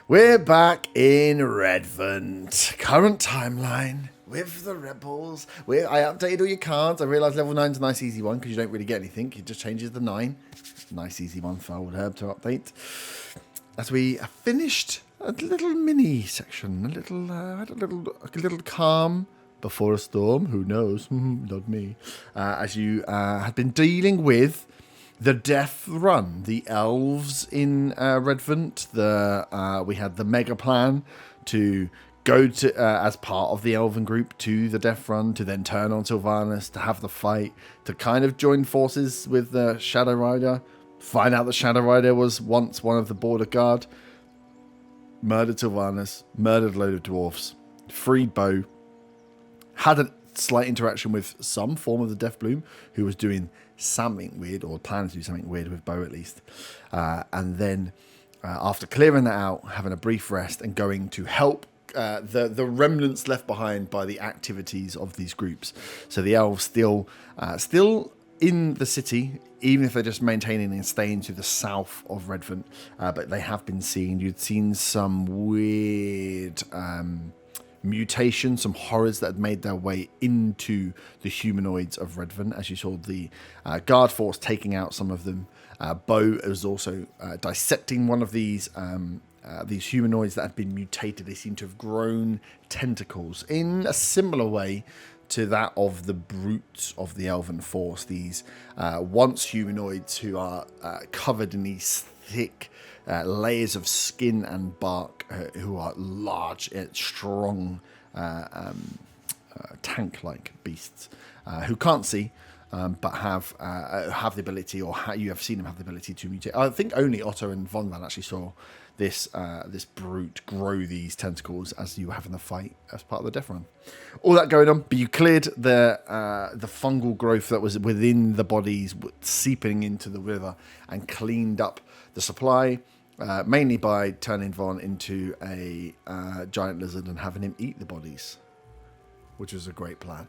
We're back in Redvant. Current timeline with the rebels. I updated all your cards. I realised level 9's a nice easy one because you don't really get anything. It just changes the 9. Nice easy one for old Herb to update. As we finished a little mini section, had a little calm before a storm. Who knows? Not me. As you had been dealing with the Death Run, the Elves in Redvant. We had the mega plan to go to as part of the Elven group to the Death Run, to then turn on Sylvanas, to have the fight, to kind of join forces with the Shadow Rider, find out that Shadow Rider was once one of the Border Guard, murdered Sylvanas, murdered a load of dwarfs, freed Bo, had a slight interaction with some form of the Death Bloom, who was doing something weird, or planning to do something weird with Bo at least. And then after clearing that out, having a brief rest and going to help the remnants left behind by the activities of these groups. So the elves still in the city, even if they're just maintaining and staying to the south of Redvant, but they have been seen. You'd seen some weird mutation, some horrors that had made their way into the humanoids of Redvant, as you saw the guard force taking out some of them. Bo was also dissecting one of these humanoids that had been mutated. They seem to have grown tentacles in a similar way to that of the brutes of the Elven Force. These once humanoids who are covered in these thick layers of skin and bark, who are large, strong, tank-like beasts, who can't see, but have the ability, or you have seen them have the ability to mutate. I think only Otto and Von Van actually saw this brute grow these tentacles as you were having the fight as part of the Death Run. All that going on, but you cleared the fungal growth that was within the bodies seeping into the river and cleaned up the supply, mainly by turning Von into a giant lizard and having him eat the bodies, which was a great plan.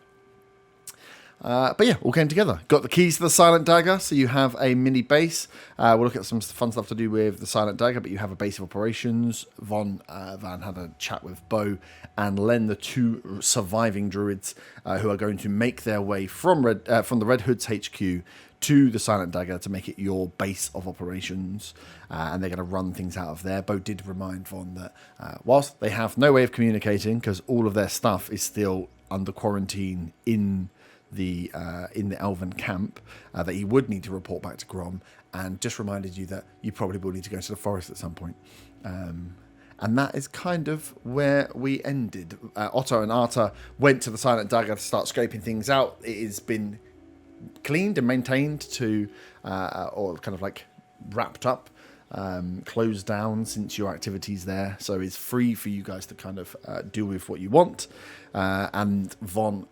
But yeah, all came together. Got the keys to the Silent Dagger, so you have a mini base. We'll look at some fun stuff to do with the Silent Dagger, but you have a base of operations. Von Van had a chat with Bo and Len, the two surviving druids who are going to make their way from the Red Hood's HQ to the Silent Dagger to make it your base of operations, and they're going to run things out of there. Bo did remind Von that whilst they have no way of communicating, because all of their stuff is still under quarantine in the Elven camp, that he would need to report back to Grom, and just reminded you that you probably will need to go to the forest at some point. And that is kind of where we ended. Otto and Arta went to the Silent Dagger to start scraping things out. It has been cleaned and maintained to, or kind of like wrapped up, closed down since your activities there. So it's free for you guys to kind of do with what you want. And Von,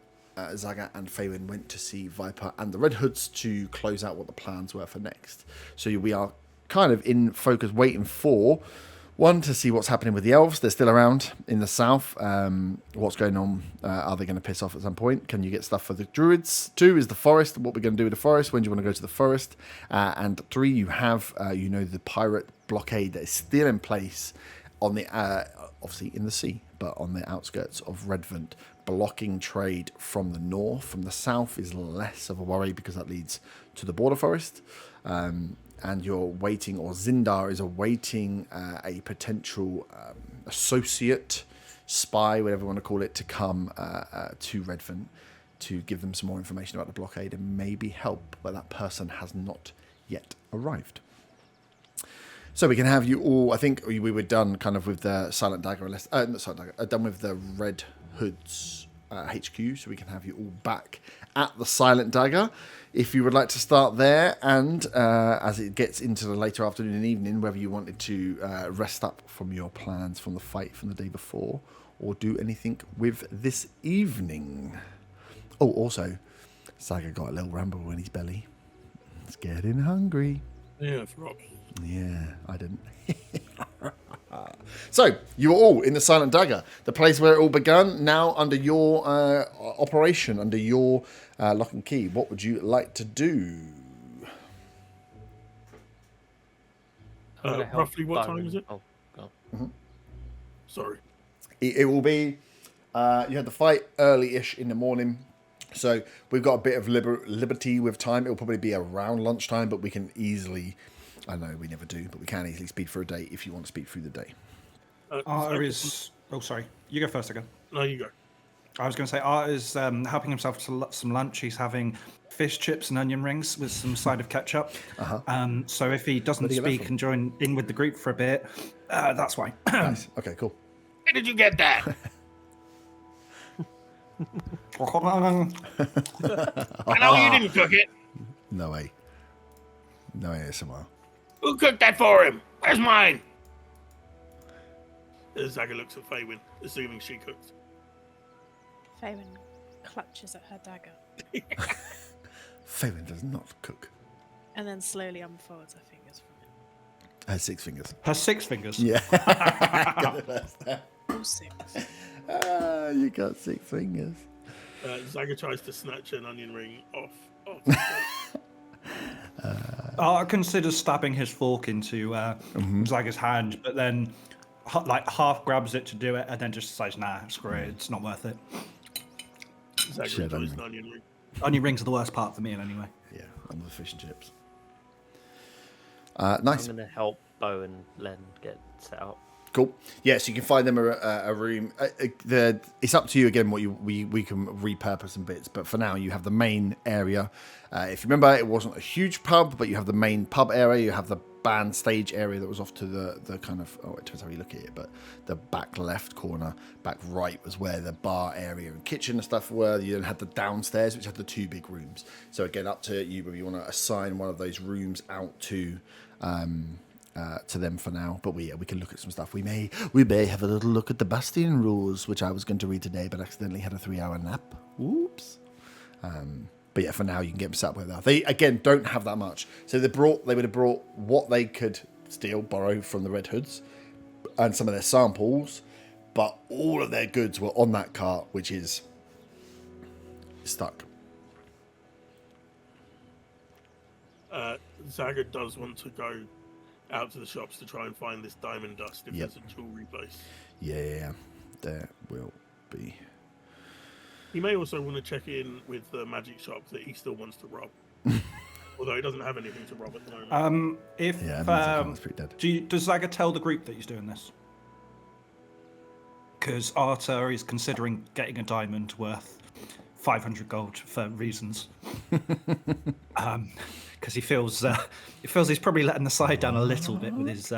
Zaga and Faywin went to see Viper and the Red Hoods to close out what the plans were for next. So we are kind of in focus waiting for, one, to see what's happening with the elves. They're still around in the south. What's going on? Are they going to piss off at some point? Can you get stuff for the druids? 2 is the forest. What we're going to do with the forest. When do you want to go to the forest? And 3, you have the pirate blockade that is still in place on the obviously in the sea, but on the outskirts of Redvant, blocking trade from the north. From the south is less of a worry because that leads to the border forest. And you're waiting, or Zindar is awaiting a potential associate, spy, whatever you want to call it, to come to Redvant to give them some more information about the blockade and maybe help, but that person has not yet arrived. So we can have you all, I think we were done kind of with the Silent Dagger, done with the Red Hood's HQ, so we can have you all back at the Silent Dagger. If you would like to start there, and as it gets into the later afternoon and evening, whether you wanted to rest up from your plans from the fight from the day before, or do anything with this evening. Oh, also, Saga got a little rumble in his belly. It's getting hungry. Yeah, Rob. Yeah, I didn't. So, you were all in the Silent Dagger, the place where it all began, now under your operation, under your lock and key. What would you like to do? Roughly what time is it? Oh, God. Mm-hmm. Sorry. It will be. You had the fight early-ish in the morning, so we've got a bit of liberty with time. It'll probably be around lunchtime, but we can easily. I know we never do, but we can easily speed through a day if you want to speed through the day. Arthur is. Oh, sorry. You go first again. No, you go. I was going to say Arthur is helping himself to some lunch. He's having fish chips and onion rings with some side of ketchup. So if he doesn't speak and join in with the group for a bit, that's why. Nice. Okay, cool. Where did you get that? I know you didn't cook it. No way. No ASMR. Who cooked that for him? Where's mine? Zaga looks at Faywin, assuming she cooked. Faywin clutches at her dagger. Faywin does not cook. And then slowly unfolds her fingers from it. Her 6 fingers. Her 6 fingers? Yeah. All 6. You got 6 fingers. Zaga tries to snatch an onion ring off. Arthur considers stabbing his fork into Zaga's hand, but then half grabs it to do it and then just decides, nah, screw it, it's not worth it. Zaga enjoys an onion ring. Onion rings are the worst part for me anyway. Yeah, I'm with fish and chips. I'm Nice. going to help Bo and Len get set up. Cool. Yeah, so you can find them a room. It's up to you again what we can repurpose some bits, but for now you have the main area. If you remember, it wasn't a huge pub, but you have the main pub area. You have the band stage area that was off to the kind of, it depends how you look at it, but the back left corner, back right was where the bar area and kitchen and stuff were. You then had the downstairs, which had the 2 big rooms. So again, up to you whether you want to assign one of those rooms out to them for now, but we can look at some stuff. We may have a little look at the Bastion rules, which I was going to read today, but accidentally had a 3-hour nap. Oops. But yeah, for now you can get them set up where they are. They again don't have that much, so they would have brought what they could borrow from the Red Hoods, and some of their samples, but all of their goods were on that cart, which is stuck. Zaga does want to go out to the shops to try and find this diamond dust if there's a jewellery place. Yeah, there will be. He may also want to check in with the magic shop that he still wants to rob. Although he doesn't have anything to rob at the moment. Does Zaga tell the group that he's doing this? Because Arthur is considering getting a diamond worth 500 gold for reasons. Because he feels he's probably letting the side down a little bit with his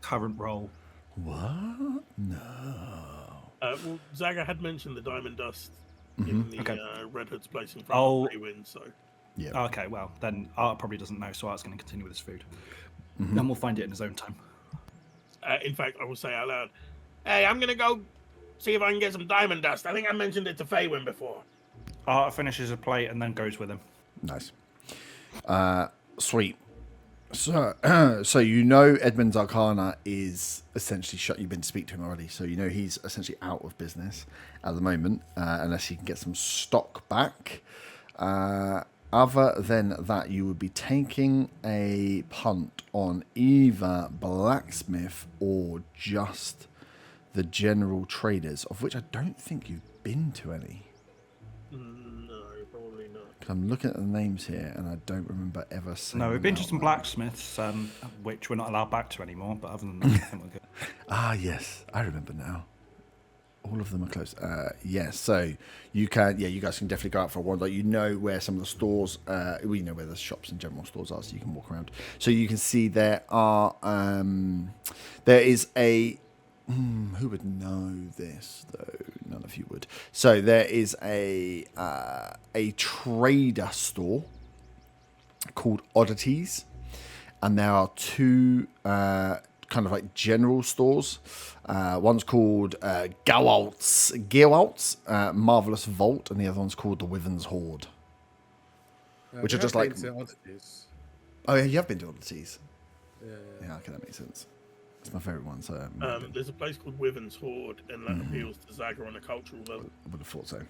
current role. What? No. Well, Zaga had mentioned the diamond dust in the Red Hood's place in front of Raywin, so... Yeah. Okay, well, then Art probably doesn't know, so Art's going to continue with his food. And we'll find it in his own time. In fact, I will say out loud, hey, I'm going to go see if I can get some diamond dust. I think I mentioned it to Faywin before. Art finishes a plate and then goes with him. Nice. Sweet. So you know Edmund's Arcana is essentially shut. You've been to speak to him already, so you know he's essentially out of business at the moment, unless he can get some stock back. Other than that, you would be taking a punt on either blacksmith or just the general traders, of which I don't think you've been to any. No, probably not. I'm looking at the names here, and I don't remember ever seeing. No, we've been to some blacksmiths, which we're not allowed back to anymore. But other than that, I think we're good. Ah, yes, I remember now. All of them are close. Yes, so you can. Yeah, you guys can definitely go out for a wander. You know where some of the stores. We know where the shops and general stores are, so you can walk around. So you can see there are. There is a. Who would know this though? None of you would. So there is a trader store called Oddities, and there are 2 kind of like general stores. One's called Gewalt's Marvelous Vault, and the other one's called the Wyvern's Hoard, which are just like. Oh yeah, you have been to Oddities. Yeah, okay, that makes sense. It's my favourite one. So there's a place called Wyvern's Hoard, and that appeals to Zaga on a cultural level. I would have thought so.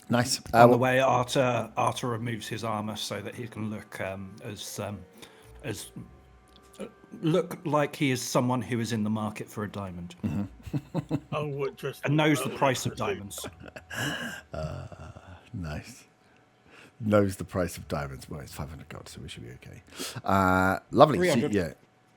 Nice. On the way, Arthur removes his armour so that he can look as look like he is someone who is in the market for a diamond Oh, what dressed and in knows the purple, price of interesting. diamonds. Nice. Knows the price of diamonds. Well, it's 500 gold, so we should be okay. Lovely. See, 300. yeah.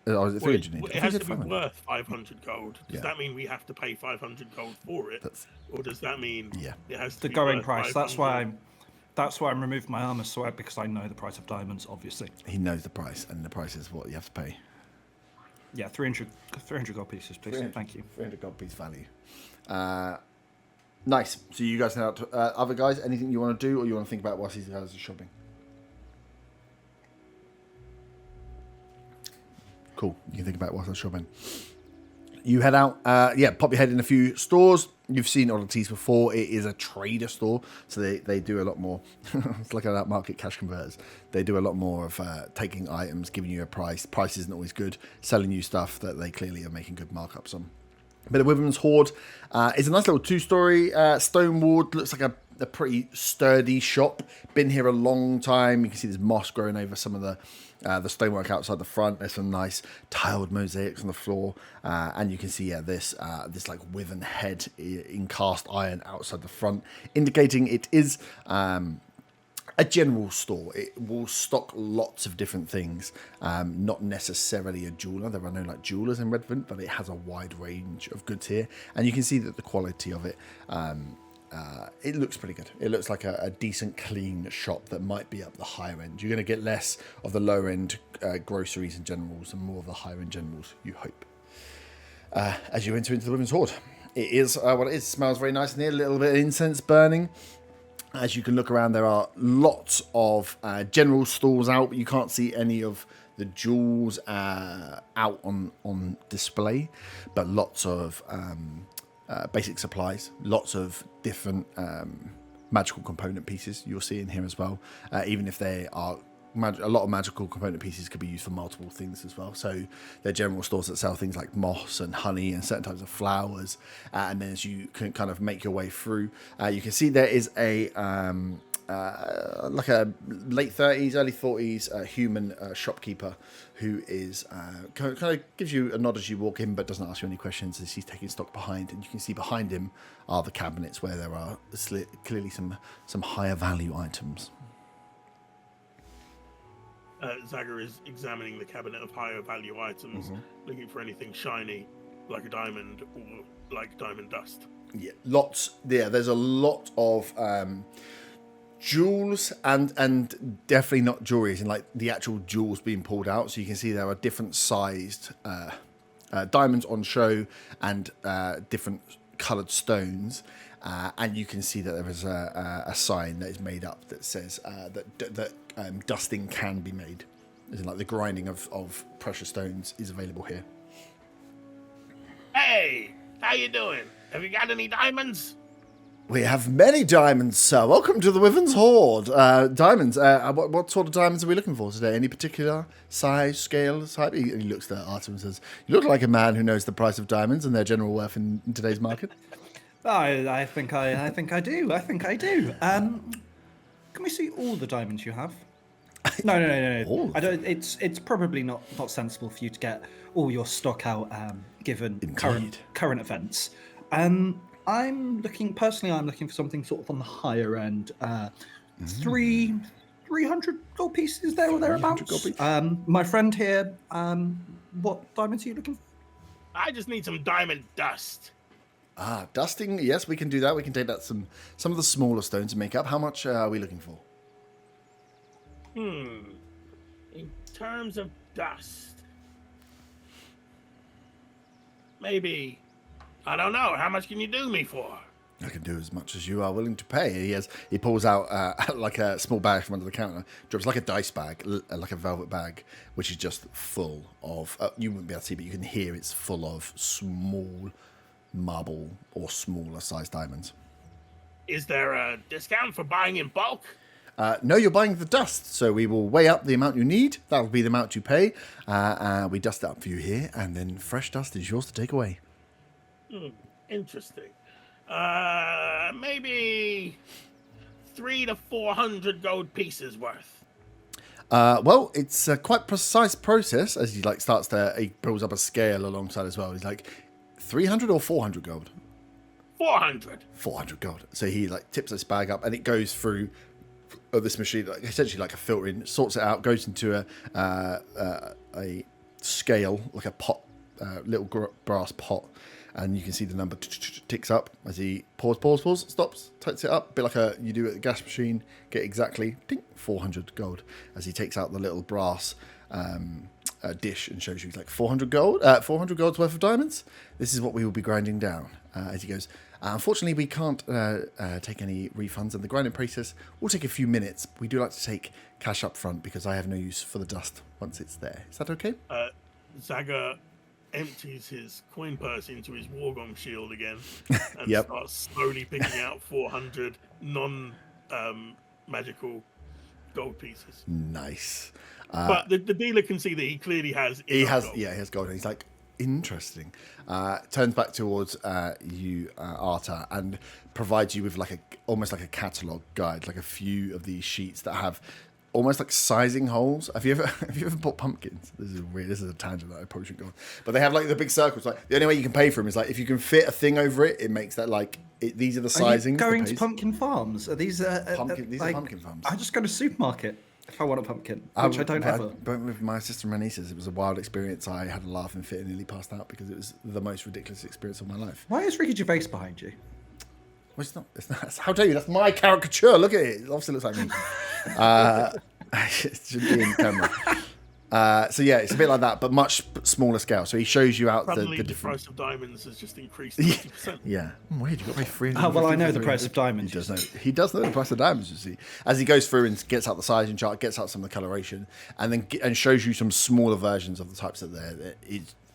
Oh, is it 300 Well, need? it has to be worth 500 gold. Does Yeah. that mean we have to pay 500 gold for it, or does that mean it has to The be going worth price. 500? That's why I'm removing my armor sword, because I know the price of diamonds, obviously. He knows the price, and the price is what you have to pay. Yeah, 300 gold pieces, please. 300, Thank you. 300 gold piece value. Nice. So you guys head out to other guys. Anything you want to do, or you want to think about whilst these guys are shopping? Cool. You can think about whilst they're shopping. You head out. Pop your head in a few stores. You've seen oddities before. It is a trader store, so they do a lot more. It's like that market cash converters. They do a lot more of taking items, giving you a price. Price isn't always good. Selling you stuff that they clearly are making good markups on. But the Wyvern's Hoard is a nice little two-story stone walled. Looks like a pretty sturdy shop. Been here a long time. You can see there's moss growing over some of the stonework outside the front. There's some nice tiled mosaics on the floor, and you can see this like Wyvern head in cast iron outside the front, indicating it is a general store. It will stock lots of different things, not necessarily a jeweler. There are no like jewelers in Redvant, but it has a wide range of goods here, and you can see that the quality of it. It looks pretty good. It looks like a decent, clean shop that might be up the higher end. You're going to get less of the lower end groceries and generals and more of the higher end generals, you hope. As you enter into the Women's Hoard, it is what it is. It smells very nice in here. A little bit of incense burning. As you can look around, there are lots of general stalls out, but you can't see any of the jewels out on display. But lots of basic supplies, lots of different magical component pieces you'll see in here as well. Even if they are a lot of magical component pieces could be used for multiple things as well. So they're general stores that sell things like moss and honey and certain types of flowers. And then as you can kind of make your way through, you can see there is a like a late 30s, early 40s human shopkeeper who is kind of gives you a nod as you walk in, but doesn't ask you any questions as he's taking stock behind. And you can see behind him are the cabinets where there are clearly some higher value items. Zagger is examining the cabinet of higher value items, looking for anything shiny, like a diamond or like diamond dust. Yeah, lots. Yeah, there's a lot of jewels and definitely not jewelry, and like the actual jewels being pulled out. So you can see there are different sized diamonds on show and different coloured stones. And you can see that there is a sign that is made up that says that dusting can be made. As in, like the grinding of precious stones is available here. Hey, how you doing? Have you got any diamonds? We have many diamonds, sir. Welcome to the Wyvern's Hoard. Diamonds. What sort of diamonds are we looking for today? Any particular size, scale, type? He looks at Artem and says, "You look like a man who knows the price of diamonds and their general worth in today's market." I think I do. Can we see all the diamonds you have? No. I don't. It's probably not sensible for you to get all your stock out, given current events. I'm looking for something sort of on the higher end. 300 gold pieces there or thereabouts. My friend here. What diamonds are you looking for? I just need some diamond dust. Dusting. Yes, we can do that. We can take that some of the smaller stones and make up. How much are we looking for? In terms of dust, maybe, I don't know. How much can you do me for? I can do as much as you are willing to pay. He pulls out like a small bag from under the counter, drops like a dice bag, like a velvet bag, which is just full of. You wouldn't be able to see, but you can hear it's full of small marble or smaller sized diamonds. Is there a discount for buying in bulk? No, you're buying the dust, so we will weigh up the amount you need. That'll be the amount you pay. We dust it up for you here, and then fresh dust is yours to take away. Interesting. Maybe 300 to 400 gold pieces worth. Well, it's a quite precise process as he he builds up a scale alongside as well. He's like 300 or 400 gold. 400. 400 gold. So he tips this bag up and it goes through this machine, essentially like a filtering, sorts it out, goes into a scale, like a pot, little brass pot, and you can see the number ticks up as he pause, stops, takes it up, a bit like you do at the gas machine, get exactly 400 gold as he takes out the little brass dish and shows you 400 gold's worth of diamonds. This is what we will be grinding down. As he goes, unfortunately we can't take any refunds, and the grinding process will take a few minutes. We do like to take cash up front because I have no use for the dust once it's there. Is that okay? Zaga empties his coin purse into his Wargong shield again and starts slowly picking out 400 non-magical gold pieces. Nice. But the dealer can see that he clearly has. He has gold. And he's like, interesting. Turns back towards you, Arta, and provides you with almost like a catalogue guide, like a few of these sheets that have almost like sizing holes. Have you ever bought pumpkins? This is weird. This is a tangent that I probably shouldn't go on. But they have the big circles. The only way you can pay for them is if you can fit a thing over it, it makes that these are the sizings. Are you going to pumpkin farms? Are these pumpkin? These are pumpkin farms. I just go to supermarket if I want a pumpkin, which I don't ever. But with my sister and my nieces, it was a wild experience. I had a laughing fit and nearly passed out because it was the most ridiculous experience of my life. Why is Ricky Gervais behind you? Well, it's not. How dare you? That's my caricature. Look at it. It obviously looks like me. It should be in the camera. So yeah, it's a bit like that, but much smaller scale. So he shows you out the different. Price of diamonds has just increased 50%. Yeah. Weird. You got my free. Oh well, I know the price of diamonds. He does know the price of diamonds. You see, as he goes through and gets out the sizing chart, gets out some of the coloration, and then shows you some smaller versions of the types that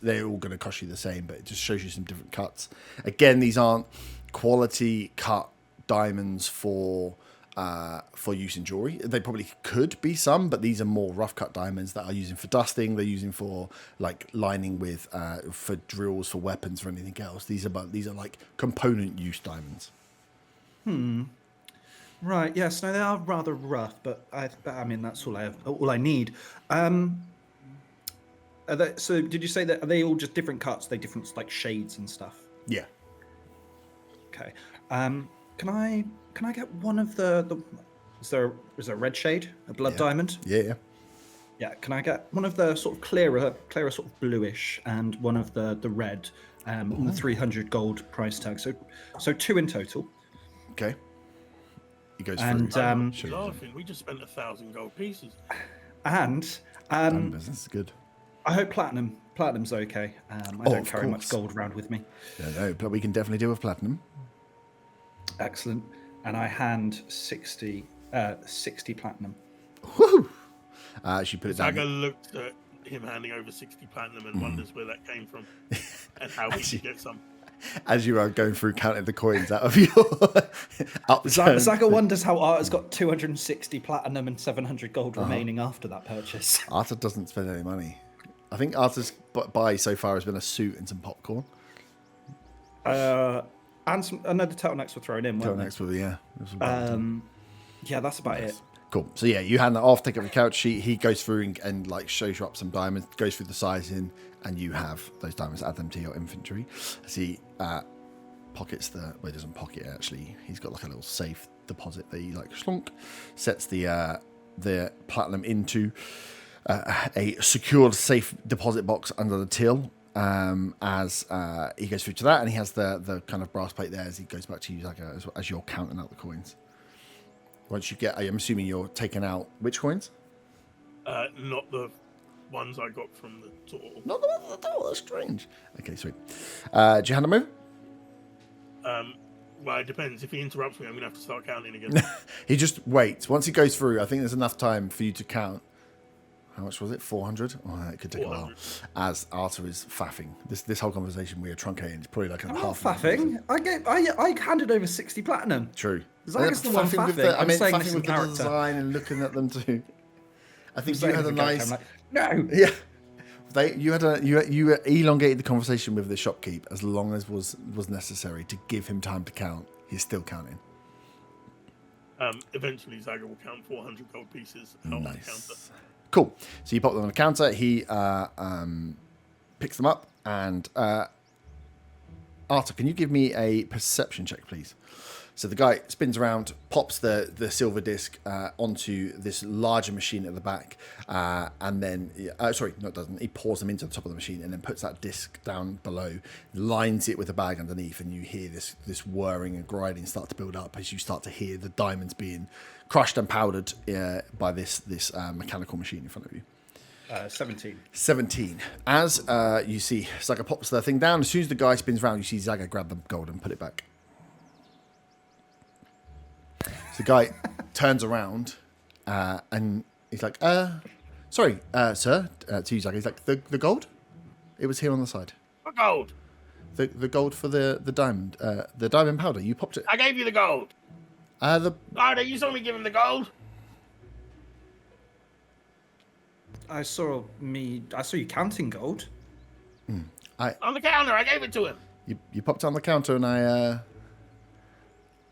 they're all going to cost you the same, but it just shows you some different cuts. Again, these aren't quality cut diamonds for use in jewelry. They probably could be some, but these are more rough cut diamonds that are using for dusting. They're using for lining with for drills, for weapons, for anything else. These are like component use diamonds. Right. Yes. No, they are rather rough, but I mean that's all I need. So did you say that are they all just different cuts? They different shades and stuff? Yeah. Okay. Can I get one of the is there a red shade, a blood diamond? Yeah. Yeah. Can I get one of the sort of clearer sort of bluish, and one of the red, the 300 gold price tag? So 2 in total. Okay. He goes and through. Laughing. We just spent 1,000 gold pieces. And business is good. I hope platinum's okay. I don't carry much gold around with me. No, but we can definitely deal with platinum. Excellent. And I hand 60 platinum. Woohoo! She put it down. Zaga looked at him handing over 60 platinum and wonders where that came from and how we could get some. As you are going through counting the coins out of your upturn. Zaga wonders how Arta's got 260 platinum and 700 gold remaining after that purchase. Arta doesn't spend any money. I think Arta's buy so far has been a suit and some popcorn. And some, I know the turtlenecks were thrown in. Turtlenecks were, yeah. Yeah, that's about it. Cool. So yeah, you hand that off, take up the couch sheet. He goes through and shows you up some diamonds, goes through the sizing, and you have those diamonds. Add them to your inventory. As he pockets he doesn't pocket it actually. He's got a little safe deposit that he slunk, sets the platinum into a secured safe deposit box under the till. As he goes through to that, and he has the kind of brass plate there as he goes back to you as you're counting out the coins. Once you get, I'm assuming you're taking out which coins? Not the ones I got from the door. Not the ones at the door. That's strange. Okay, sweet. Do you hand them over? Well, it depends. If he interrupts me, I'm gonna have to start counting again. He just waits. Once he goes through, I think there's enough time for you to count. How much was it? 400? Oh, it could take 400. A while. As Arta is faffing. This whole conversation we are truncating. It's probably I'm half faffing. I handed over 60 platinum. True. Zaga's the one faffing. I mean, faffing with the design and looking at them too. I think you had a nice. No. Yeah. You elongated the conversation with the shopkeep as long as was necessary to give him time to count. He's still counting. Eventually, Zaga will count 400 gold pieces out on the counter. Cool. So you pop them on the counter. He picks them up. And Arthur, can you give me a perception check, please? So the guy spins around, pops the silver disc onto this larger machine at the back, and then, it doesn't. He pours them into the top of the machine and then puts that disc down below, lines it with a bag underneath, and you hear this whirring and grinding start to build up as you start to hear the diamonds being crushed and powdered by this mechanical machine in front of you. 17. 17. As you see, Zaga pops the thing down. As soon as the guy spins around, you see Zaga grab the gold and put it back. So the guy turns around and he's like, sorry, sir, to you, Zaga. He's like, the gold? It was here on the side. What gold? The gold for the diamond powder. You popped it. I gave you the gold. You saw me give him the gold. I saw you counting gold. On the counter, I gave it to him. You popped it on the counter, and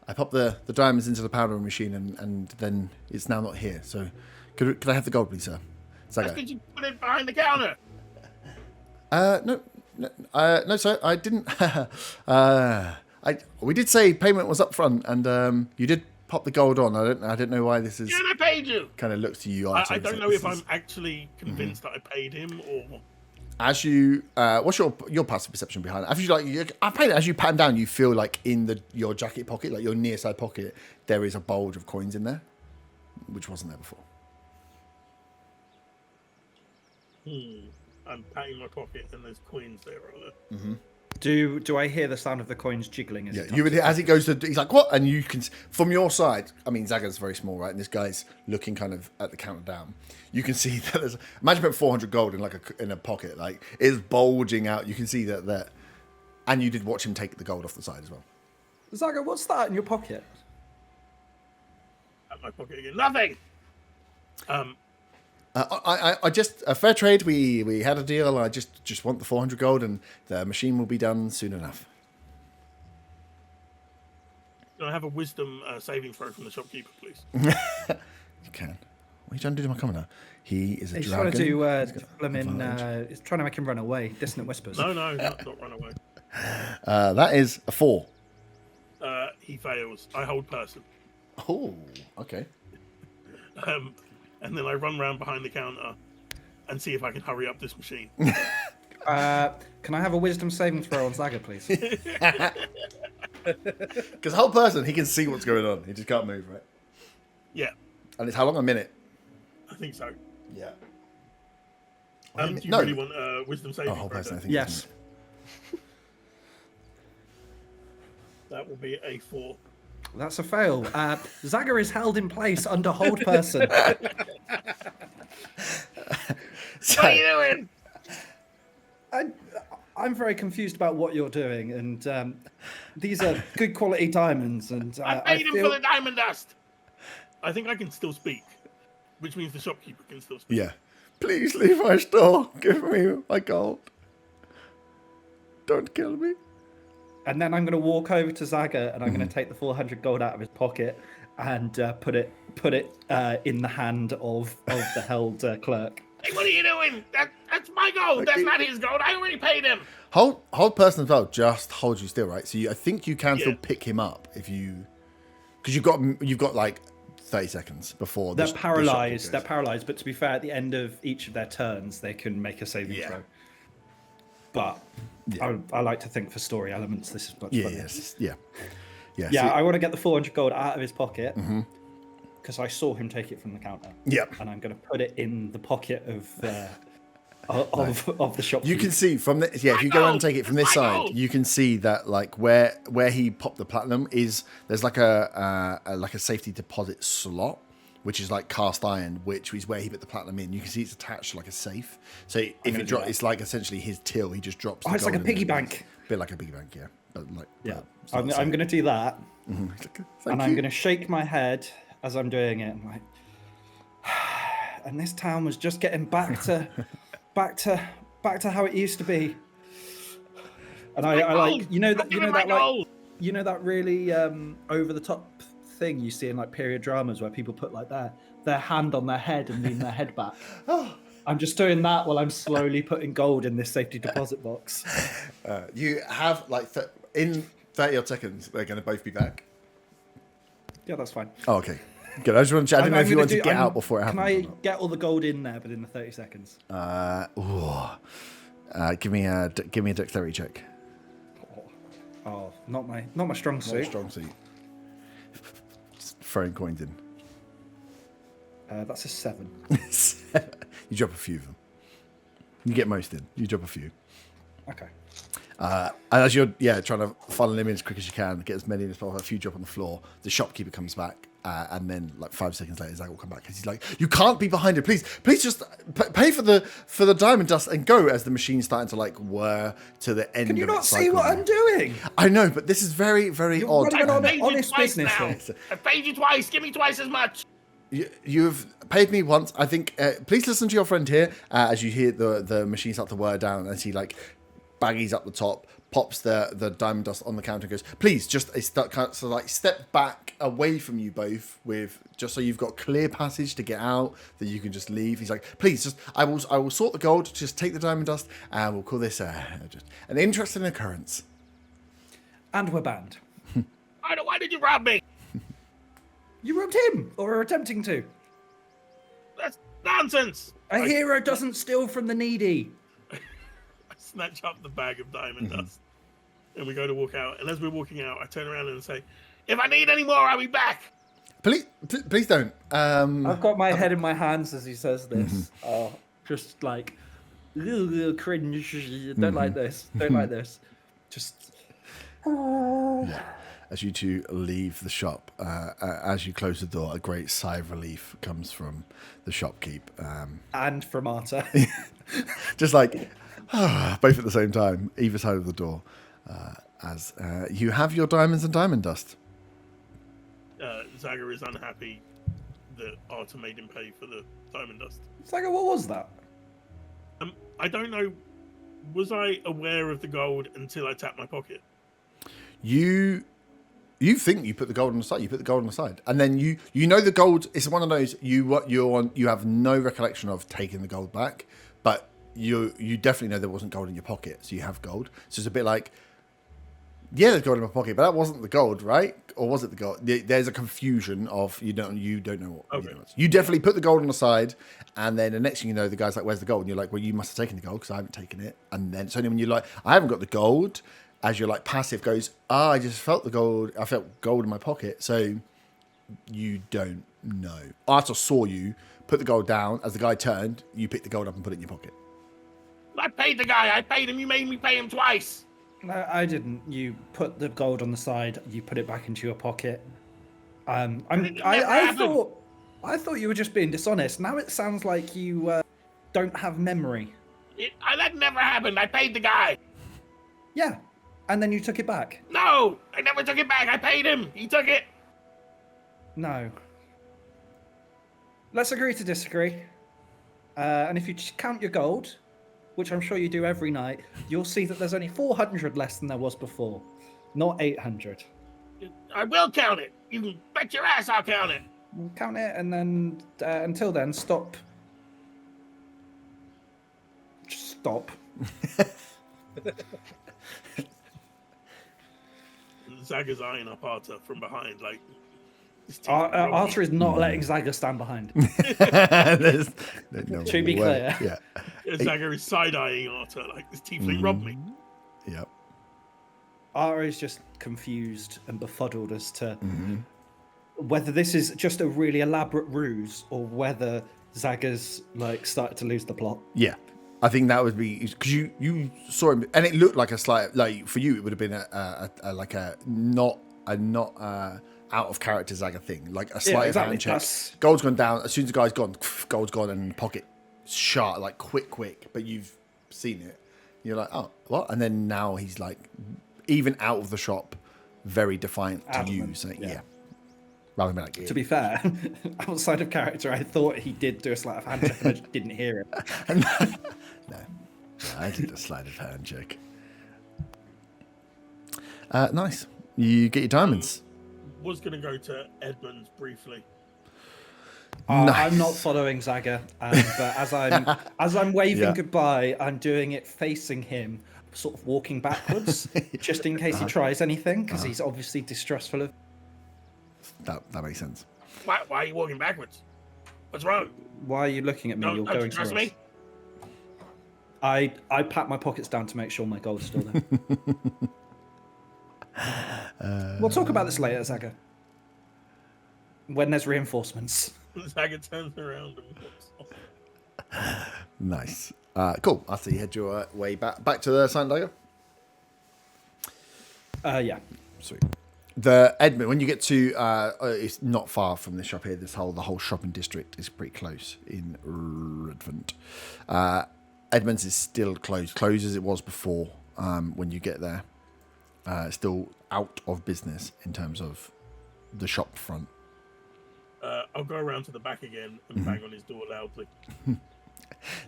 I popped the diamonds into the powdering machine, and then it's now not here. So, could I have the gold, please, sir? That's because you put it behind the counter. No, sir, I didn't. We did say payment was up front, and you did pop the gold on. I don't know why this is. Yeah, I paid you. Kind of looks to you. I don't know if I'm actually convinced that I paid him or. As you, what's your passive perception behind it? I paid it. As you pan down, you feel like in your jacket pocket, like your near side pocket, there is a bulge of coins in there, which wasn't there before. I'm patting my pocket and there's coins there, are there? Mm-hmm. Do I hear the sound of the coins jiggling? You would, as it goes to, he's like, what? And you can, from your side, I mean, Zaga's very small, right? And this guy's looking kind of at the counter down. You can see that there's, imagine putting 400 gold in a pocket, like it's bulging out. You can see that, and you did watch him take the gold off the side as well. Zaga, what's that in your pocket? At my pocket again. Nothing. I just a fair trade. We had a deal. I just want the 400 gold, and the machine will be done soon enough. Can I have a wisdom saving throw from the shopkeeper, please? You can. What are you trying to do to my commoner? He is a dragon. He's trying to make him run away. Dissonant whispers. No, not run away. That is a 4. He fails. I hold person. Oh, okay. And then I run round behind the counter and see if I can hurry up this machine. Can I have a wisdom saving throw on Zaga, please? Because the whole person, he can see what's going on. He just can't move, right? Yeah. And it's how long? A minute? I think so. Yeah. Do you really want wisdom saving throw? Whole person, I think. Yes. That will be a 4. That's a fail. Zaga is held in place under hold person. What are you doing? I'm very confused about what you're doing, and these are good quality diamonds. And I paid him for the diamond dust. I think I can still speak, which means the shopkeeper can still speak. Yeah. Please leave my store. Give me my gold. Don't kill me. And then I'm going to walk over to Zaga, and I'm going to take the 400 gold out of his pocket and put it in the hand of the held clerk. Hey, what are you doing? That's my gold. That's not his gold. I already paid him. Hold person as well. Just hold you still, right? So I think you can still pick him up if you, because you've got like 30 seconds before. They're paralyzed. They're paralyzed. But to be fair, at the end of each of their turns, they can make a saving throw. But I like to think for story elements, this is much fun. Yeah. So, I want to get the 400 gold out of his pocket because I saw him take it from the counter. Yep. And I'm going to put it in the pocket of the shop. You can see from the if you go and take it from this side, you can see that like where he popped the platinum is there's like a safety deposit slot, which is like cast iron, which is where he put the platinum in. You can see it's attached to like a safe. So if it drops, it's like essentially his till. He just drops. It's like a piggy bank. A bit like a piggy bank, yeah. But like I'm going to do that, and I'm going to shake my head as I'm doing it. I'm like, and this town was just getting back to how it used to be. And I like you know that really over the top thing you see in like period dramas where people put like their their hand on their head and lean their head back. I'm just doing that while I'm slowly putting gold in this safety deposit box. You have in 30 odd seconds, they're going to both be back. Yeah, that's fine. Oh, okay. Good. I just want to check. I didn't know if you wanted to get out before it happens. Can I get all the gold in there within the 30 seconds? Give me a dexterity check. Oh, not my strong suit. Not strong suit. Just throwing coins in. That's a 7. You drop a few of them. You get most in. You drop a few. Okay. And as you're trying to funnel them in as quick as you can, get as many as possible, a few drop on the floor, the shopkeeper comes back, and then 5 seconds later Zag will come back because he's like, you can't be behind it, please just pay for the diamond dust and go, as the machine's starting to whir to the end. Can you of not its see cycle. what I'm doing? I know, but this is very, very odd. Running on paid you honest twice business now. here. I've paid you twice. Give me twice as much. You've paid me once. I think. Please listen to your friend here as you hear the machine start to whir down, as he baggies up the top, pops the diamond dust on the counter, and goes, "Please, just step back away from you both, with just so you've got clear passage to get out, that you can just leave." He's like, "Please, just I will sort the gold. Just take the diamond dust, and we'll call this just an interesting occurrence." And we're banned. Why did you rob me? You robbed him, or are attempting to. That's nonsense. A hero doesn't steal from the needy. I snatch up the bag of diamond dust, and we go to walk out. And as we're walking out, I turn around and say, "If I need any more, I'll be back." Please don't. I've got my head in my hands as he says this. Just cringe. Don't like this. Don't like this. Just. As you two leave the shop, as you close the door, a great sigh of relief comes from the shopkeep. And from Arta. Just both at the same time, either side of the door, as you have your diamonds and diamond dust. Zaga is unhappy that Arta made him pay for the diamond dust. Saga, what was that? I don't know. Was I aware of the gold until I tapped my pocket? You think you put the gold on the side. You put the gold on the side, and then you know the gold. It's one of those you have no recollection of taking the gold back, but you definitely know there wasn't gold in your pocket, so you have gold. So it's a bit like, yeah, there's gold in my pocket, but that wasn't the gold, right? Or was it the gold? There's a confusion of you don't know what. Okay. You definitely put the gold on the side, and then the next thing you know, the guy's like, "Where's the gold?" And you're like, "Well, you must have taken the gold because I haven't taken it." And then it's only when you're like, "I haven't got the gold," as you're passive goes, I just felt the gold. I felt gold in my pocket. So you don't know. Arthur saw you put the gold down. As the guy turned, you picked the gold up and put it in your pocket. I paid the guy. I paid him. You made me pay him twice. No, I didn't. You put the gold on the side. You put it back into your pocket. I thought you were just being dishonest. Now it sounds like you don't have memory. That never happened. I paid the guy. Yeah, and then you took it back. No, I never took it back. I paid him. He took it. No. Let's agree to disagree. And if you just count your gold, which I'm sure you do every night, you'll see that there's only 400 less than there was before, not 800. I will count it. You can bet your ass I'll count it. We'll count it, and then until then, stop. Just stop. Zaga's eyeing up Arta from behind, Arthur is not letting Zaga stand behind. There's no To be way. clear. Yeah. Zaga is side-eyeing Arta like this tiefling robbed me. Yep. Arta is just confused and befuddled as to whether this is just a really elaborate ruse or whether Zaga's started to lose the plot. Yeah. I think that would be because you saw him, and it looked like a slight for you. It would have been a not out of character Zaga thing, like a slight hand check. Gold's gone down as soon as the guy's gone. Gold's gone, and pocket shot quick. But you've seen it. You're like, oh, what? And then now he's even out of the shop, very defiant to you, saying, yeah. Rather than To be fair, outside of character, I thought he did do a sleight of hand check and I just didn't hear it. No, I did a sleight of hand check. Nice. You get your diamonds. Was going to go to Edmund's briefly. I'm not following Zaga, but as I'm waving goodbye, I'm doing it facing him, sort of walking backwards, just in case he tries anything, because he's obviously distrustful of. That makes sense. Why are you walking backwards? What's wrong? Why are you looking at me? You're Don't going you trust somewhere me? else. I pat my pockets down to make sure my gold's still there. We'll talk about this later, Zaga. When there's reinforcements. Zaga turns around and walks off. Nice. Cool. After you head your way back to the Silent Dagger? Yeah. Sweet. The Edmund, when you get to, it's not far from the shop here. The whole shopping district is pretty close in Redvant. Edmund's is still closed as it was before. When you get there, still out of business in terms of the shop front. I'll go around to the back again and bang on his door loudly.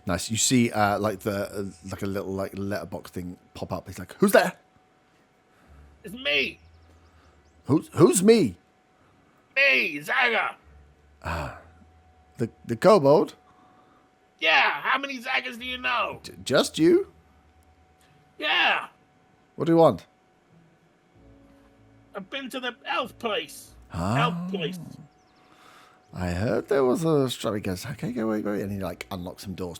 Nice. You see, like a little letterbox thing pop up. He's like, "Who's there? It's me. Who's me? Me, Zaga. The kobold? Yeah. How many Zagas do you know? Just you? Yeah. What do you want? I've been to the elf place. Elf place. I heard there was a strap. He goes, okay, go away, and he like unlocks some doors,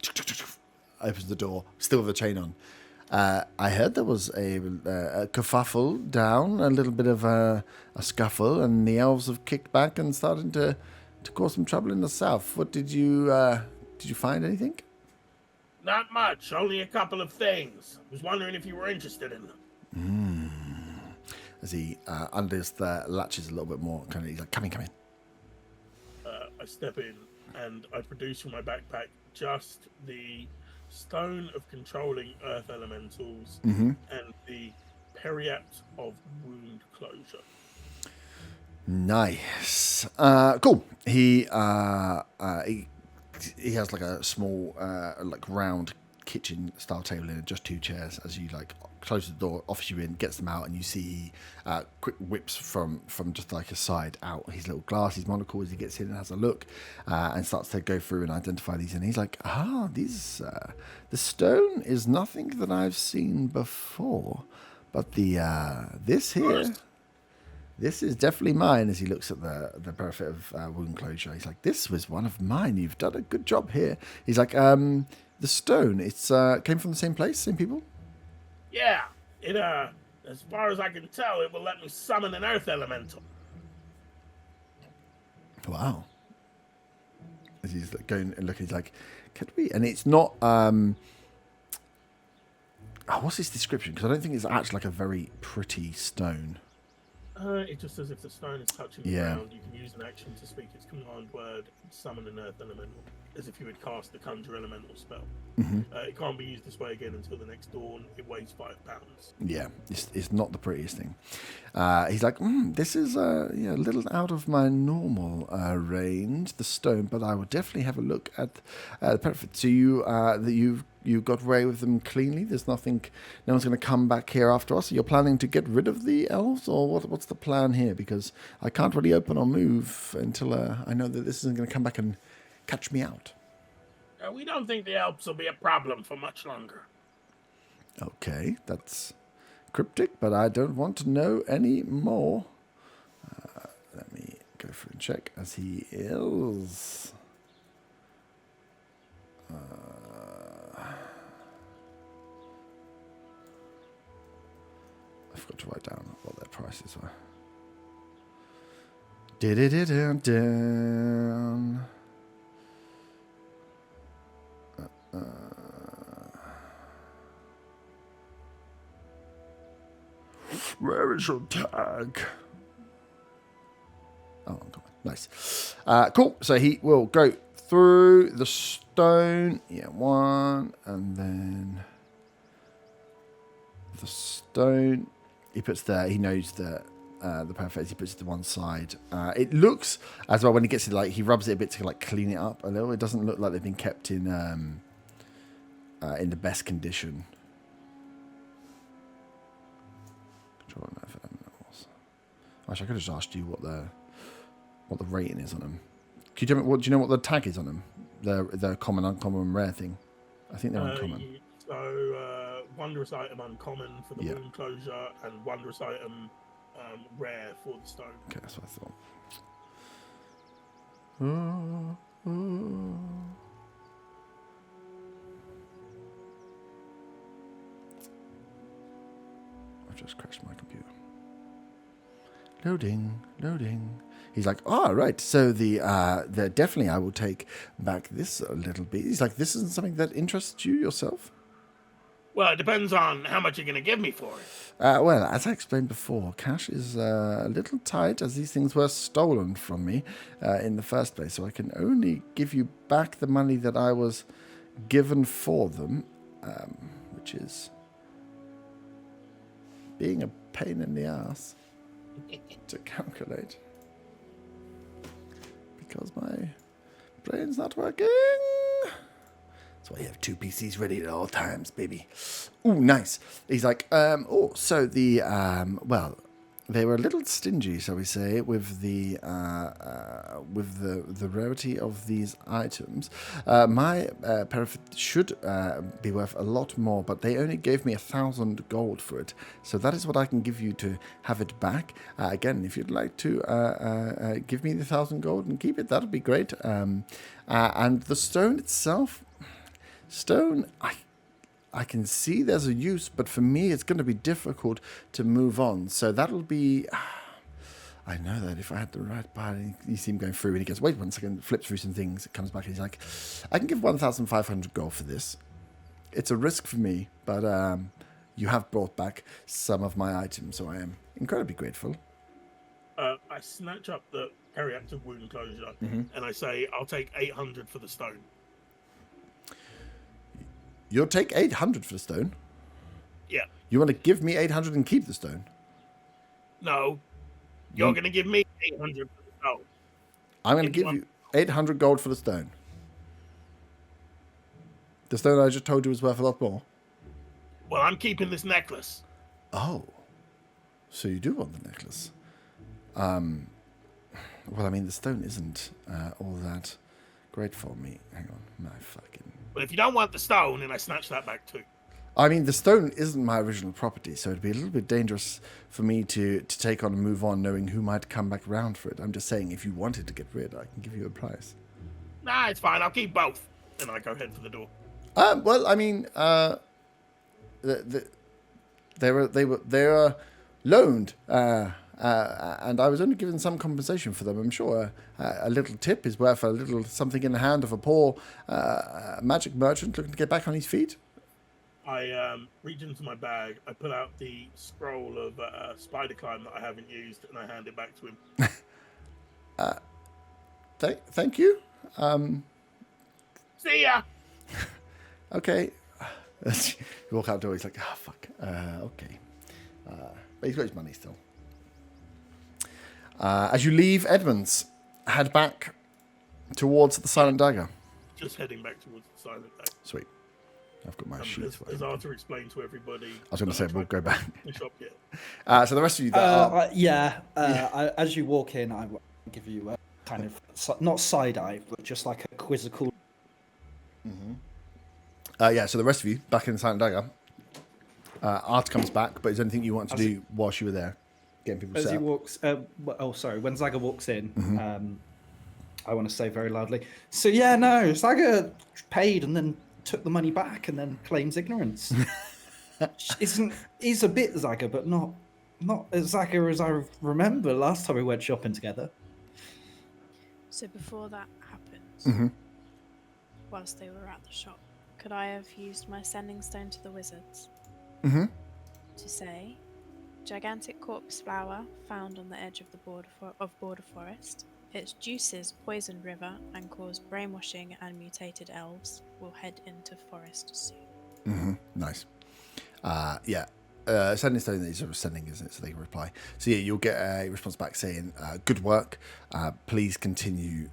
opens the door, still with the chain on. I heard there was a kerfuffle down, a little bit of a scuffle, and the elves have kicked back and started to cause some trouble in the south. What did you find anything? Not much, only a couple of things. Was wondering if you were interested in them. As he unders the latches a little bit more, kind of, he's like, come in. I step in and I produce from my backpack just the stone of controlling earth elementals and the periapt of wound closure. Nice. Cool. He has like a small like round kitchen style table in it, just 2 chairs. As you like close the door, offers you in, gets them out, and you see quick whips from just like a side out his little glass, his monocle, as he gets in and has a look and starts to go through and identify these. And he's like, these the stone is nothing that I've seen before, but this here, this is definitely mine. As he looks at the benefit of wound closure, he's like, this was one of mine. You've done a good job here. He's like, the stone, it's came from the same place, same people? Yeah, it as far as I can tell, it will let me summon an earth elemental. Wow. As he's going and looking, he's like, could we? And it's not what's his description? Because I don't think it's actually like a very pretty stone. It just says if the stone is touching the ground, you can use an action to speak its command word and summon an earth elemental, as if you would cast the conjure elemental spell. It can't be used this way again until the next dawn. It weighs 5 pounds. Yeah, it's not the prettiest thing. He's like, this is a little out of my normal range, the stone, but I will definitely have a look at the benefit. So you got away with them cleanly. There's nothing. No one's going to come back here after us. You're planning to get rid of the elves, or what's the plan here? Because I can't really open or move until I know that this isn't going to come back and catch me out. We don't think the elves will be a problem for much longer. Okay, that's cryptic, but I don't want to know any more. Let me go through and check as he is. I forgot to write down what their prices were. Down. Where is your tag? Oh, come on. Nice. Cool. So he will go through the stone. Yeah, one, and then the stone. He puts he knows the perfect. He puts it to one side. It looks as well when he gets it, like he rubs it a bit to like clean it up a little. It doesn't look like they've been kept in the best condition. Control elementals. Actually, I could have just asked you what the rating is on them. Can you tell me do you know what the tag is on them? The common, uncommon, and rare thing. I think they're uncommon. So wondrous item uncommon for the wound closure, and wondrous item rare for the stone. Okay, that's what I thought. I've just crashed my computer. Loading. He's like, right. So the definitely I will take back this a little bit. He's like, this isn't something that interests you yourself? Well, it depends on how much you're going to give me for it. Well, as I explained before, cash is a little tight as these things were stolen from me in the first place. So I can only give you back the money that I was given for them, which is being a pain in the ass to calculate. Because my brain's not working. That's why you have two PCs ready at all times, baby. Ooh, nice. He's like, so the, they were a little stingy, shall we say, with the rarity of these items. My parapet should be worth a lot more, but they only gave me 1,000 gold for it. So that is what I can give you to have it back. Again, if you'd like to give me the 1,000 gold and keep it, that would be great. And the stone itself, I can see there's a use, but for me, it's going to be difficult to move on. So that'll be... I know that if I had the right part, you see him going through and he goes, wait 1 second, flips through some things, comes back and he's like, I can give 1,500 gold for this. It's a risk for me, but you have brought back some of my items, so I am incredibly grateful. I snatch up the periactive wound closure and I say, I'll take 800 for the stone. You'll take 800 for the stone? Yeah. You want to give me 800 and keep the stone? No. You're going to give me 800 for the stone. I'm going to give you 800 gold for the stone. The stone I just told you was worth a lot more. Well, I'm keeping this necklace. Oh. So you do want the necklace. Well, I mean, the stone isn't all that great for me. Hang on. My fucking... But if you don't want the stone, then I snatch that back too. I mean, the stone isn't my original property, so it'd be a little bit dangerous for me to take on and move on knowing who might come back around for it. I'm just saying, if you wanted to get rid, I can give you a price. Nah, it's fine. I'll keep both. And I go head for the door. Well, I mean, they were loaned, and I was only given some compensation for them. I'm sure a little tip is worth a little something in the hand of a poor magic merchant looking to get back on his feet. I reach into my bag, I pull out the scroll of spider climb that I haven't used, and I hand it back to him. Thank you. See ya! Okay. You walk out the door, he's like, fuck. Okay. But he's got his money still. As you leave Edmonds, head back towards the Silent Dagger. Just heading back towards the Silent Dagger. Sweet. I've got my sheets. As Arthur explained to everybody. I was going to say, we'll go back. Shop yet. So the rest of you as you walk in, I will give you a kind of, not side-eye, but just like a quizzical... So the rest of you, back in the Silent Dagger, Art comes back, but is there anything you want to do whilst you were there? Getting people set he up? walks... when Zaga walks in, I want to say very loudly, so yeah, no, Zaga paid and then took the money back and then claims ignorance. He's a bit Zaga, but not as Zaga as I remember last time we went shopping together. So before that happens, whilst they were at the shop, could I have used my sending stone to the wizards to say, gigantic corpse flower found on the edge of the border forest. Its juices poison river and cause brainwashing and mutated elves. Will head into forest soon. Nice. Sending stone is sort of sending, isn't it? So they can reply. So yeah, you'll get a response back saying, good work. Please continue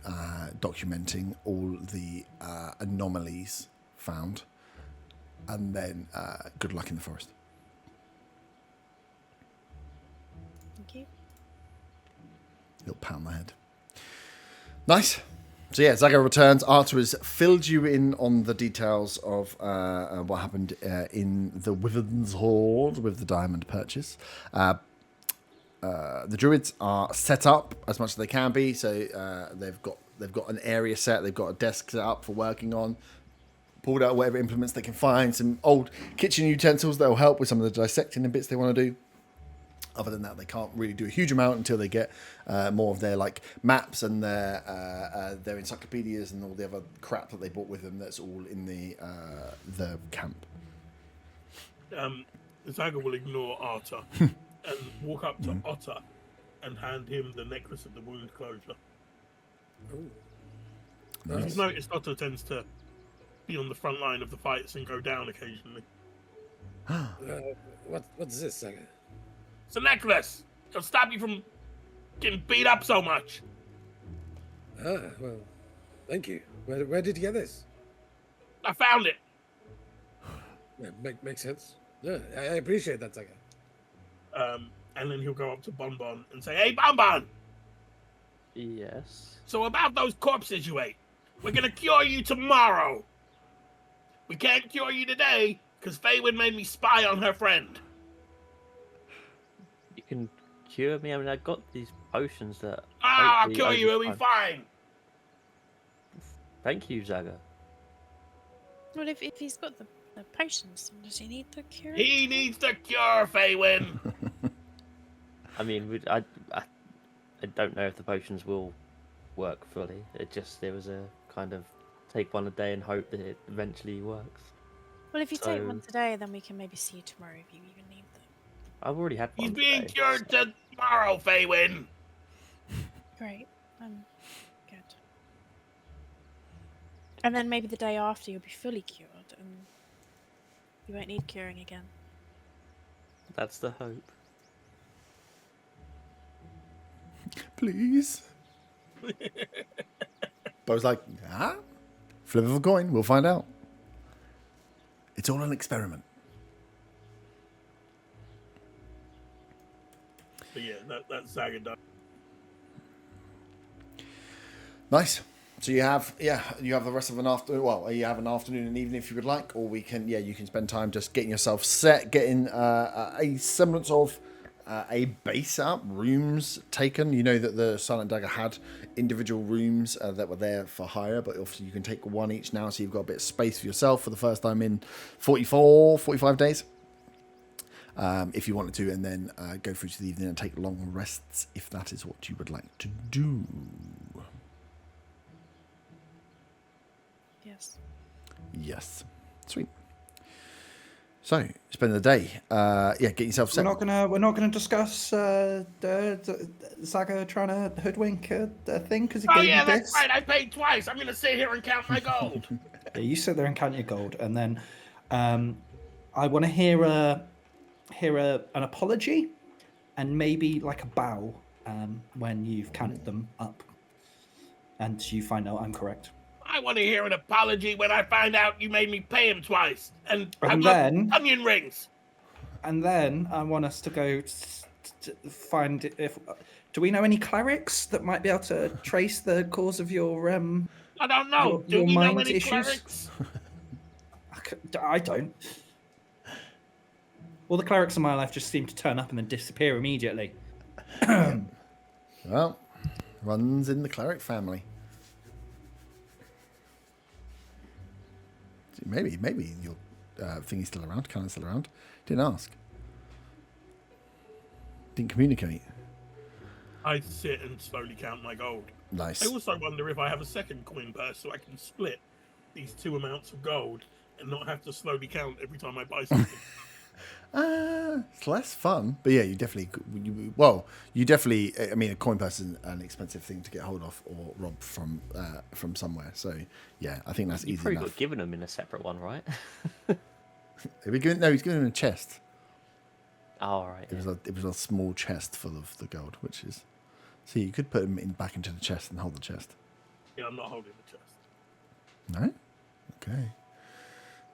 documenting all the anomalies found. And then good luck in the forest. Thank you. He'll pound my head. Nice. So yeah, Zaga returns. Arthur has filled you in on the details of what happened in the Wyvern's Horde with the diamond purchase. The druids are set up as much as they can be, so they've got an area set, they've got a desk set up for working on, pulled out whatever implements they can find, some old kitchen utensils that will help with some of the dissecting and bits they want to do. Other than that, they can't really do a huge amount until they get more of their like maps and their encyclopedias and all the other crap that they brought with them. That's all in the camp. Zaga will ignore Arta and walk up to Otter and hand him the necklace of the wound closure. Ooh. Nice. You've noticed Otter tends to be on the front line of the fights and go down occasionally. What's this, Zaga? It's a necklace! It'll stop you from getting beat up so much. Ah, well, thank you. Where did you get this? I found it. Yeah, makes sense. Yeah, I appreciate that, Zaga. And then he'll go up to Bonbon and say, "Hey, Bonbon! Yes. So about those corpses you ate, we're gonna cure you tomorrow. We can't cure you today because Faywin made me spy on her friend." You can cure me. I mean, I got these potions that. I'll hopefully cure you. over It'll be time- fine. Thank you, Zaga. Well, if he's got the potions, then does he need the cure? He needs to cure Faywin. I mean, I don't know if the potions will work fully. There was a kind of take one a day and hope that it eventually works. Well, if you take So- one today, then we can maybe see you tomorrow if you even need them. I've already had one. He's being today, cured so- tomorrow, Faywin. Great. Good. And then maybe the day after you'll be fully cured and you won't need curing again. That's the hope. Please. Bo's like, flip of a coin, we'll find out. It's all an experiment. But yeah, that's Zaga done. Nice. So you have the rest of an afternoon. Well, you have an afternoon and evening if you would like, or you can spend time just getting yourself set, getting a semblance of a base up, rooms taken. You know that the Silent Dagger had individual rooms that were there for hire, but obviously you can take one each now, so you've got a bit of space for yourself for the first time in 45 days. If you wanted to, and then go through to the evening and take long rests if that is what you would like to do. Yes. Yes. Sweet. So, spend the day. Get yourself set. We're not gonna discuss Zaga trying to hoodwink a thing because he Oh gave yeah, you that's this. right. I paid twice. I'm gonna sit here and count my gold. Yeah, you sit there and count your gold, and then I want to hear an apology and maybe like a bow when you've counted them up and you find out I'm correct. I want to hear an apology when I find out you made me pay him twice. And I And love then- onion rings. And then I want us to go find if. Do we know any clerics that might be able to trace the cause of your I don't know. Do your we know mind any issues? clerics? I don't. All the clerics in my life just seem to turn up and then disappear immediately. Well, runs in the cleric family. Maybe your thingy's still around. Cannon's still around. Didn't ask. Didn't communicate. I sit and slowly count my gold. Nice. I also wonder if I have a second coin purse so I can split these two amounts of gold and not have to slowly count every time I buy something. It's less fun, but yeah, you definitely. I mean, a coin purse is an expensive thing to get hold of or rob from somewhere. So yeah, I think that's You easy probably enough. got given them in a separate one, right? He's giving him a chest. Oh, all right. It was a small chest full of the gold, which is. So you could put him back into the chest and hold the chest. Yeah, I'm not holding the chest. No? Okay.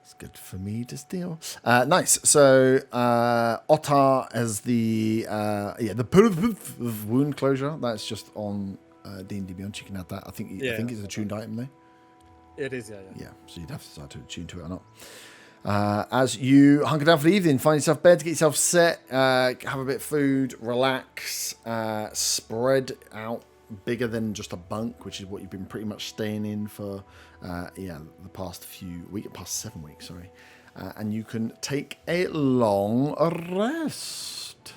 It's good for me to steal. Nice. So Otar as the the wound closure. That's just on D&D Beyond, you can add that. I think Yeah, it's a tuned item though. It is, yeah. Yeah, so you'd have to decide to tune to it or not. As you hunker down for the evening, find yourself bed, get yourself set, have a bit of food, relax, spread out bigger than just a bunk, which is what you've been pretty much staying in for the past 7 weeks, sorry. And you can take a long rest.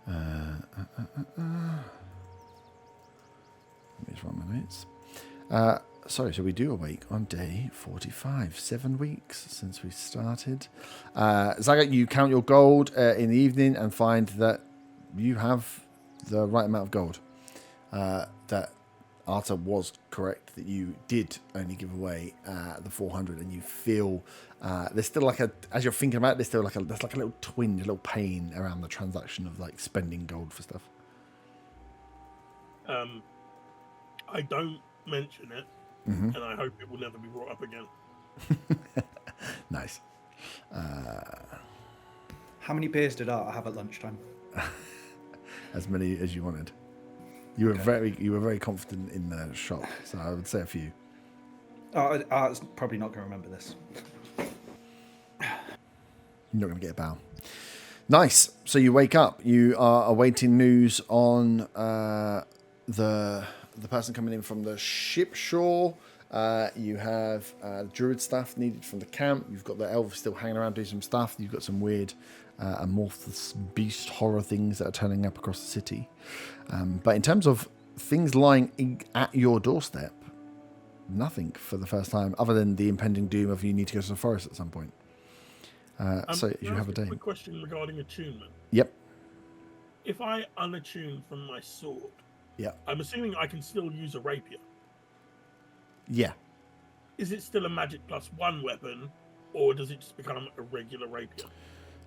Let me just run my notes. So we do awake on day 45, 7 weeks since we started. Zaga, you count your gold in the evening and find that you have the right amount of gold. That Arta was correct, that you did only give away the 400, and you feel there's still as you're thinking about it, there's like a little twinge, a little pain around the transaction of like spending gold for stuff. I don't mention it, and I hope it will never be brought up again. Nice. How many beers did Art have at lunchtime? As many as you wanted. You were very confident in the shop, so I would say a few. Art's probably not going to remember this. You're not going to get a bow. Nice. So you wake up. You are awaiting news on the person coming in from the ship shore. You have druid stuff needed from the camp. You've got the elves still hanging around doing some stuff. You've got some weird amorphous beast horror things that are turning up across the city. But in terms of things lying at your doorstep, nothing for the first time, other than the impending doom of you need to go to the forest at some point. So you have a day. Quick question regarding attunement. Yep. If I unattune from my sword, I'm assuming I can still use a rapier. Yeah. Is it still a magic +1 weapon, or does it just become a regular rapier?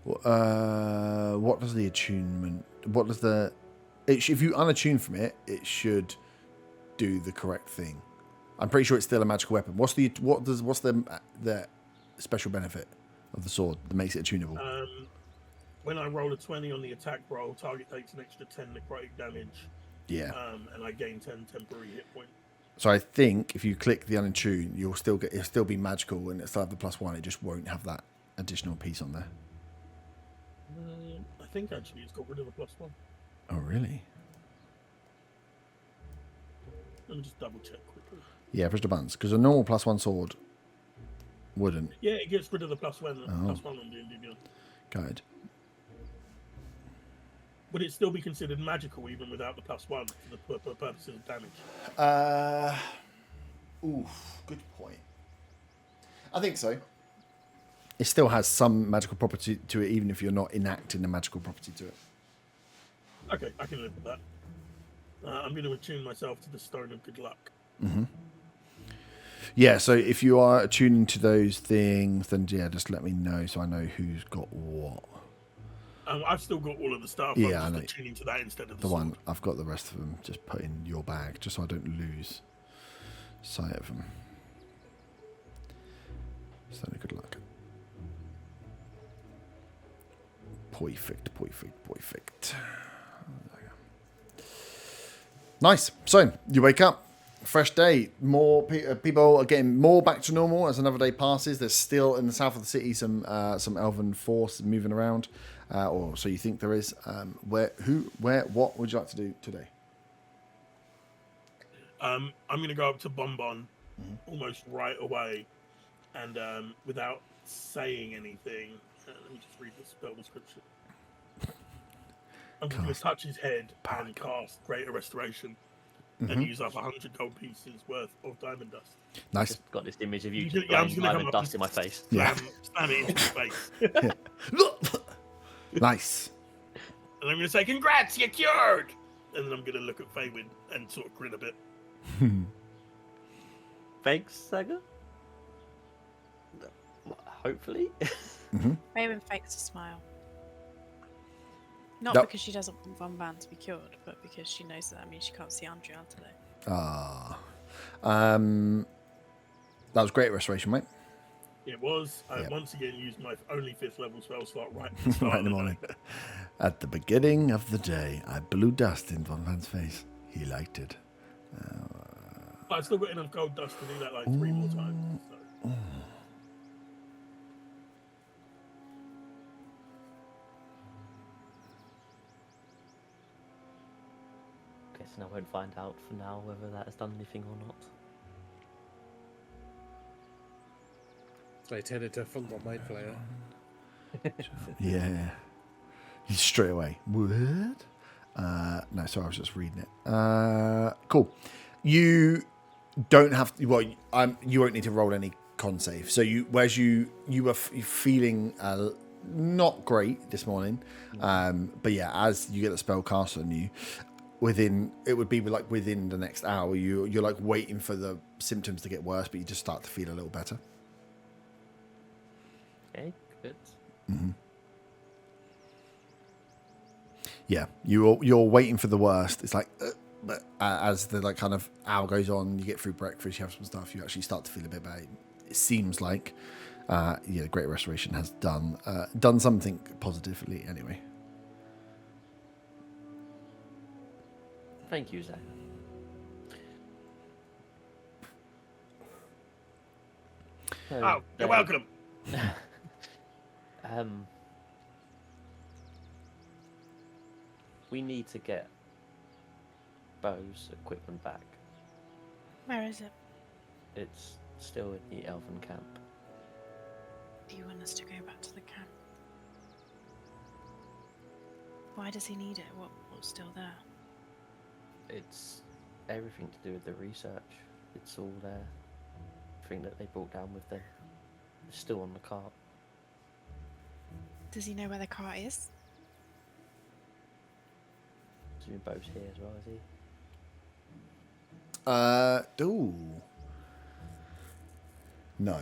What does the attunement? What does the? If you unattune from it, it should do the correct thing. I'm pretty sure it's still a magical weapon. What's the special benefit of the sword that makes it attunable? When I roll a 20 on the attack roll, target takes an extra 10 necrotic damage. Yeah. And I gain 10 temporary hit points. So I think if you click the unattune, it'll still be magical, and it'll still have the +1. It just won't have that additional piece on there. I think actually it's got rid of the +1. Oh really? Let me just double check quickly. Yeah, press the buttons, because a normal +1 sword wouldn't. Yeah, it gets rid of the +1 on D&D Beyond. Good. Would it still be considered magical even without the +1 for the purposes of damage? Good point. I think so. It still has some magical property to it, even if you're not enacting a magical property to it. Okay, I can live with that. I'm going to attune myself to the Stone of Good Luck. Mm-hmm. Yeah, so if you are attuning to those things, then just let me know so I know who's got what. I've still got all of the stuff. Yeah, I'm I know. just attuning to that instead of The sword. one, I've got the rest of them just put in your bag, just so I don't lose sight of them. So good luck. Perfect. Nice. So you wake up, fresh day. More people are getting more back to normal as another day passes. There's still in the south of the city some elven force moving around, or so you think there is. What would you like to do today? I'm going to go up to Bonbon almost right away, and without saying anything, let me just read the spell description. I'm going to touch his head and cast Greater Restoration and use up 100 gold pieces worth of diamond dust. Nice. Just got this image of you Yeah, just I'm blowing just gonna diamond come up dust in my face. Slam it into his face. Nice. And I'm going to say, congrats, you're cured! And then I'm going to look at Faywin and sort of grin a bit. Thanks, Saga. Hopefully. Raven fakes a smile. Not Nope. because she doesn't want Von Van to be cured, but because she knows that means she can't see Andrea today. That was great restoration, mate. It was. I Yep. once again used my only 5th level spell slot right at the start Right in the of morning. At the beginning of the day, I blew dust in Von Van's face. He liked it. But I've still got enough gold dust to do that like 3 more times. So. Guessing I won't find out for now whether that has done anything or not. So I turned into a Fungal Mind Flayer. Yeah. He's straight away. What? No, sorry, I was just reading it. Cool. You don't have to. Well, you won't need to roll any con save. So whereas you were feeling not great this morning, but yeah, as you get the spell cast on you, within the next hour, you're like waiting for the symptoms to get worse, but you just start to feel a little better. Okay, good. Mm-hmm. Yeah, you're waiting for the worst. It's like, but as the like kind of hour goes on, you get through breakfast, you have some stuff, you actually start to feel a bit better. It seems like, Great Restoration has done something positively anyway. Thank you, Zach. So, Oh, you're welcome. We need to get Bo's equipment back. Where is it? It's still in the Elven camp. Do you want us to go back to the camp? Why does he need it? What's still there? It's everything to do with the research. It's all there. Everything that they brought down with them is still on the cart. Does he know where the cart is? Assume Bo's here as well, is he? No.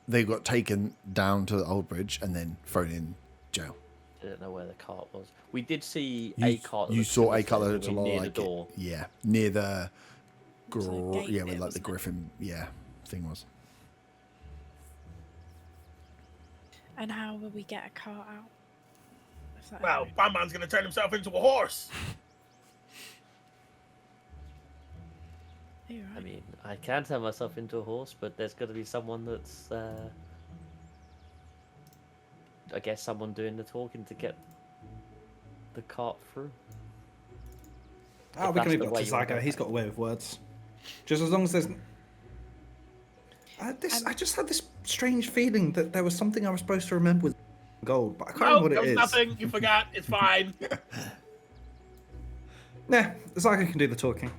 They got taken down to the old bridge and then thrown in jail. I don't know where the cart was. We did see a cart. You saw a cart that looked a lot near like the door. near the There's a gate where bit, like the wasn't it? griffin thing was. And how will we get a cart out? If that Well, is- Batman's going to turn himself into a horse. Are you I right? mean, I can turn myself into a horse, but there's got to be someone that's, I guess, someone doing the talking to get the cart through. Oh, If we can that's leave the it up way to you want Zago. it. He's got a way with words. Just as long as there's. I just had this strange feeling that there was something I was supposed to remember with gold, but I can't No, remember what there it was is. nothing. You forgot. It's fine. Nah, Zago can do the talking.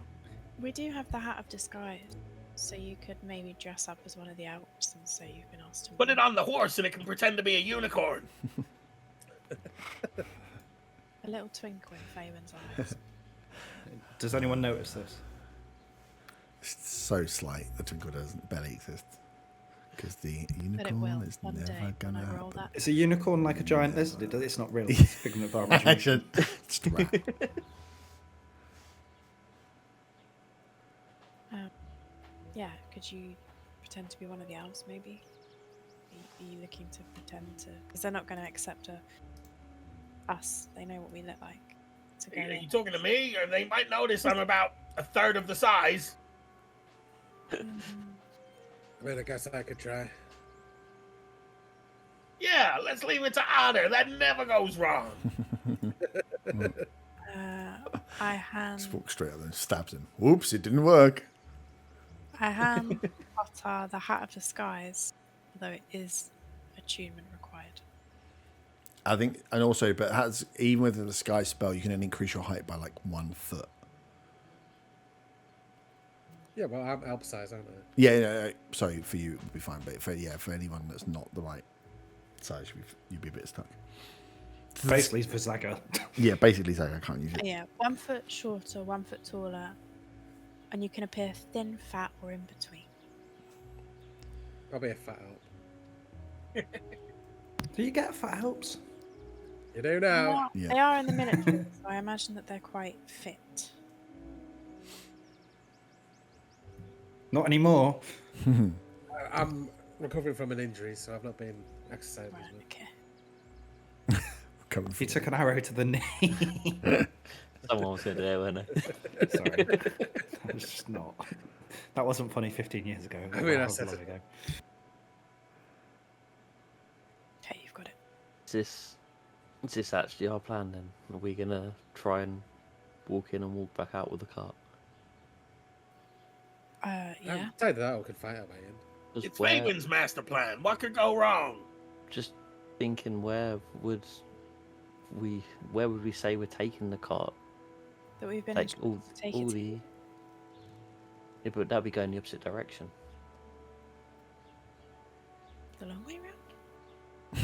We do have the hat of disguise, so you could maybe dress up as one of the Elves and say you've been asked to. Put it on the horse and it can pretend to be a unicorn. A little twinkle in Fabian's eyes. Does anyone notice this? It's so slight. The twinkle doesn't barely exist because the But it will unicorn is one day never when gonna I roll happen. that. Is a unicorn like a giant lizard? It's not real. It's a figment of our imagination. Just a rat. Yeah, could you pretend to be one of the Elves, maybe? Are you looking to pretend to? Because they're not going to accept us. They know what we look like. To go Are in. you talking to me? Or they might notice I'm about a third of the size. I mean, I guess I could try. Yeah, let's leave it to honor. That never goes wrong. I hand Just walks straight up and stabs him. Whoops! It didn't work. Potter the hat of disguise, although it is attunement required. I think, and also, but even with the disguise spell, you can then increase your height by like 1 foot. Yeah, well, I'm elf size, aren't I? Yeah, sorry, for you it would be fine, but for anyone that's not the right size, you'd be a bit stuck. Basically, for Zago. Yeah, basically, I can't use it. Yeah, 1 foot shorter, 1 foot taller, and you can appear thin, fat, or in between. Probably a fat elf. Do you get fat helps? You do now. Yeah. They are in the military, so I imagine that they're quite fit. Not anymore. I'm recovering from an injury, so I've not been exercising. Right, as okay. Coming He from took an arrow to the knee. Someone was going to do it, weren't they? Sorry. That was just not. That wasn't funny 15 years ago. I mean, I However said long it. ago. Okay, you've got it. Is this actually our plan then? Are we going to try and walk in and walk back out with the cart? Yeah. Either that or we could fight our way in. Just It's Fabian's master plan. What could go wrong? Just thinking, where would we say we're taking the cart? That we've been Like instructed to take all it to. the. Yeah, but that'd be going the opposite direction. The long way round?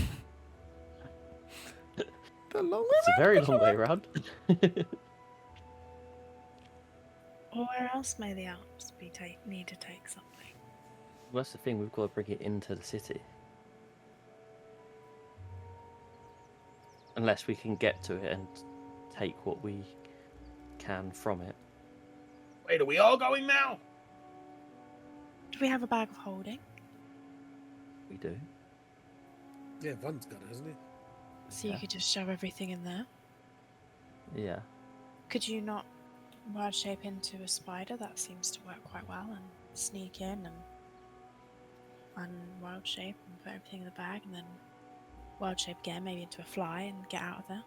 the long way. It's a very long way around. Or where else may the Alps need to take something? Well, that's the thing. We've got to bring it into the city. Unless we can get to it and take what we can from it. Wait, are we all going now? Do we have a bag of holding? We do. Yeah, Von's got it, hasn't he? So you could just shove everything in there? Yeah. Could you not wild shape into a spider? That seems to work quite well, and sneak in and wild shape and put everything in the bag, and then wild shape again, maybe into a fly and get out of there.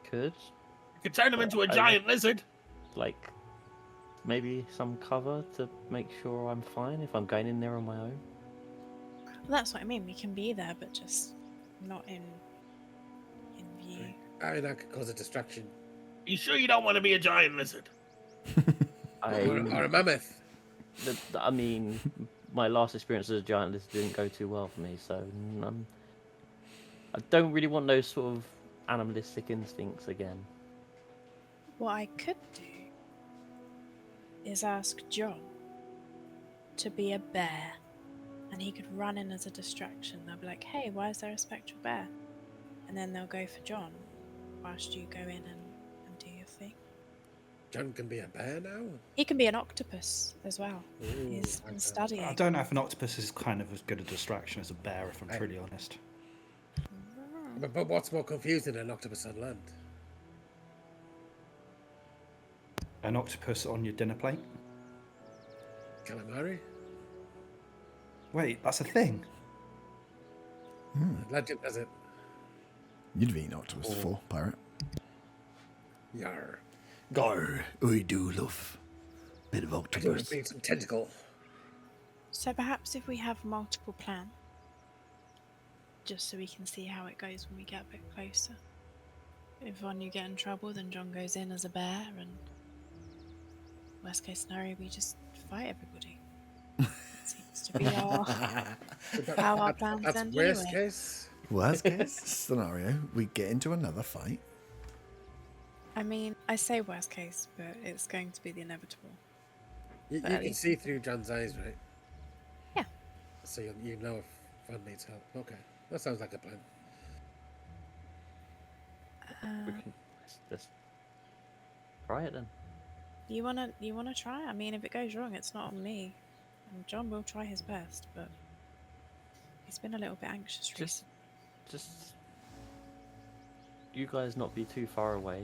Could. You could turn him into a giant lizard. Like, maybe some cover to make sure I'm fine if I'm going in there on my own. Well, that's what I mean. We can be there, but just not in view. I mean, that could cause a distraction. You sure you don't want to be a giant lizard? Or a mammoth. I mean, my last experience as a giant lizard didn't go too well for me, so I don't really want those sort of animalistic instincts again. What I could do is ask John to be a bear, and he could run in as a distraction. They'll be like, "Hey, why is there a spectral bear?" And then they'll go for John whilst you go in and do your thing. John can be a bear now? He can be an octopus as well. Ooh, He's like been that. studying. I don't know if an octopus is kind of as good a distraction as a bear, if I'm truly honest. But what's more confusing than an octopus on land? An octopus on your dinner plate? Calamari? Wait, that's a thing? Legend has it. You'd have eaten octopus before, pirate. Yar. Gar, I do love a bit of I do octopus. need some tentacle. So perhaps if we have multiple plans, just so we can see how it goes when we get a bit closer. If one you get in trouble, then John goes in as a bear, and worst case scenario, we just fight everybody. Seems to be how our plans That's end worst anyway. case. Worst case scenario, we get into another fight. I mean, I say worst case, but it's going to be the inevitable. You Fairly. can see through John's eyes, right? Yeah. So you know if Von needs help. Okay. That sounds like a plan. We can just try it then. You wanna try? I mean, if it goes wrong, it's not on me. And John will try his best, but he's been a little bit anxious recently. Just you guys not be too far away,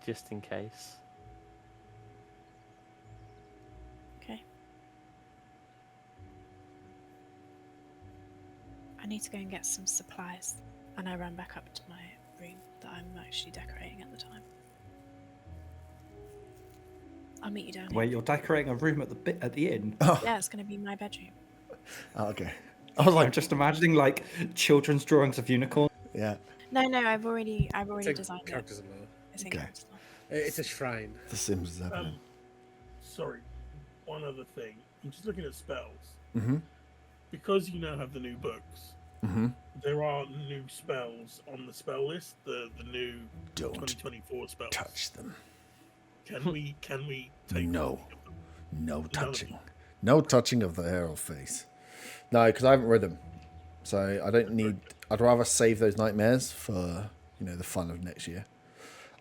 just in case. Okay. I need to go and get some supplies, and I ran back up to my room that I'm actually decorating at the time. I'll meet you down here. Wait, you're decorating a room at the inn? Yeah, it's going to be my bedroom. Oh, okay. I was I'm like, just imagining like children's drawings of unicorns. yeah, No, I've already It's a designed it. characters in law. It's in Okay. characters now. It's a shrine. The Sims is happening. Sorry, one other thing. I'm just looking at spells. Mm-hmm. Because you now have the new books, Mm-hmm. there are new spells on the spell list. The new Don't 2024 spells. touch them. Can we take No. No No. touching. No touching of the arrow face. No, because I haven't read them. So I don't need... I'd rather save those nightmares for, the fun of next year.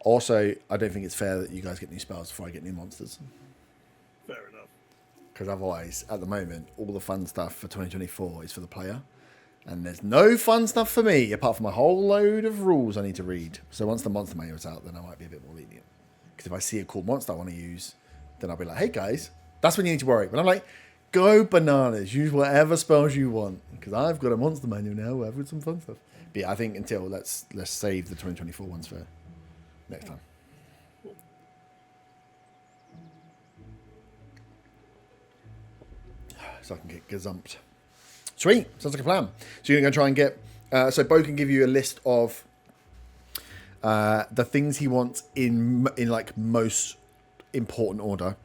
Also, I don't think it's fair that you guys get new spells before I get new monsters. Fair enough. Because otherwise, at the moment, all the fun stuff for 2024 is for the player. And there's no fun stuff for me, apart from a whole load of rules I need to read. So once the monster manual's out, then I might be a bit more lenient. Because if I see a cool monster I want to use, then I'll be like, hey guys, that's when you need to worry. But I'm like, go bananas, use whatever spells you want. Because I've got a monster manual now where I've got some fun stuff. But yeah, I think until let's save the 2024 ones for next time. So I can get gazumped. Sweet, sounds like a plan. So you're going to try and get... so Bo can give you a list of the things he wants in like most important order.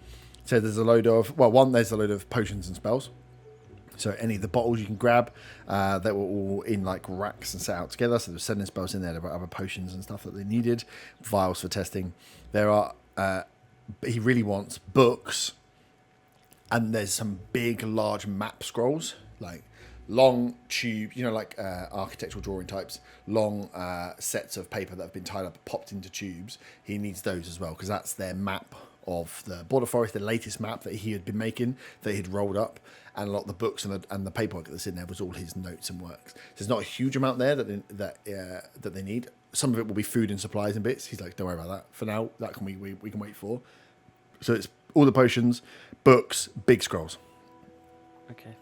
So there's a load of... Well, there's a load of potions and spells. So any of the bottles you can grab, they were all in like racks and set out together. So there's sending spells in there. There were other potions and stuff that they needed. Vials for testing. There are... he really wants books. And there's some big, large map scrolls. Like... long tube, like architectural drawing types, long sets of paper that have been tied up, popped into tubes. He needs those as well, because that's their map of the Border Forest, the latest map that he had been making, that he'd rolled up, and a lot of the books and the paperwork that's in there was all his notes and works. So there's not a huge amount there that they need. Some of it will be food and supplies and bits. He's like, don't worry about that. For now, that can we can wait for. So it's all the potions, books, big scrolls. Okay.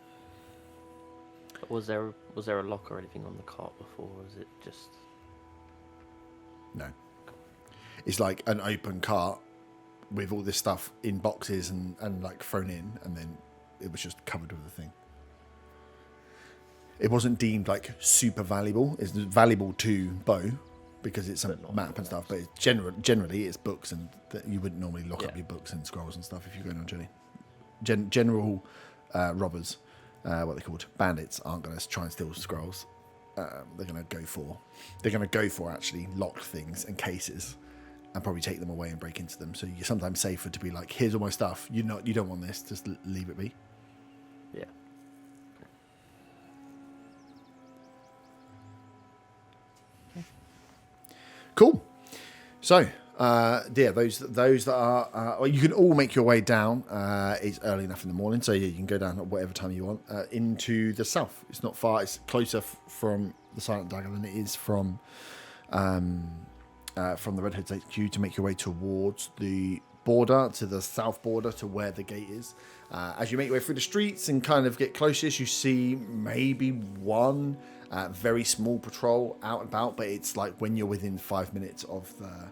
Was there a lock or anything on the cart before, or was it just... No. It's like an open cart with all this stuff in boxes and like thrown in, and then it was just covered with the thing. It wasn't deemed like super valuable. It's valuable to Bo because it's a map and stuff, but it's generally it's books, and you wouldn't normally lock up your books and scrolls and stuff if you're going on journey. General robbers, what they're called, bandits, aren't going to try and steal scrolls. They're going to go for actually locked things and cases, and probably take them away and break into them. So you're sometimes safer to be like, here's all my stuff. You don't want this. Just leave it be. Yeah. Cool. So, those that are, well, you can all make your way down. It's early enough in the morning, so yeah, you can go down at whatever time you want into the south. It's not far. It's closer from the Silent Dagger than it is from the Red Hood's HQ to make your way towards the border, to the south border, to where the gate is. As you make your way through the streets and kind of get closest, you see maybe one very small patrol out and about, but it's like when you're within 5 minutes of the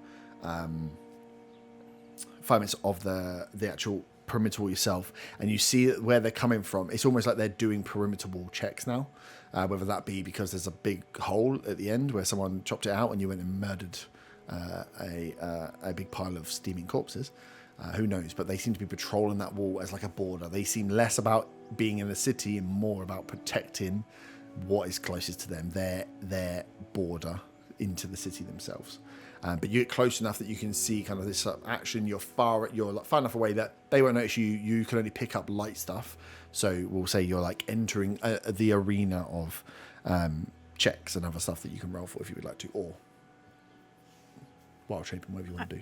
actual perimeter wall yourself, and you see where they're coming from. It's almost like they're doing perimeter wall checks now, whether that be because there's a big hole at the end where someone chopped it out and you went and murdered a big pile of steaming corpses. Who knows? But they seem to be patrolling that wall as like a border. They seem less about being in the city and more about protecting what is closest to them, their border into the city themselves. But you get close enough that you can see kind of this action. You're far enough away that they won't notice you. You can only pick up light stuff. So we'll say you're like entering the arena of checks and other stuff that you can roll for if you would like to, or wild shaping, whatever you want to do.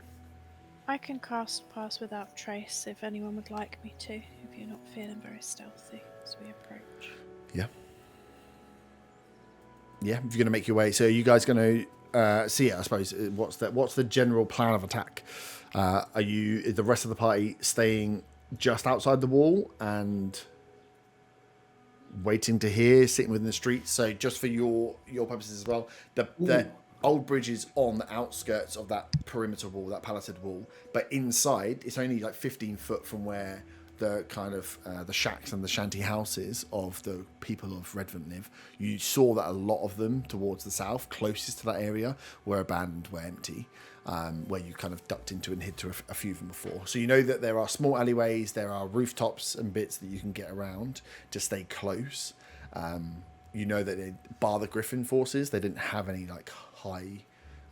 I can cast Pass Without Trace if anyone would like me to, if you're not feeling very stealthy as we approach. Yeah. Yeah, if you're going to make your way. So are you guys going to see it, I suppose? What's the general plan of attack? Is the rest of the party staying just outside the wall and waiting to hear, sitting within the streets? So just for your purposes as well, the old bridge is on the outskirts of that perimeter wall, that palisade wall, but inside it's only like 15 foot from where the kind of the shacks and the shanty houses of the people of Redvant live. You saw that a lot of them towards the south, closest to that area, were abandoned, were empty, where you kind of ducked into and hid to a few of them before. So you know that there are small alleyways, there are rooftops and bits that you can get around to stay close. You know that bar the Griffin forces, they didn't have any like they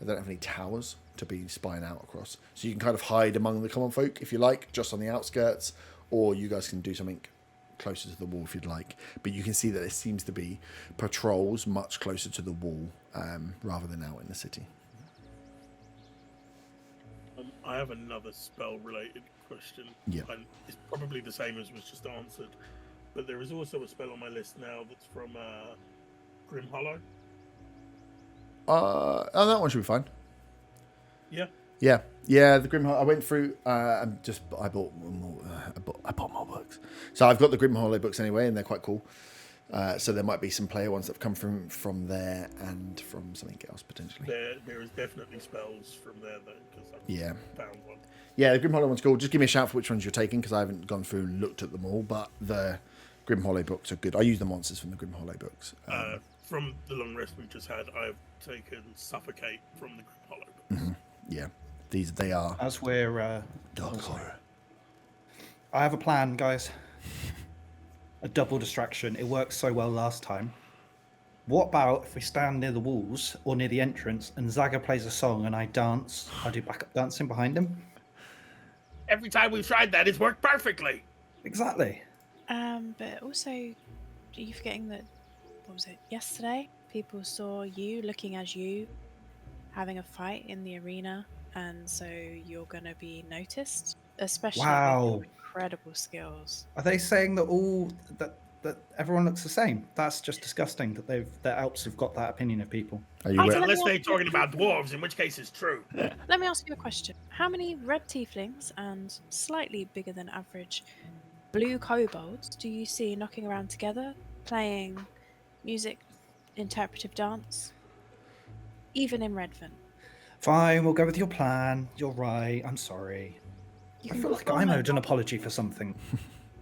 don't have any towers to be spying out across. So you can kind of hide among the common folk if you like, just on the outskirts, or you guys can do something closer to the wall if you'd like. But you can see that there seems to be patrols much closer to the wall rather than out in the city. I have another spell-related question. Yeah. And it's probably the same as was just answered. But there is also a spell on my list now that's from Grim Hollow. Oh, that one should be fine. Yeah. Yeah. The Grim Hollow. I went through. I bought more. I bought more books. So I've got the Grim Hollow books anyway, and they're quite cool. So there might be some player ones that have come from there and from something else potentially. There is definitely spells from there though, because I found one. Yeah, the Grim Hollow one's cool. Just give me a shout for which ones you're taking, because I haven't gone through and looked at them all. But the Grim Hollow books are good. I use the monsters from the Grim Hollow books. From the long rest we've just had, I've taken Suffocate from the Grim Hollow books. Mm-hmm. Yeah, they are. As we're Dark horror. I have a plan, guys. A double distraction. It worked so well last time. What about if we stand near the walls or near the entrance and Zaga plays a song and I dance? I do backup dancing behind him. Every time we've tried that, it's worked perfectly. Exactly. But also, are you forgetting that, what was it, yesterday? People saw you looking as you having a fight in the arena, and so you're going to be noticed, especially with your incredible skills. Are they saying that that everyone looks the same? That's just disgusting that the Alps have got that opinion of people. Unless they're talking about dwarves, in which case it's true. Let me ask you a question. How many red tieflings and slightly bigger than average blue kobolds do you see knocking around together, playing music, interpretive dance, even in Redvant? Fine, we'll go with your plan. You're right. I'm sorry. I feel like I'm owed an apology for something.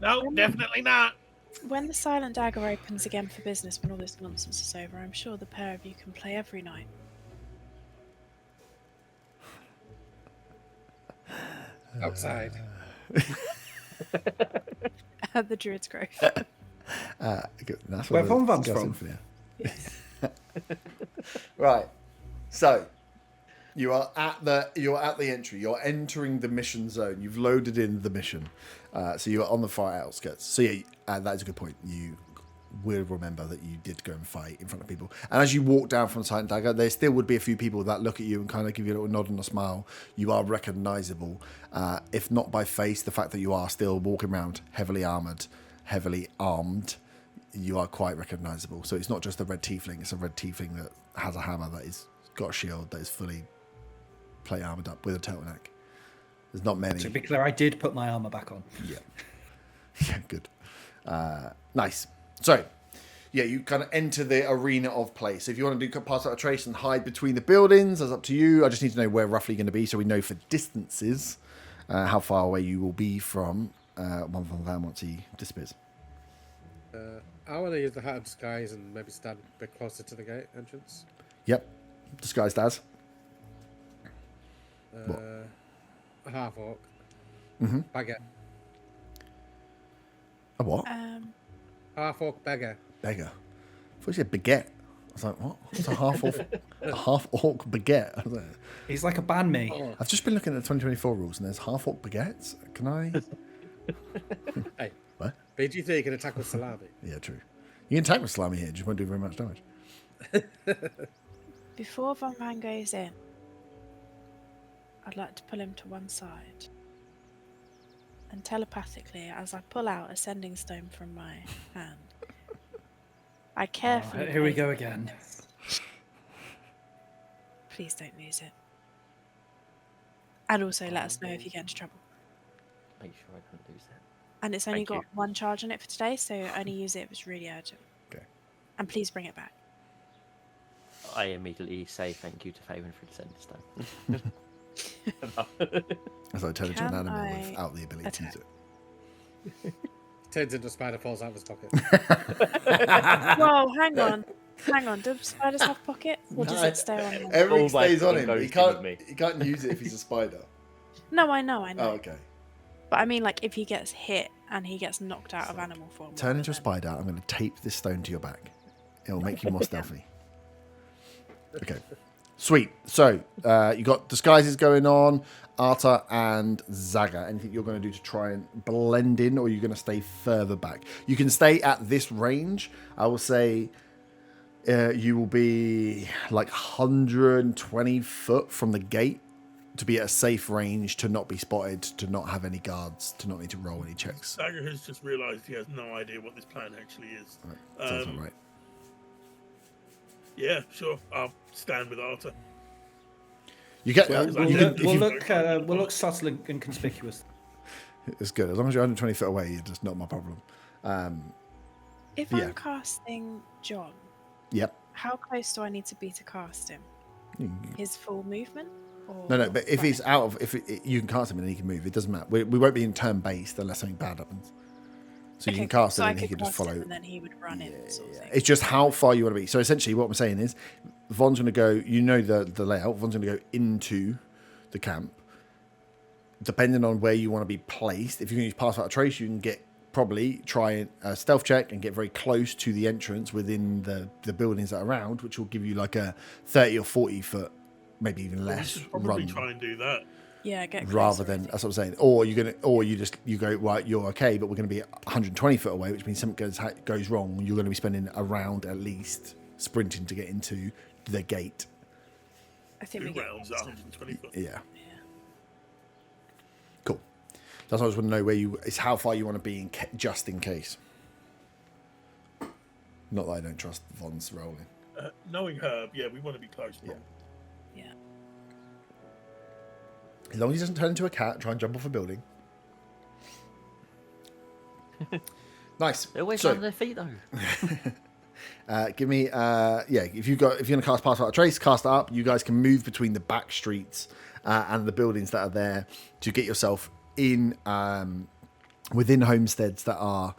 No, definitely not. When the Silent Dagger opens again for business, when all this nonsense is over, I'm sure the pair of you can play every night. Outside. At the Druid's Grove. That's where Von Van's from. Yes. Right. So you are at the entry. You're entering the mission zone. You've loaded in the mission. So you are on the far outskirts. So yeah, that is a good point. You will remember that you did go and fight in front of people. And as you walk down from Silent Dagger, there still would be a few people that look at you and kind of give you a little nod and a smile. You are recognizable, if not by face, the fact that you are still walking around heavily armored, heavily armed. You are quite recognizable. So it's not just a red tiefling. It's a red tiefling that has a hammer, that is got a shield, that is fully plate armored up with a turtleneck. There's not many. To be clear, I did put my armor back on. Yeah. Yeah, good. Nice. So, yeah, you kind of enter the arena of play. So if you want to do pass out a trace and hide between the buildings, that's up to you. I just need to know where roughly you're going to be, so we know for distances how far away you will be from one Von Van once he disappears. I want to use the Hat of Disguise and maybe stand a bit closer to the gate entrance. Yep. Disguised as? A half-orc. Mm-hmm. Beggar. A what? Half-orc beggar. Beggar. I thought you said baguette. I was like, what? What's a half-orc baguette? I was like, He's like a banh mi. I've just been looking at the 2024 rules, and there's half-orc baguettes. Can I? Hey. What? BG3 can attack with salami. Yeah, true. You can attack with salami here, just won't do very much damage. Before Von Van goes in, I'd like to pull him to one side. And telepathically, as I pull out a sending stone from my hand, I carefully... Here we go again. Please don't lose it. And also let us know if you get into trouble. Make sure I don't lose it. And it's only Thank you. got one charge on it for today, so only use it if it's really urgent. Okay. And please bring it back. I immediately say thank you to Faven for the sender stone. As I turn into an Can animal I without the ability to use it. Turns into a spider, falls out of his pocket. Whoa, hang on. Hang on. Do spiders have pockets? Or does it stay on him? Everything All my stays on fucking him. He ghosting with me. can't use it if he's a spider. No, I know. Oh, okay. But I mean, like, if he gets hit and he gets knocked out of animal form. Turn into a then- spider. I'm going to tape this stone to your back. It will make you more stealthy. Okay. Sweet. So, you got disguises going on, Arta and Zaga. Anything you're going to do to try and blend in, or are you going to stay further back? You can stay at this range. I will say you will be like 120 foot from the gate to be at a safe range, to not be spotted, to not have any guards, to not need to roll any checks. Saga has just realised he has no idea what this plan actually is. Right. Sounds about right. Yeah, sure. I'll stand with Arthur. You get. We'll look subtle and conspicuous. It's good as long as you're 120 foot away. It's just not my problem. If I'm casting John, Yep. how close do I need to be to cast him? His full movement? Or No. But if he's out of, you can cast him and he can move. It doesn't matter. We won't be in turn based unless something bad happens. So you can cast him and he can just follow. And then he would run in. Sort of thing. It's just how far you want to be. So essentially, what I'm saying is, Von's going to go. You know the layout. Von's going to go into the camp. Depending on where you want to be placed, if you can use pass without a trace, you can probably try a stealth check and get very close to the entrance within the buildings that are around, which will give you like a 30 or 40 foot, maybe even less probably run. Try and do that. Yeah, get rather than that's what I'm saying. Or you go right. You're okay, but we're going to be 120 foot away, which means something goes wrong. You're going to be spending a round at least sprinting to get into the gate. I think 2 we get rounds at 120 foot. Yeah. Cool. That's what I just want to know it's how far you want to be just in case. Not that I don't trust Von's rolling. Knowing Herb, yeah, we want to be close. Yeah. Yeah. As long as he doesn't turn into a cat, try and jump off a building. Nice. They're always on their feet though. Give me, if you're going to cast Pass Without a Trace, cast it up. You guys can move between the back streets and the buildings that are there to get yourself in within homesteads that are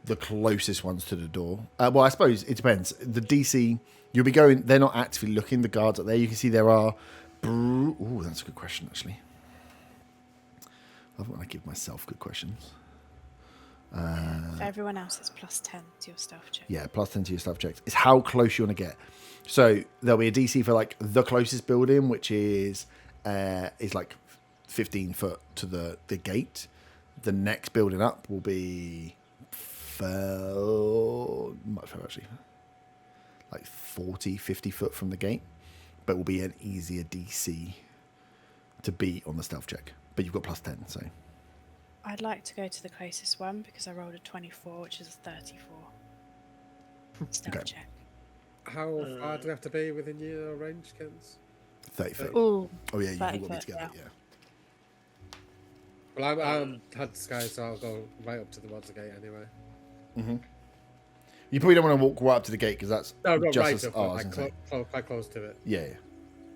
the closest ones to the door. Well, I suppose it depends. The DC, you'll be going, they're not actively looking. The guards are there. You can see there are. Oh, that's a good question, actually. I love when I give myself good questions. For everyone else, it's +10 to your stealth check. Yeah, +10 to your stealth checks. It's how close you want to get. So there'll be a DC for like the closest building, which is like 15 foot to the gate. The next building up will be much further actually, like 40, 50 foot from the gate, but will be an easier DC to beat on the stealth check. But you've got +10, so. I'd like to go to the closest one because I rolled a 24, which is a 34. Stealth check. How far do we have to be within your range, Kens? 30 foot. Ooh, Oh yeah, you've all 30 got me foot, together, yeah. Well, I'm had Sky, so I'll go right up to the water gate anyway. Mm-hmm. You probably don't want to walk right up to the gate because that's No, not just right as. up, Oh, I but was gonna say. quite close to it. Yeah.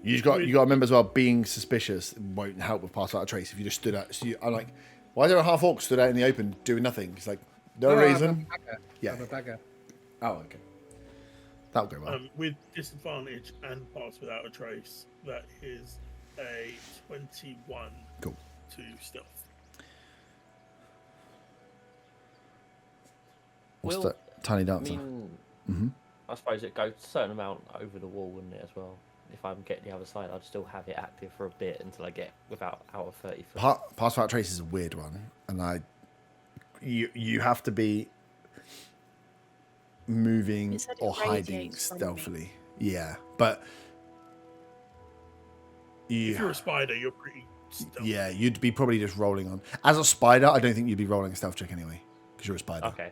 You got to remember as well. Being suspicious won't help with pass without a trace. If you just stood out, I'm like, why is there a half orc stood out in the open doing nothing? It's like no reason. I'm a bagger. Oh, okay. That'll go well. With disadvantage and pass without a trace, that is a 21 Cool. to stealth. What's Well, that tiny dancer? I suppose it goes a certain amount over the wall, wouldn't it, as well? If I'm getting the other side, I'd still have it active for a bit until I get out of 30 foot. Pass without trace is a weird one, and you have to be moving or hiding stealthily. Yeah, but If you're a spider, you're pretty stealthy. Yeah, you'd be probably just rolling on. As a spider, I don't think you'd be rolling a stealth check anyway, because you're a spider. Okay.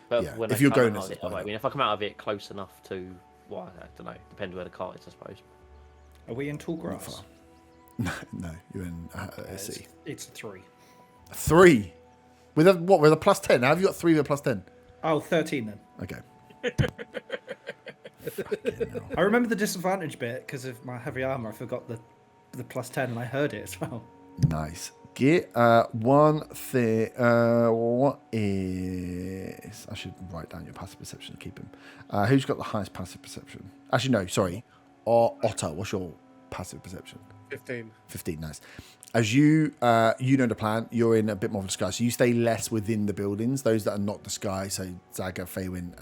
But Yeah, when if I you're come going out as of a it, spider. I mean, if I come out of it close enough to, well, I don't know, depends where the cart is, I suppose. Are we in tall grass? No, you're in a city. It's a 3. 3 with a what? With a +10? How have you got 3 with a +10? Oh, 13 then. Okay. I remember the disadvantage bit because of my heavy armor. I forgot the +10 and I heard it as well. Nice. Get one thing. What is? I should write down your passive perception and keep him. Who's got the highest passive perception? Actually, no. Sorry. Otter. What's your passive perception? 15. 15. Nice. As you know the plan. You're in a bit more of the sky, so you stay less within the buildings. Those that are not the sky, so Zaga, Faywin,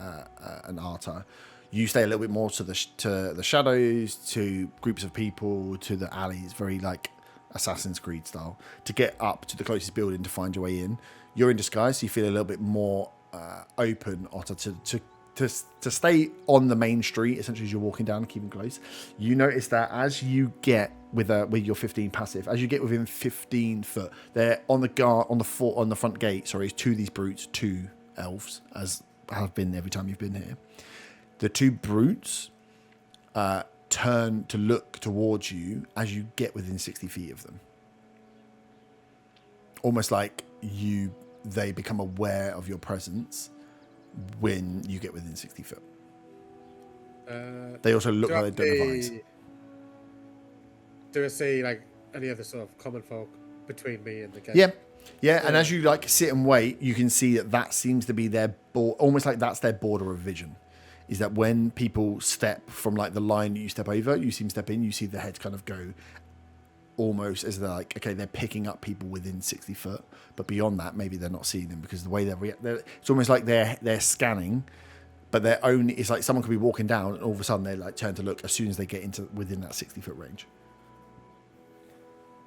and Arta. You stay a little bit more to the shadows, to groups of people, to the alleys. Very like Assassin's Creed style, to get up to the closest building to find your way in. You're in disguise, so you feel a little bit more open, Otter, to to stay on the main street, essentially as you're walking down and keeping close, you notice that as you get with your 15 passive, as you get within 15 foot, they're on the front gate. Sorry, to these brutes, 2 elves, as have been every time you've been here. The 2 brutes turn to look towards you as you get within 60 feet of them, almost like they become aware of your presence when you get within 60 foot. They also look like they don't have eyes. Do I see like any other sort of common folk between me and the gate? Yeah. And as you like sit and wait, you can see that seems to be their almost like that's their border of vision. Is that when people step from like the line you step over, you see them step in, you see the heads kind of go almost as they're like, okay, they're picking up people within 60 foot, but beyond that, maybe they're not seeing them because the way it's almost like they're scanning, but it's like someone could be walking down and all of a sudden they like turn to look as soon as they get into within that 60 foot range.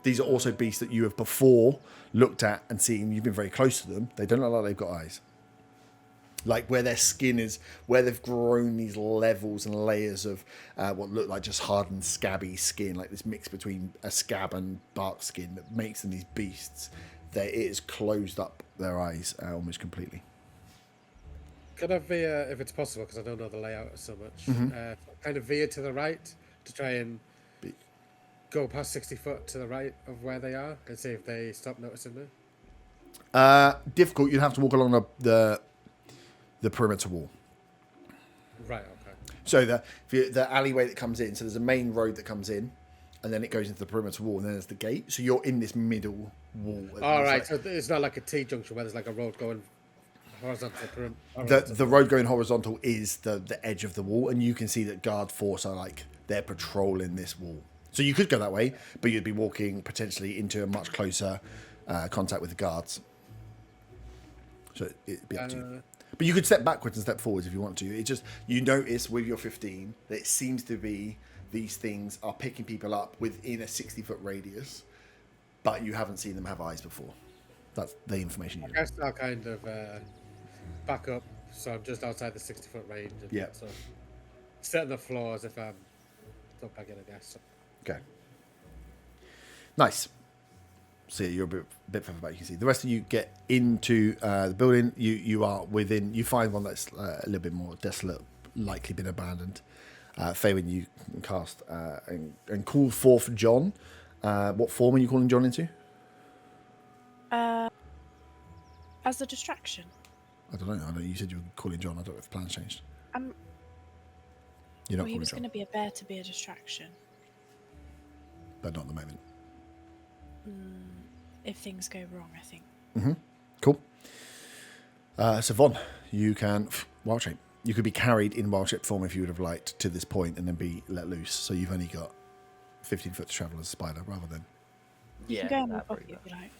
These are also beasts that you have before looked at and seen. You've been very close to them. They don't look like they've got eyes. Like where their skin is, where they've grown these levels and layers of what look like just hardened, scabby skin, like this mix between a scab and bark skin that makes them these beasts. It is closed up their eyes almost completely. Could I veer, if it's possible, because I don't know the layout so much, kind of veer to the right to try and go past 60 foot to the right of where they are and see if they stop noticing me? Difficult. You'd have to walk along the perimeter wall. Right, okay. So the alleyway that comes in, so there's a main road that comes in, and then it goes into the perimeter wall, and then there's the gate. So you're in this middle wall. All right, so it's not like a T-junction where there's like a road going horizontal. The road going horizontal is the edge of the wall, and you can see that guard force are like, they're patrolling this wall. So you could go that way, but you'd be walking potentially into a much closer contact with the guards. So it'd be up to you. But you could step backwards and step forwards if you want to. It just, you notice with your 15 that it seems to be these things are picking people up within a 60-foot radius, but you haven't seen them have eyes before. That's the information you I guess I'll kind of back up, so I'm just outside the 60-foot range. And Yeah. So sit on the floor as if I'm not back in, I guess. Okay. Nice. So yeah, you're a bit further back. You can see the rest of you get into the building. You are within. You find one that's a little bit more desolate, likely been abandoned. Faywin, you can cast and call forth John. What form are you calling John into? As a distraction. I don't know. You said you were calling John. I don't know if the plan's changed. You're not Well, he calling was John, going to be a bear to be a distraction. but not at the moment. If things go wrong, I think. Cool. So Von, you can wild shape. You could be carried in wild shape form if you would have liked to this point, and then be let loose. So you've only got 15 foot to travel as a spider, rather than. You can go in my pocket if you like.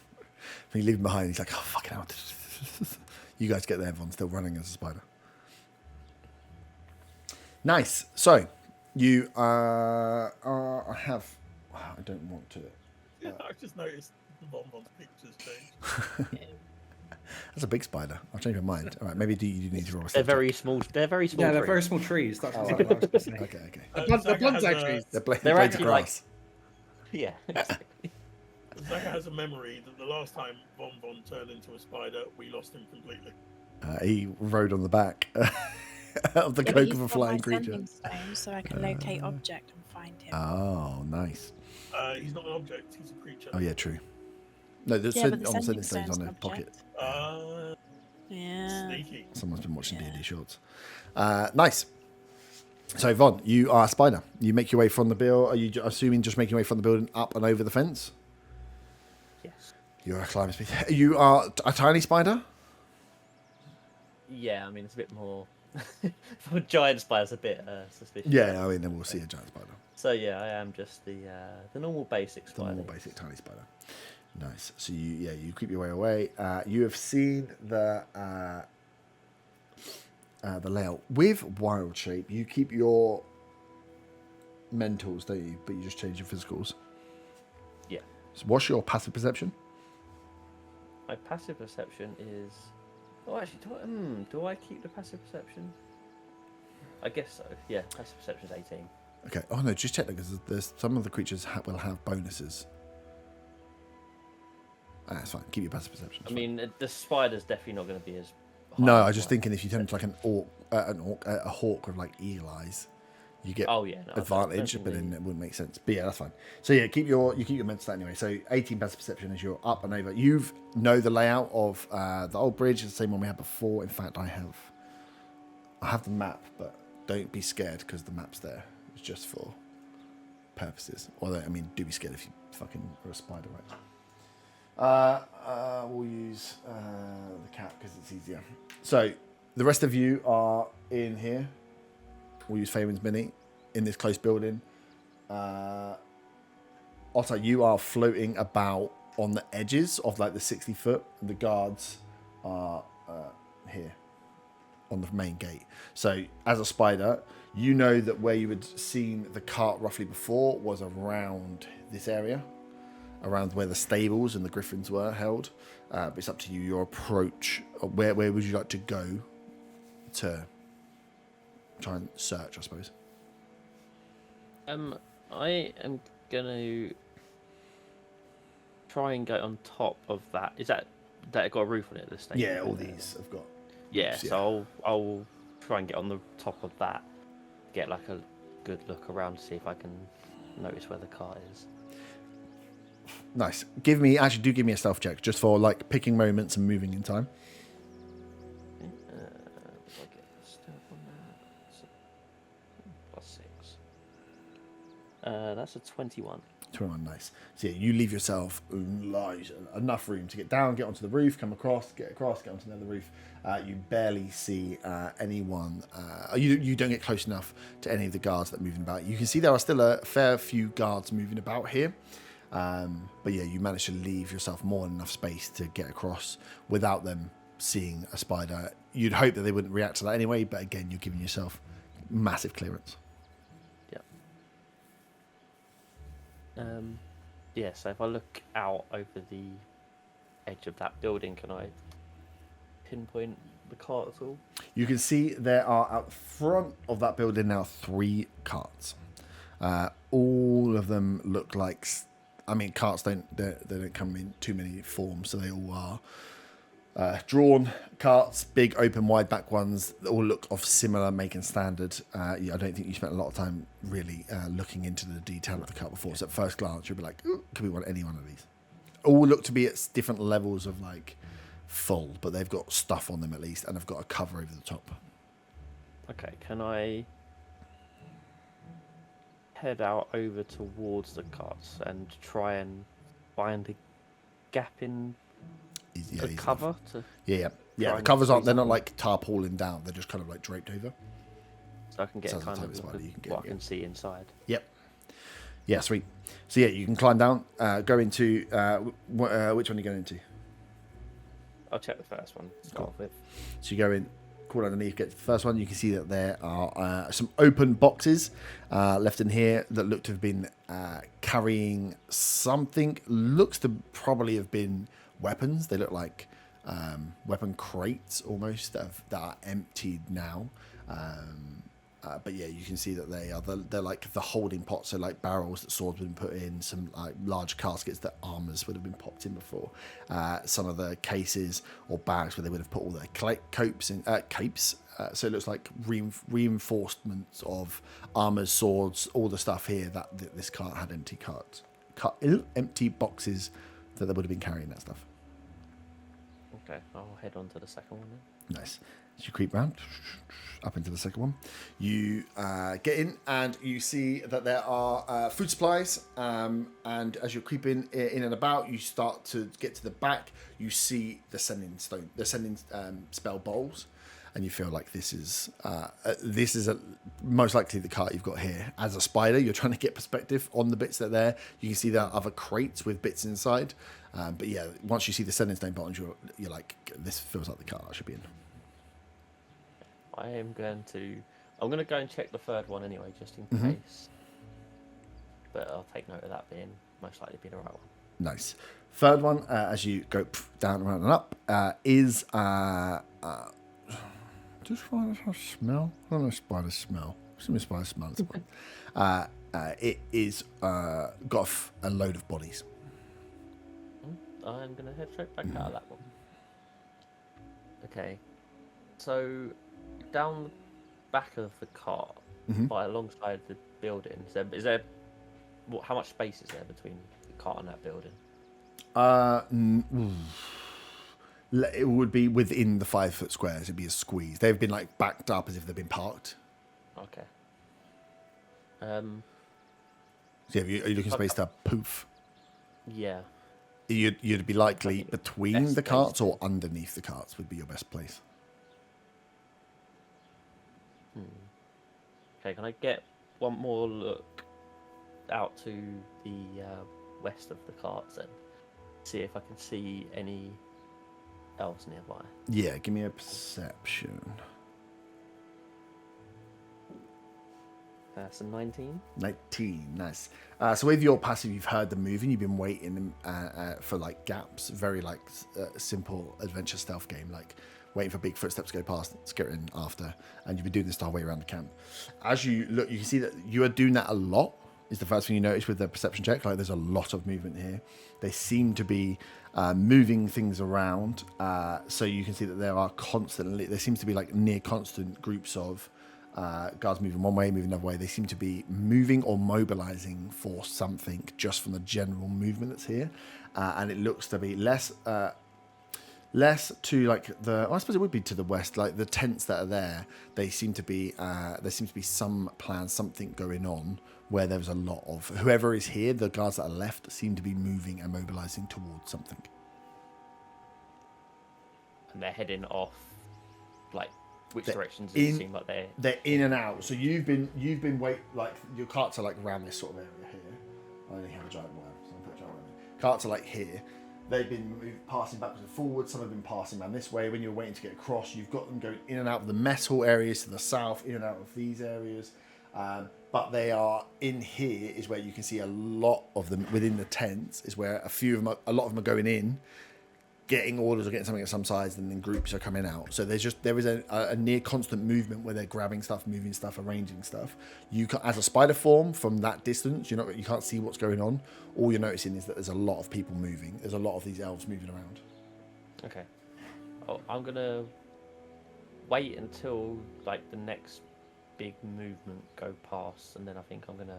When you leave him behind, he's like, "Oh fucking hell!" You guys get there. Von's still running as a spider. Nice. So you I don't want to. Yeah, I just noticed the Bonbon's pictures changed. That's a big spider. I'll change my mind. All right, maybe you need to roll a They're step very check. small. They're very small. Yeah, they're trees. very small trees. That's Oh, exactly what I was going to say. Okay. The bonsai trees. They're blades They're of actually like- grass. Yeah. Exactly. Zaka has a memory that the last time Bonbon turned into a spider, we lost him completely. He rode on the back of the Yeah, but cloak he's of a got flying my creature. sending stone, so I can locate object and find him. Oh, nice. He's not an object; he's a creature. Oh, yeah, true. No, the Yeah, but the on the sending sending stone's on stone's a an pocket. Uh, Yeah. Sneaky. Someone's been watching Yeah. D&D shorts. Nice. So, Von, you are a spider. You make your way from the building. Are you assuming just making your way from the building up and over the fence? Yes. You're a climber speed. You are a tiny spider? Yeah, I mean it's a bit more. For a giant spider's a bit suspicious. Yeah, I mean, then we'll see a giant spider. So yeah, I am just the normal basic The spider. normal basic tiny spider. Nice. So you keep your way away. You have seen the layout with wild shape. You keep your mentals, don't you? But you just change your physicals. Yeah. So what's your passive perception? My passive perception is. Oh, actually, do I keep the passive perception? I guess so. Yeah, passive perception is 18. Okay. Oh no, just check that because there's some of the creatures will have bonuses. That's fine. Keep your passive perception. I mean, the spider's definitely not going to be as. No, I was just thinking if you turn into like a hawk with like eagle eyes, you get advantage, but then it wouldn't make sense. But yeah, that's fine. So yeah, keep your mental stat anyway. So 18 passive perception as you're up and over. You know the layout of the old bridge, the same one we had before. In fact, I have the map, but don't be scared because the map's there. It's just for purposes. Although, I mean, do be scared if you fucking are a spider, right? We'll use the cat because it's easier. So the rest of you are in here. We'll use Fabian's Mini in this close building. Otter, you are floating about on the edges of like the 60 foot. And the guards are here on the main gate. So as a spider, you know that where you had seen the cart roughly before was around this area, around where the stables and the griffins were held. But it's up to you, your approach. Where would you like to go to try and search, I suppose? I am going to try and get on top of that. Is that got a roof on it at this stage? Yeah, all these have got. Yeah, roofs, so I'll try and get on the top of that, get like a good look around to see if I can notice where the car is. Nice. Give me a stealth check just for like picking moments and moving in time. I'll get the stealth on that. +6. That's a 21. 21, nice. So yeah, you leave yourself enough room to get down, get onto the roof, come across, get onto another roof. You barely see anyone. You don't get close enough to any of the guards that are moving about. You can see there are still a fair few guards moving about here. But yeah, you manage to leave yourself more than enough space to get across without them seeing a spider. You'd hope that they wouldn't react to that anyway, but again, you're giving yourself massive clearance. Yeah, so if I look out over the edge of that building, can I pinpoint the cart at all? You can see there are out front of that building now 3 carts. All of them look like, I mean, carts don't come in too many forms, so they all are drawn carts, big open wide back ones that all look of similar make and standard. I don't think you spent a lot of time really looking into the detail of the cart before, so at first glance you'll be like, could we want any one of these? All look to be at different levels of like full, but they've got stuff on them at least and have got a cover over the top. Okay, can I head out over towards the carts and try and find a gap in the cover? Yeah. The covers they're not like tarpaulin down, they're just kind of like draped over. So I can get kind of look at what I can see inside. Yep. Yeah, sweet. So yeah, you can climb down, go into, which one are you going into? I'll check the first one to start with. So you go in, crawl underneath, get to the first one. You can see that there are some open boxes left in here that look to have been carrying something. Looks to probably have been weapons. They look like weapon crates almost that are emptied now. But yeah, you can see that they're like the holding pots, so like barrels that swords would have been put in, some like large caskets that armors would have been popped in before, some of the cases or bags where they would have put all their capes. So it looks like reinforcements of armors, swords, all the stuff here that this cart had empty boxes that they would have been carrying that stuff. Okay, I'll head on to the second one then. Nice. As you creep round up into the second one, you get in and you see that there are food supplies. And as you're creeping in and about, you start to get to the back. You see the sending spell bowls, and you feel like this is most likely the cart you've got here. As a spider, you're trying to get perspective on the bits that are there. You can see there are other crates with bits inside. But yeah, once you see the sending stone buttons, you're like, this feels like the cart I should be in. I'm going to go and check the third one anyway, just in case. But I'll take note of that being most likely be the right one. Nice. Third one, as you go down, around and up, is Just find a smell. I don't know spider smell. Some spider smell. It is got a load of bodies. I'm gonna head straight back out of that one. Okay, so down the back of the cart, by alongside the building, is there how much space is there between the cart and that building? It would be within the 5 foot squares. It'd be a squeeze. They've been like backed up as if they've been parked. Okay. So are you looking for space to poof? Yeah. You'd be likely between the carts or underneath the carts would be your best place. Okay, can I get one more look out to the west of the carts and see if I can see any elves nearby? Yeah, give me a perception. That's a 19. 19, nice. So with your passive, you've heard them moving. You've been waiting for like gaps. Very like simple adventure stealth game, like waiting for big footsteps to go past, skittering after, and you've been doing this the whole way around the camp. As you look, you can see that you are doing that a lot. Is the first thing you notice with the perception check. Like there's a lot of movement here. They seem to be moving things around. So you can see that there seems to be like near constant groups of guards moving one way, moving another way. They seem to be moving or mobilizing for something just from the general movement that's here. And it looks to be less to like I suppose it would be to the west, like the tents that are there. There seems to be some plan, something going on where there's a lot of whoever is here. The guards that are left seem to be moving and mobilizing towards something. And they're heading off, like which directions does it seem like they're in and out. So you've been like your carts are like around this sort of area here. I only have a giant wire, so I'm put a giant wire. Carts are like here. They've been passing backwards and forwards. Some have been passing around this way. When you're waiting to get across, you've got them going in and out of the metal areas to the south, in and out of these areas. But they are in here is where you can see a lot of them within the tents. Is where a lot of them are going in, getting orders or getting something at some size, and then groups are coming out. So there is a near constant movement where they're grabbing stuff, moving stuff, arranging stuff. You can, as a spider form from that distance, you can't see what's going on. All you're noticing is that there's a lot of people moving. There's a lot of these elves moving around. Okay. Oh, I'm gonna wait until like the next big movement go past, and then I think I'm gonna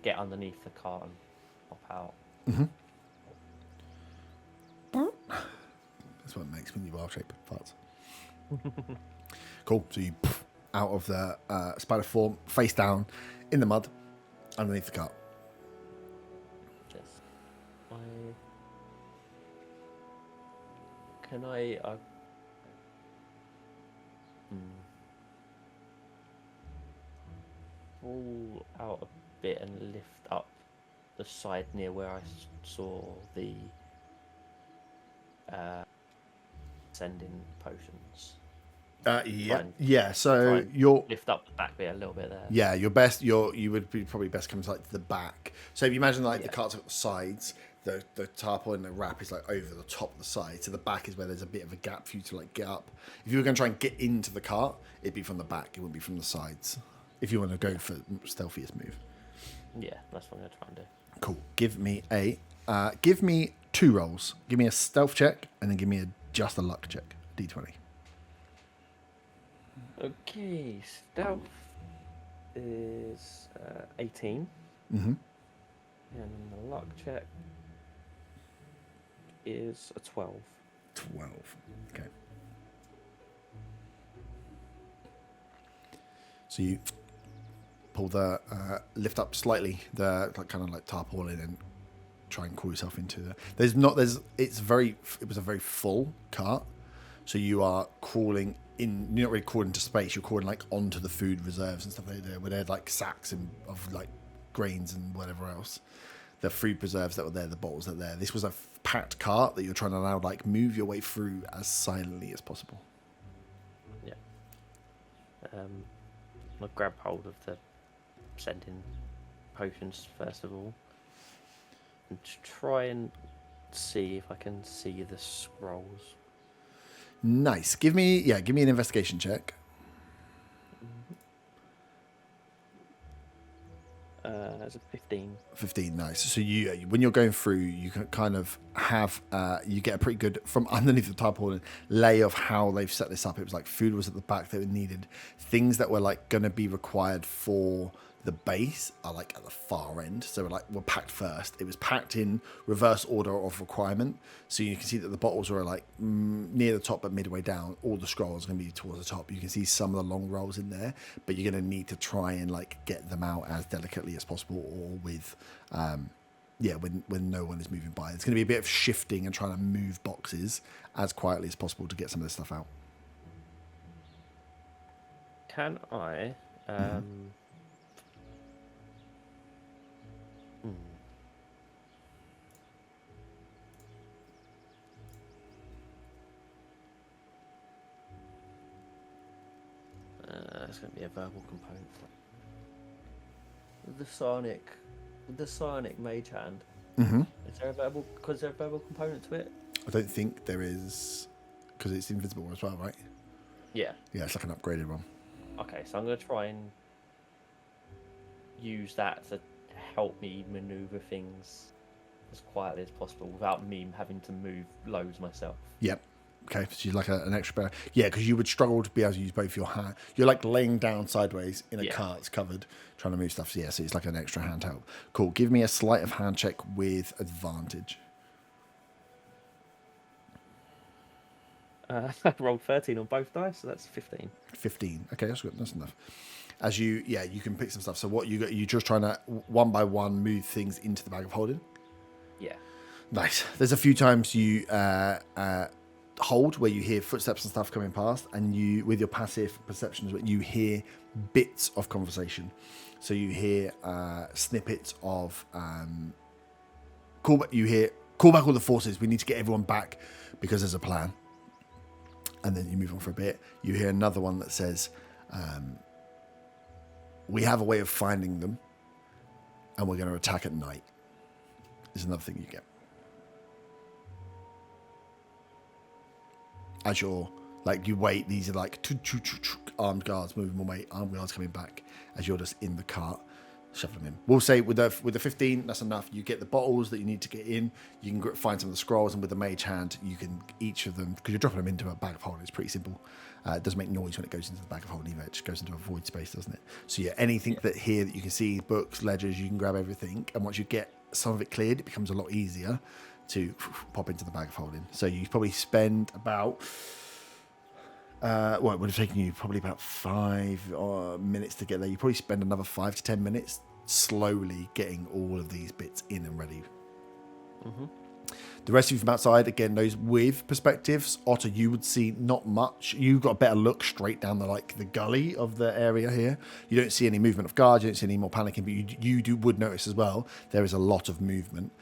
get underneath the cart and hop out. That's what it makes when you wild shape farts. Cool. So you out of the spider form, face down in the mud, underneath the cart. Yes. Can I? Pull out a bit and lift up the side near where I saw the sending potions. Yeah. So you're lift up the back bit a little bit there. Yeah, you would be probably best coming to like the back. So if you imagine like the cart's at the sides, the tarpaulin and the wrap is like over the top of the side. So the back is where there's a bit of a gap for you to like get up. If you were going to try and get into the cart, it'd be from the back. It wouldn't be from the sides. If you want to go for stealthiest move. Yeah, that's what I'm going to try and do. Cool. Give me 2 rolls. Give me a stealth check and then give me just a luck check. D20. Okay, stealth is 18. Mm-hmm. And the luck check is a 12. 12. Okay. So you pull the lift up slightly the kind of like tarpaulin and try and crawl yourself into the. It was a very full cart, so you are crawling in. You're not really crawling into space. You're crawling like onto the food reserves and stuff like that, where they're like sacks of like grains and whatever else. The food preserves that were there, the bottles that were there. This was a packed cart that you're trying to now like move your way through as silently as possible. Yeah. I'll grab hold of the sending potions first of all, and try and see if I can see the scrolls. Nice. Give me an investigation check. That's a 15. 15, nice. So you, when you're going through, you can kind of have, you get a pretty good, from underneath the tarpaulin, lay of how they've set this up. It was like food was at the back that were needed. Things that were like going to be required for the base are like at the far end. So we're packed first. It was packed in reverse order of requirement. So you can see that the bottles were like near the top, but midway down. All the scrolls are going to be towards the top. You can see some of the long rolls in there, but you're going to need to try and like get them out as delicately as possible, or with, when no one is moving by. It's going to be a bit of shifting and trying to move boxes as quietly as possible to get some of this stuff out. Can I? It's going to be a verbal component. With the psionic mage hand, is there a verbal component to it? I don't think there is, because it's invisible as well, right? Yeah. Yeah, it's like an upgraded one. Okay, so I'm going to try and use that to help me maneuver things as quietly as possible without me having to move loads myself. Yep. Okay, so you're like an extra pair. Yeah, because you would struggle to be able to use both your hands. You're like laying down sideways in a cart that's covered, trying to move stuff. So, so it's like an extra hand help. Cool. Give me a sleight of hand check with advantage. I rolled 13 on both dice, so that's 15. 15. Okay, that's good. That's enough. As you can pick some stuff. So what you're just trying to one by one move things into the bag of holding. Yeah. Nice. There's a few times you hold where you hear footsteps and stuff coming past, and you, with your passive perceptions, you hear bits of conversation. So you hear snippets of call back all the forces. We need to get everyone back because there's a plan. And then you move on for a bit. You hear another one that says, we have a way of finding them, and we're going to attack at night. Is another thing you get. As you're like, you wait, these are like armed guards moving away, armed guards coming back as you're just in the cart, shuffling in. We'll say with the 15, that's enough. You get the bottles that you need to get in. You can find some of the scrolls, and with the mage hand, you can each of them, because you're dropping them into a bag of holding. It's pretty simple. It doesn't make noise when it goes into the bag of holding either. It just goes into a void space, doesn't it? So anything that here that you can see, books, ledgers, you can grab everything. And once you get some of it cleared, it becomes a lot easier to pop into the bag of holding. So you probably spend about it would have taken you probably about 5 minutes to get there. You probably spend another 5 to 10 minutes slowly getting all of these bits in and ready. The rest of you from outside, again, those with perspectives, Otter, you would see not much. You got a better look straight down the gully of the area here. You don't see any movement of guards. You don't see any more panicking, but you would notice as well there is a lot of movement,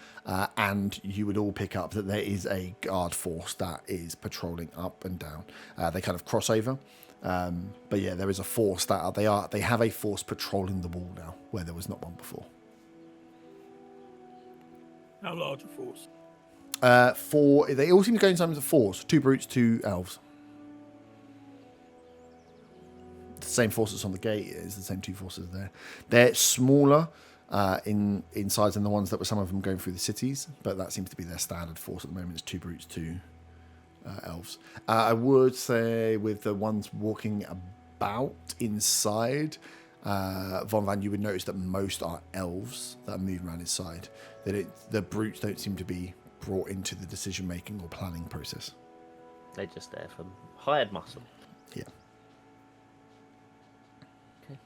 and you would all pick up that there is a guard force that is patrolling up and down. They kind of cross over, but yeah, there is a force that they have a force patrolling the wall now where there was not one before. How large a force? They all seem to go in terms of 4s. 2 brutes, 2 elves. The same force that's on the gate is the same 2 forces there. They're smaller in size than the ones that were some of them going through the cities, but that seems to be their standard force at the moment. It's 2 brutes, 2 elves. I would say with the ones walking about inside, Von Van, you would notice that most are elves that are moving around inside. The brutes don't seem to be brought into the decision making or planning process. They're just there for hired muscle. Yeah. Okay.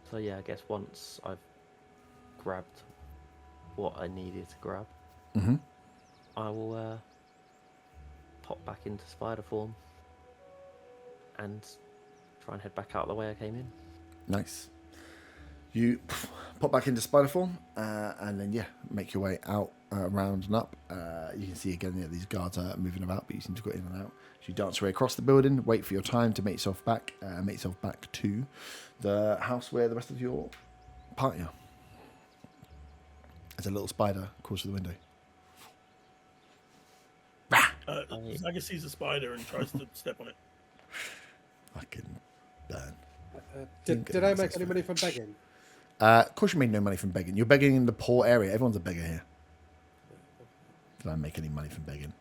So yeah, I guess once I've grabbed what I needed to grab, I will pop back into spider form and try and head back out the way I came in. Nice. You pop back into spider form, and then make your way out, around and up. You can see again these guards are moving about, but you seem to go in and out. So you dance your way across the building, wait for your time to make yourself back to the house where the rest of your party are. There's a little spider crawls through the window. Zaga sees a spider and tries to step on it. Fucking burn. Did I make any money from begging? Of course you made no money from begging. You're begging in the poor area. Everyone's a beggar here. Did I make any money from begging?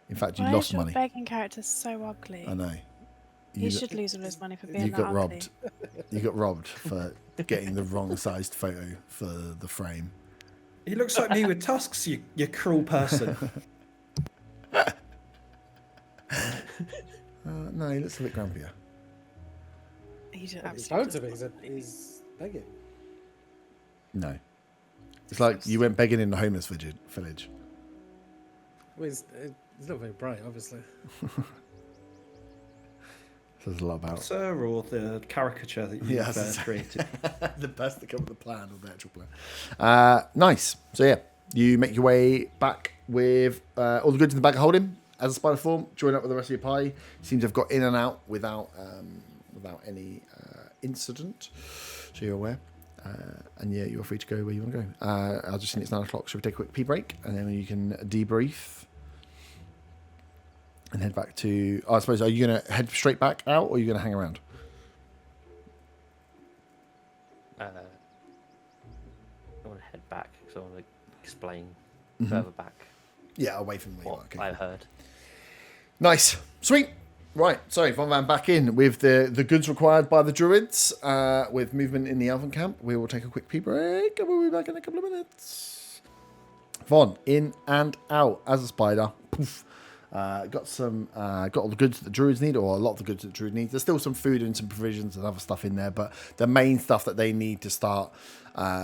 In fact, you lost money. Your begging character's so ugly. I know. You should lose all his money for being You that got ugly. robbed. You got robbed for getting the wrong sized photo for the frame. He looks like me with tusks, you cruel person. No, he looks a bit grumpier. He's He's begging. No. It's like you went begging in the homeless village. Well, he's not very bright, obviously. Says a lot about Sir, or the caricature that you've created. the best that come with the plan or the actual plan. Nice. So yeah, you make your way back with all the goods in the bag of holding as a spider form. Join up with the rest of your party. Seems to have got in and out without any incident. So you're aware. And yeah, you're free to go where you want to go. I'll just think it's 9 o'clock. Should we take a quick pee break and then you can debrief and head back to? I suppose, are you going to head straight back out or are you going to hang around? I want to head back because I want to explain further back. Yeah, away from where you are. What Okay. I heard. Nice. Sweet. Right, so Von Van back in with the goods required by the druids, with movement in the elven camp. We will take a quick pee break and we'll be back in a couple of minutes. Von, in and out as a spider. Poof. Got all the goods that the druids need, or a lot of the goods that the druids need. There's still some food and some provisions and other stuff in there, but the main stuff that they need to start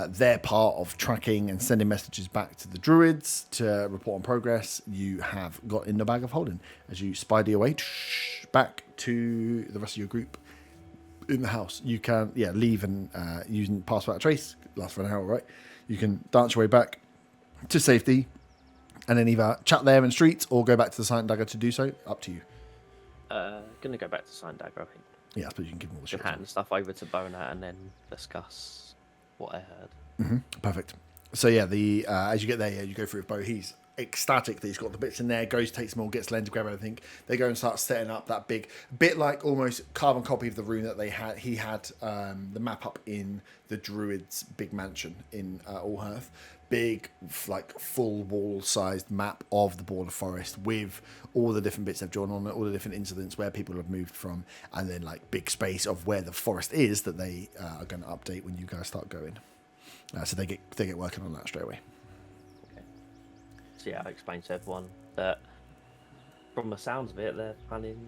their part of tracking and sending messages back to the druids to report on progress, you have got in the bag of holding as you spider your way back to the rest of your group in the house. You can leave and using pass without a trace, lasts for an hour, right? You can dance your way back to safety and then either chat there in the streets or go back to the Silent Dagger to do so. Up to you. Gonna go back to Silent Dagger, I think. Yeah, I suppose you can give them all the shit. Hand stuff over to Bona and then discuss what I heard. Perfect. So yeah, as you get there, you go through with Bo. He's ecstatic that he's got the bits in there. Goes, takes them all, gets Len to grab everything. They go and start setting up that bit like almost carbon copy of the room that they had. He had the map up in the Druids' big mansion in Allhearth. Big, like full wall-sized map of the border forest with all the different bits they've drawn on it, all the different incidents where people have moved from, and then like big space of where the forest is that they are going to update when you guys start going. So they get working on that straight away. Okay. So yeah, I explained to everyone that from the sounds of it, they're planning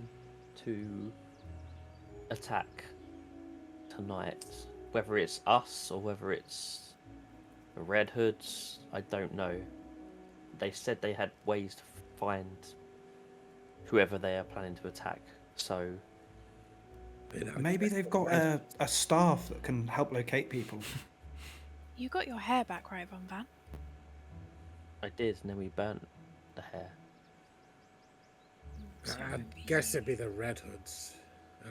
to attack tonight. Whether it's us or whether it's the Red Hoods, I don't know. They said they had ways to find whoever they are planning to attack. So maybe they've got a staff that can help locate people. You got your hair back, right, Von Van? I did, and then we burnt the hair. I guess it'd be the Red Hoods,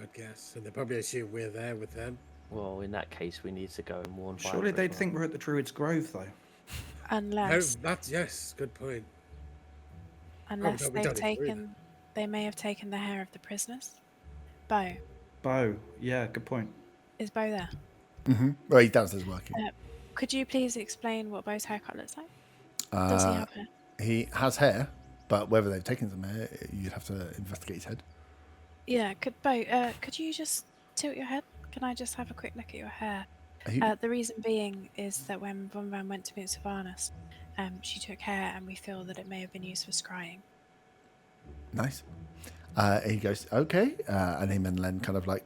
I'd guess. And they probably assume we're there with them. Well, in that case, we need to go and warn. Surely they'd think we're at the Druid's Grove, though. Unless, Yes, good point. unless we they've don't agree. they may have taken the hair of the prisoners. Bo, Bo, yeah, good point. is Bo there? Well, he's downstairs working. Could you please explain what Bo's haircut looks like? Does he have hair? He has hair, but whether they've taken some hair, you'd have to investigate his head. Yeah, could you just tilt your head? Can I just have a quick look at your hair? The reason being is that when Von Van went to meet Sylvanas, she took hair and we feel that it may have been used for scrying. Nice. He goes, okay. And him and Len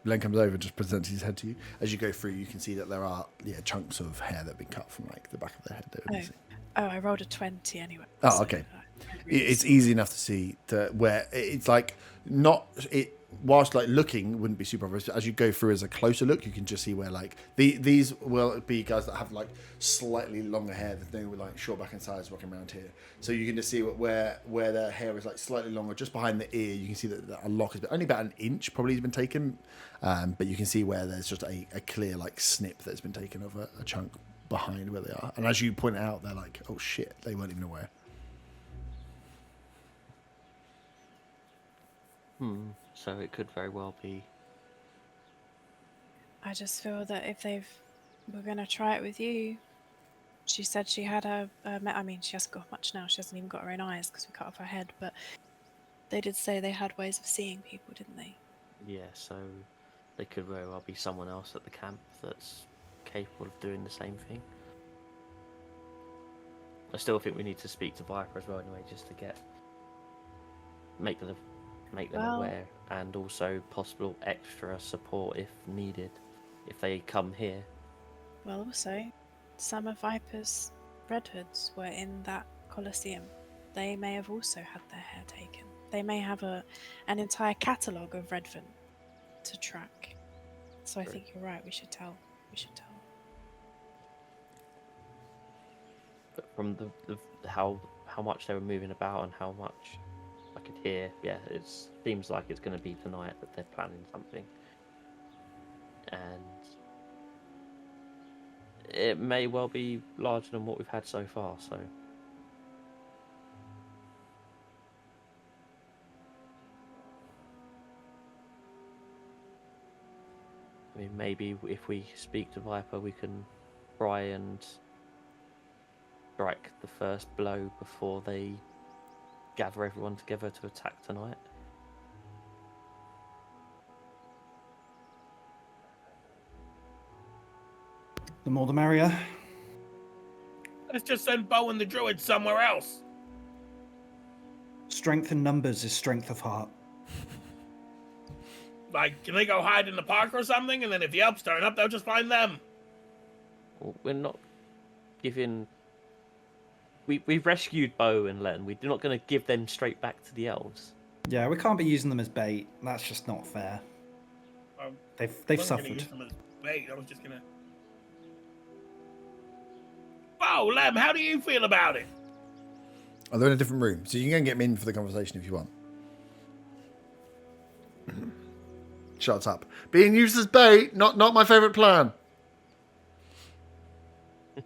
Len comes over and just presents his head to you. As you go through, you can see that there are chunks of hair that have been cut from like the back of their head. That were missing. Oh, I rolled a 20 anyway. Oh, okay. It's easy enough to see where it's like not it. Whilst like looking wouldn't be super obvious, as you go through as a closer look, you can just see where like these will be guys that have like slightly longer hair than they were like short back and sides walking around here. So you can just see where their hair is like slightly longer, just behind the ear. You can see that a lock is only about an inch probably has been taken, but you can see where there's just a clear like snip that's been taken of a chunk behind where they are. And as you point out, they're like, oh shit, they weren't even aware. So it could very well be. I just feel that if we're going to try it with you, she said she had I mean, she hasn't got much now. She hasn't even got her own eyes because we cut off her head. But they did say they had ways of seeing people, didn't they? Yeah, so there could very well be someone else at the camp that's capable of doing the same thing. I still think we need to speak to Viper as well, anyway, just to make them aware, and also possible extra support if needed, if they come here. Well, also, some of Viper's Red Hoods were in that Colosseum. They may have also had their hair taken. They may have an entire catalogue of Redvant to track. So I think you're right. We should tell. But from the how much they were moving about and how much I could hear, yeah, it seems like it's going to be tonight that they're planning something, and it may well be larger than what we've had so far. So. I mean, maybe if we speak to Viper, we can try and strike the first blow before they gather everyone together to attack tonight. The more the merrier. Let's just send Bo and the druid somewhere else. Strength in numbers is strength of heart. Like, can they go hide in the park or something? And then if the elves turn up, they'll just find them. Well, we're not giving... We've rescued Bo and Len. We're not going to give them straight back to the elves. Yeah, we can't be using them as bait. That's just not fair. They've suffered. Use them as bait. I was just gonna... Bo, Lem, how do you feel about it? Oh, they're in a different room, so you can go and get them in for the conversation if you want. Shut up. Being used as bait, not my favourite plan.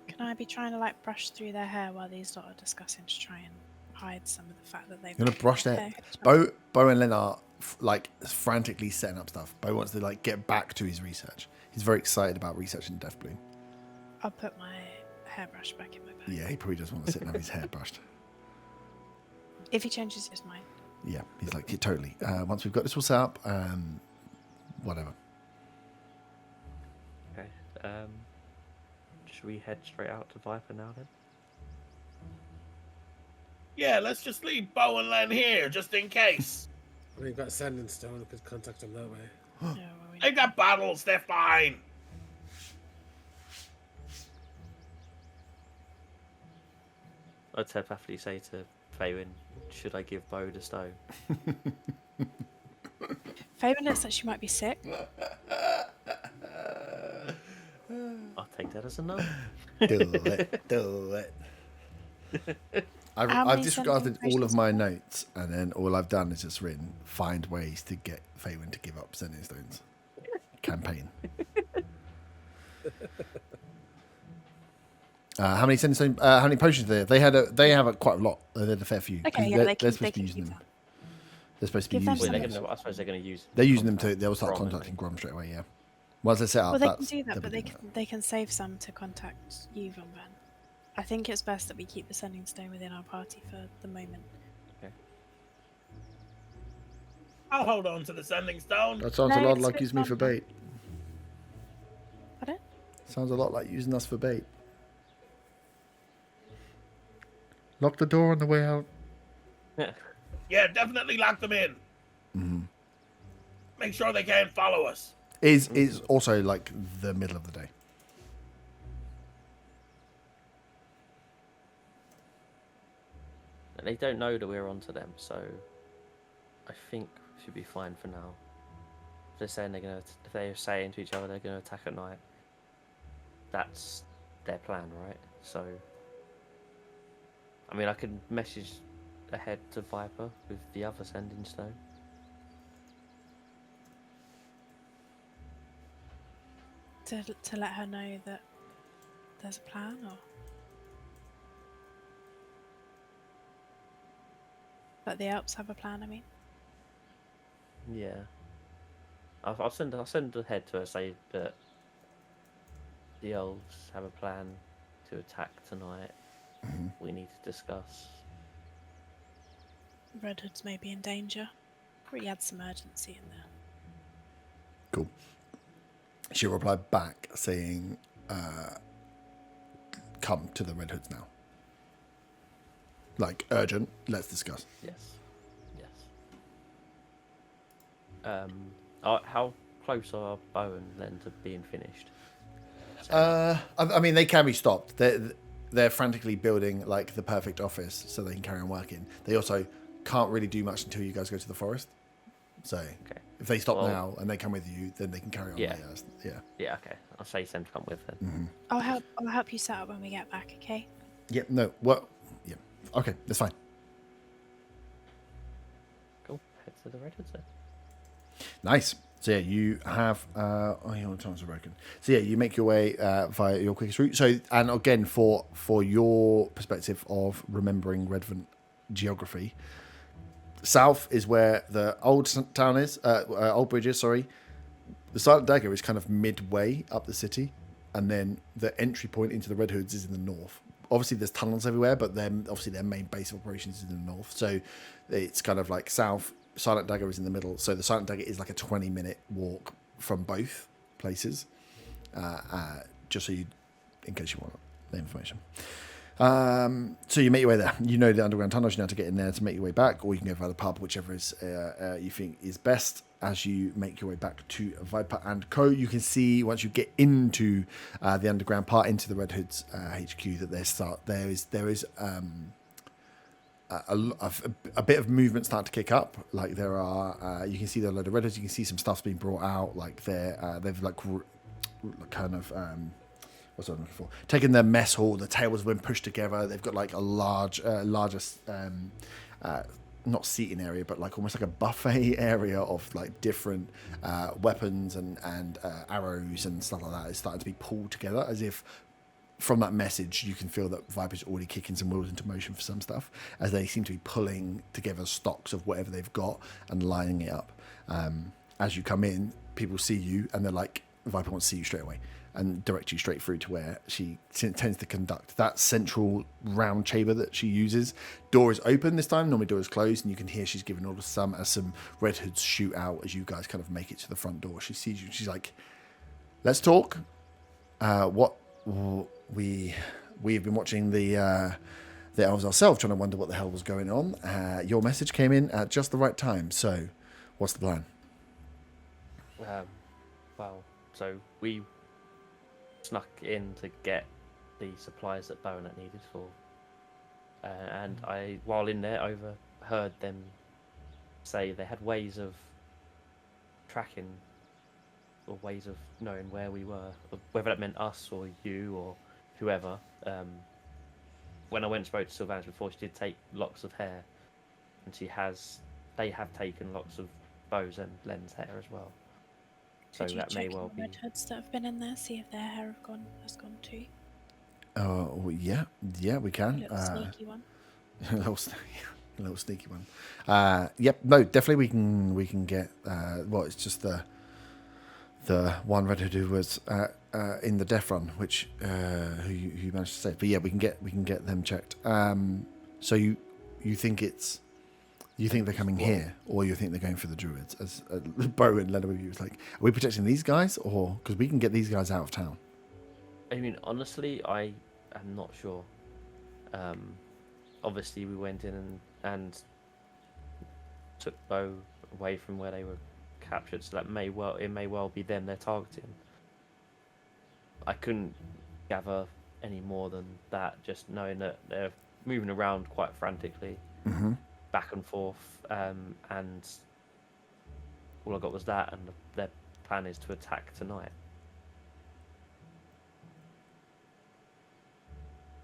Can I be trying to brush through their hair while these lot are discussing to try and hide some of the fact that they've... You're going to brush their hair? Bo and Len are frantically setting up stuff. Bo wants to get back to his research. He's very excited about researching Deathbloom. I'll put my hairbrush back in my bag. Yeah, he probably does want to sit and have his hair brushed. If he changes his mind. Yeah, he's like, yeah, totally. Once we've got this all set up, whatever. Okay. Should we head straight out to Viper now then? Yeah, let's just leave Bo and Len here, just in case. We've got sending stone. We could contact them that way. No, They've got bottles. They're fine. I'd telepathically say to Faywin, should I give Bo the stone? Fabian looks like she might be sick. I'll take that as a no. Do it. I've disregarded all of my notes, and then all I've done is just written, find ways to get Faywin to give up sending stones. Campaign. How many sending stones? How many potions do they have? They have quite a lot. They had a fair few. Okay, yeah, they're supposed to be using them. They're supposed to be using them. I suppose they're going to use. They're using them to. They'll start contacting Grom straight away. Yeah. Once they set up, well, they can do that, but they can save some to contact you, Von Van. I think it's best that we keep the sending stone within our party for the moment. Okay. I'll hold on to the sending stone. That sounds a lot like using me for bait. Pardon? Sounds a lot like using us for bait. Lock the door on the way out. Yeah, definitely lock them in. Mm-hmm. Make sure they can't follow us. Is also the middle of the day. They don't know that we're onto them, so I think we should be fine for now. If they're saying if they're saying to each other they're gonna attack at night, that's their plan, right? So, I mean, I could message ahead to Viper with the other sending stone. To let her know that there's a plan, or that the Alps have a plan, I mean. Yeah. I'll send ahead to her, say that the elves have a plan to attack tonight. We need to discuss. Red Hoods may be in danger. Really had some urgency in there. Cool. She replied back saying, come to the Red Hoods now. Like, urgent, let's discuss. Yes. How close are Bowen then to being finished? I mean, they can be stopped. They're frantically building like the perfect office so they can carry on working. They also can't really do much until you guys go to the forest. So if they stop now and they come with you, then they can carry on. Yeah. Later. Yeah. Okay. I'll say send to come with then. Mm-hmm. I'll help you set up when we get back. Okay. Yeah. No. What? Yeah. Okay. That's fine. Cool. Head to the Red Hoods then. Nice. So yeah, you have your times are broken. So yeah, you make your way via your quickest route. So and again for your perspective of remembering Redvant geography, south is where the old town is, old bridge is. Sorry, the Silent Dagger is kind of midway up the city, and then the entry point into the Red Hoods is in the north. Obviously, there's tunnels everywhere, but then obviously their main base of operations is in the north. So it's kind of like south. Silent Dagger is in the middle, so the Silent Dagger is like a 20-minute walk from both places. Just so you, in case you want the information. So you make your way there. You know the underground tunnels. You know how to get in there to make your way back, or you can go via the pub, whichever is you think is best. As you make your way back to Viper and Co, you can see once you get into the underground part, into the Red Hoods HQ, that there is. A bit of movement start to kick up. Like there are, you can see there are a load of Red Hoods. You can see some stuff's being brought out. Like they've like kind of what's what I'm looking for? Taken their mess hall. The tables have been pushed together. They've got like a larger, not seating area, but like almost like a buffet area of like different weapons and arrows and stuff like that. It's starting to be pulled together as if. From that message, you can feel that Viper's already kicking some wheels into motion for some stuff, as they seem to be pulling together stocks of whatever they've got and lining it up. As you come in, people see you, and they're like, Viper wants to see you straight away, and direct you straight through to where she tends to conduct. That central round chamber that she uses, door is open this time, normally door is closed, and you can hear she's giving orders as some Red Hoods shoot out as you guys kind of make it to the front door. She sees you, and she's like, let's talk. We've been watching the elves ourselves, trying to wonder what the hell was going on. Your message came in at just the right time. So, what's the plan? So we snuck in to get the supplies that Baronet needed for, and I, while in there, overheard them say they had ways of tracking, or ways of knowing where we were, whether that meant us or you or whoever. When I went and spoke to Sylvanas before, she did take locks of hair, and they have taken locks of Bo's and Len's hair as well. So Could you that may check well the be. Red Hoods that have been in there, see if their hair has gone too. Oh yeah, we can. A little sneaky one. a little sneaky one. Yep, no, definitely we can get. It's just the one Red Hood who was in the death run, which who you managed to save. But yeah, we can get them checked. So you think they're coming here, or you think they're going for the druids? As Bo and Leonard with you was like, are we protecting these guys, or because we can get these guys out of town? I mean, honestly, I am not sure. Obviously, we went in and took Bo away from where they were captured, so it may well be them they're targeting. I couldn't gather any more than that, just knowing that they're moving around quite frantically, back and forth, and all I got was that, and their plan is to attack tonight.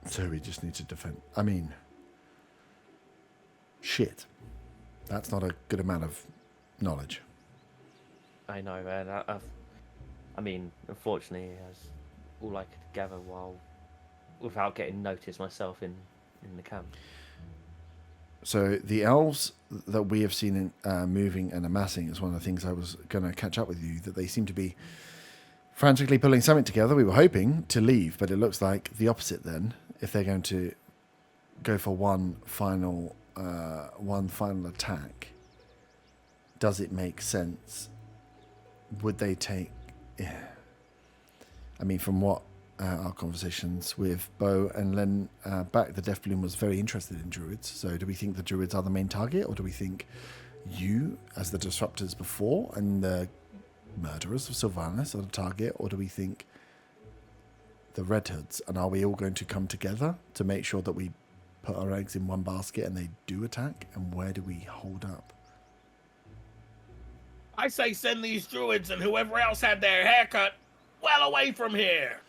So we just need to defend. I mean, shit, that's not a good amount of knowledge. I know, and I mean, unfortunately, as all I could gather without getting noticed myself in the camp. So the elves that we have seen moving and amassing is one of the things I was going to catch up with you, that they seem to be frantically pulling something together. We were hoping to leave, but it looks like the opposite then, if they're going to go for one final attack. Does it make sense? Would they take... Yeah. I mean, from what our conversations with Bo and Len back, the Death Bloom was very interested in druids. So do we think the druids are the main target, or do we think you, as the disruptors before, and the murderers of Sylvanas are the target, or do we think the Red Hoods? And are we all going to come together to make sure that we put our eggs in one basket and they do attack? And where do we hold up? I say send these druids and whoever else had their haircut well away from here.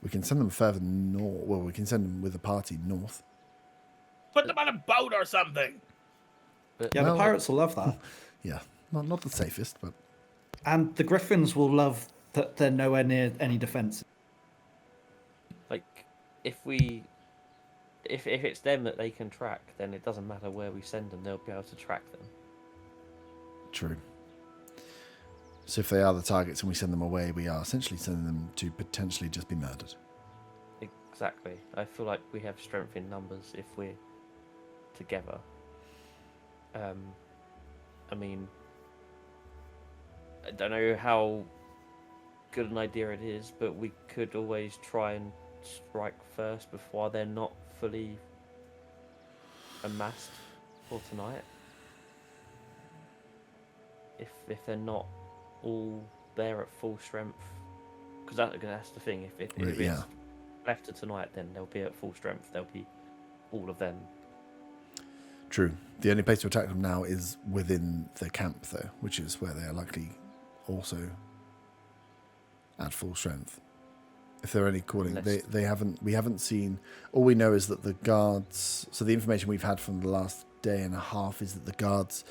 We can send them further north. Well, we can send them with a party north. Put them on a boat or something. Yeah, the pirates will love that. Yeah, not the safest, but... And the griffins will love that they're nowhere near any defense. Like, if it's them that they can track, then it doesn't matter where we send them, they'll be able to track them. True. So if they are the targets and we send them away, we are essentially sending them to potentially just be murdered. Exactly. I feel like we have strength in numbers if we're together. I mean, I don't know how good an idea it is, but we could always try and strike first before they're not fully amassed for tonight. If they're not all there at full strength, because that's the thing. If it's left to tonight, then they'll be at full strength. There'll be all of them. True. The only place to attack them now is within the camp, though, which is where they are likely also at full strength. If they're only calling, we haven't seen. All we know is that the guards. So the information we've had from the last day and a half is that the guards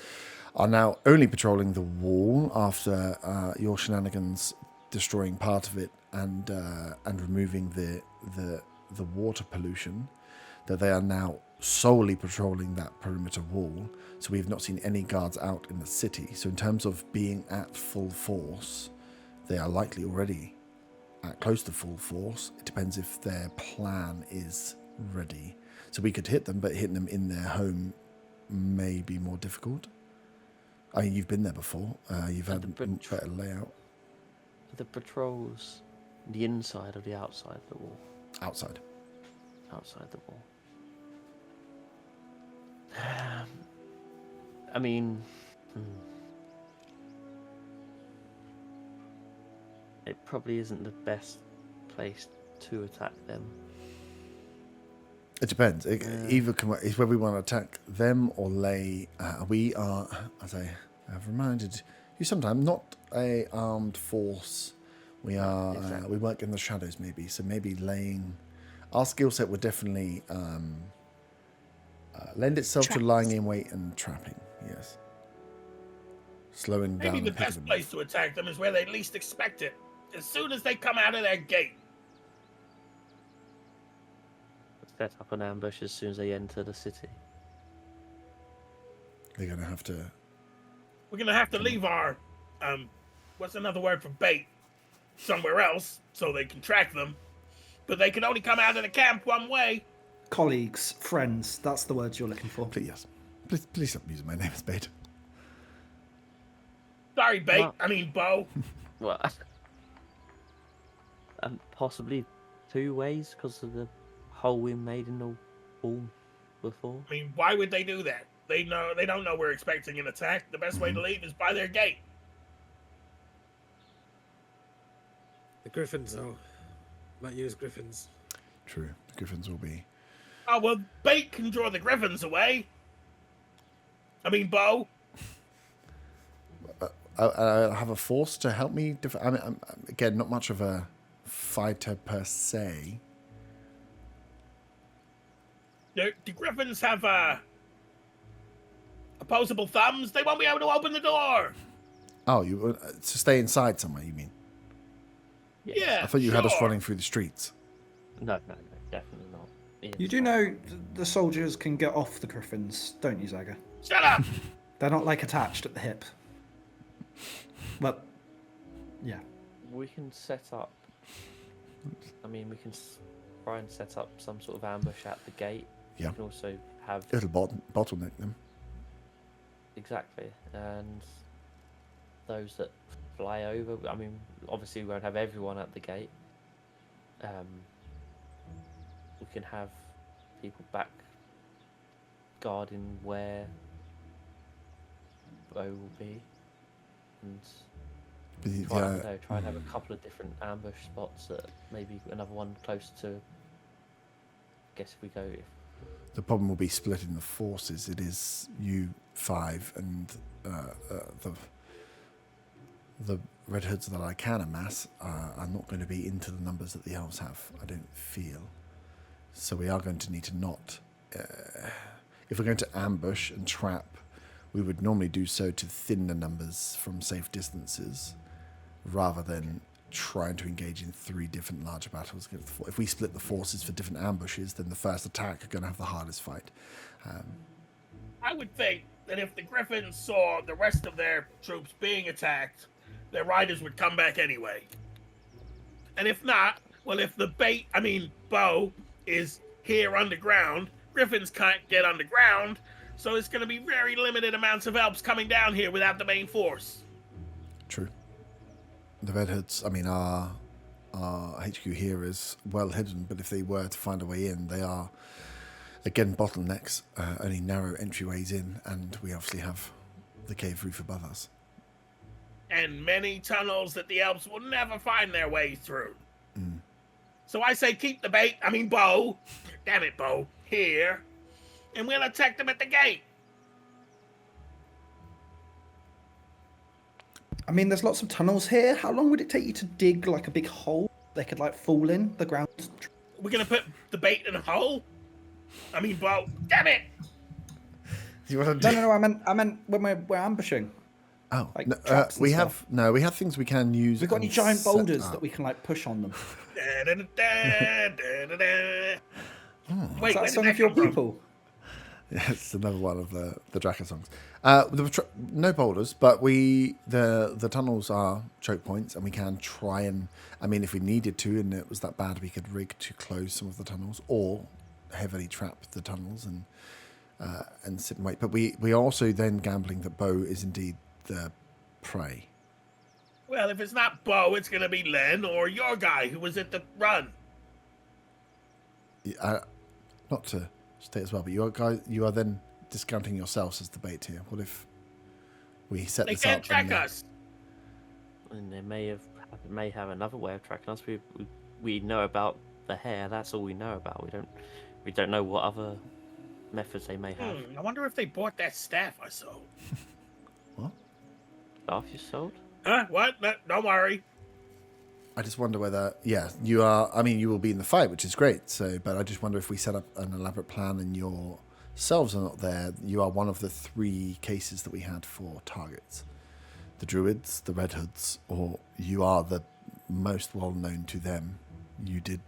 are now only patrolling the wall after your shenanigans destroying part of it and removing the water pollution. That they are now solely patrolling that perimeter wall. So we've not seen any guards out in the city. So in terms of being at full force, they are likely already at close to full force. It depends if their plan is ready. So we could hit them, but hitting them in their home may be more difficult. I mean, you've been there before. You've had a better layout. The patrols, the inside or the outside of the wall? Outside. Outside the wall. I mean, it probably isn't the best place to attack them. It depends. Either is where we want to attack them or lay. We are, as I have reminded you, sometimes not a armed force. We are. Exactly. We work in the shadows, maybe. So maybe laying. Our skill set would definitely lend itself to lying in wait and trapping. Yes. Slowing down. Maybe the best place to attack them is where they least expect it. As soon as they come out of their gate. Set up an ambush as soon as they enter the city. They're going to have to... We're going to have to leave our, what's another word for bait? Somewhere else, so they can track them. But they can only come out of the camp one way. Colleagues, friends, that's the words you're looking for. Please, yes. Please stop using my name as bait. Sorry, bait. I mean, Bo. Well, and possibly two ways because of the hole we made in the wall before. I mean, why would they do that? They don't know we're expecting an attack. The best way to leave is by their gate. The griffins, though. Might use griffins. True. The griffins will be... Oh, well, bait can draw the griffins away. I mean, Bo. I have a force to help me. I'm, again, not much of a fighter per se. The griffins have opposable thumbs. They won't be able to open the door. Oh, you to stay inside somewhere, you mean? Yeah. I thought you had us running through the streets. No, definitely not. You do know the soldiers can get off the griffins, don't you, Zaga? Shut up! They're not like attached at the hip. Well, yeah. We can set up. I mean, we can try and set up some sort of ambush at the gate. Yeah. We can also have. It'll bottleneck them. Exactly, and those that fly over. I mean, obviously we won't have everyone at the gate. We can have people back guarding where Bo will be, and try and have a couple of different ambush spots. Maybe another one close to. I guess if we go. The problem will be splitting the forces. It is you 5 and the Red Hoods that I can amass are not going to be into the numbers that the Elves have, I don't feel. So we are going to need to not... if we're going to ambush and trap, we would normally do so to thin the numbers from safe distances, rather than trying to engage in 3 different larger battles. If we split the forces for different ambushes, then the first attack are going to have the hardest fight. I would think that if the Griffins saw the rest of their troops being attacked, their riders would come back anyway. And if not, well, if the Bo is here underground, Griffins can't get underground, so it's going to be very limited amounts of Elves coming down here without the main force. True. The Red Hoods, our HQ here is well hidden, but if they were to find a way in, they are, again, bottlenecks, only narrow entryways in, and we obviously have the cave roof above us. And many tunnels that the Elves will never find their way through. So I say keep the Bo, damn it, Bo, here, and we'll attack them at the gate. I mean, there's lots of tunnels here. How long would it take you to dig like a big hole they could like fall in the ground? We're gonna put the bait in a hole? Bo, damn it! Do you want to No. I meant when we're ambushing. Oh, Like no, traps and we stuff. have things we can use. We've got any and giant set boulders up. that we can like push on them? Wait, Is where that did some that of your come from? people? Yeah, it's another one of the Draka songs. No boulders, but the tunnels are choke points, and we can try and. If we needed to, and it was that bad, we could rig to close some of the tunnels, or heavily trap the tunnels and sit and wait. But we are also then gambling that Bo is indeed the prey. Well, if it's not Bo, it's gonna be Len or your guy who was at the run. Not to stay as well, but you are then discounting yourselves as the bait here. What if we set They this can't up? track us. And they may have another way of tracking us. We know about the hair. That's all we know about. We don't know what other methods they may have. I wonder if they bought that staff I sold. What? Staff you sold? Huh? What? No, don't worry. I just wonder whether, you are. You will be in the fight, which is great. So, but I just wonder if we set up an elaborate plan and yourselves are not there. You are one of the 3 cases that we had for targets: the Druids, the Red Hoods, or you are the most well known to them. You did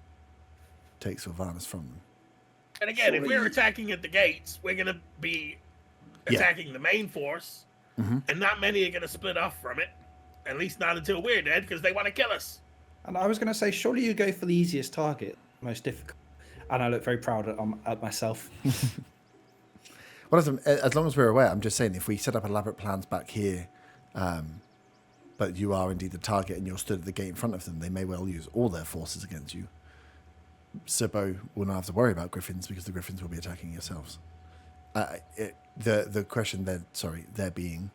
take Sylvanas from them. And again, if we're attacking at the gates, we're gonna be attacking the main force, and not many are gonna split off from it. At least not until we're dead, because they want to kill us. And I was going to say, surely you go for the easiest target, most difficult. And I look very proud at myself. Well, as long as we're aware, I'm just saying, if we set up elaborate plans back here, but you are indeed the target and you're stood at the gate in front of them, they may well use all their forces against you. Sebo will not have to worry about Griffins because the Griffins will be attacking yourselves. The question there being,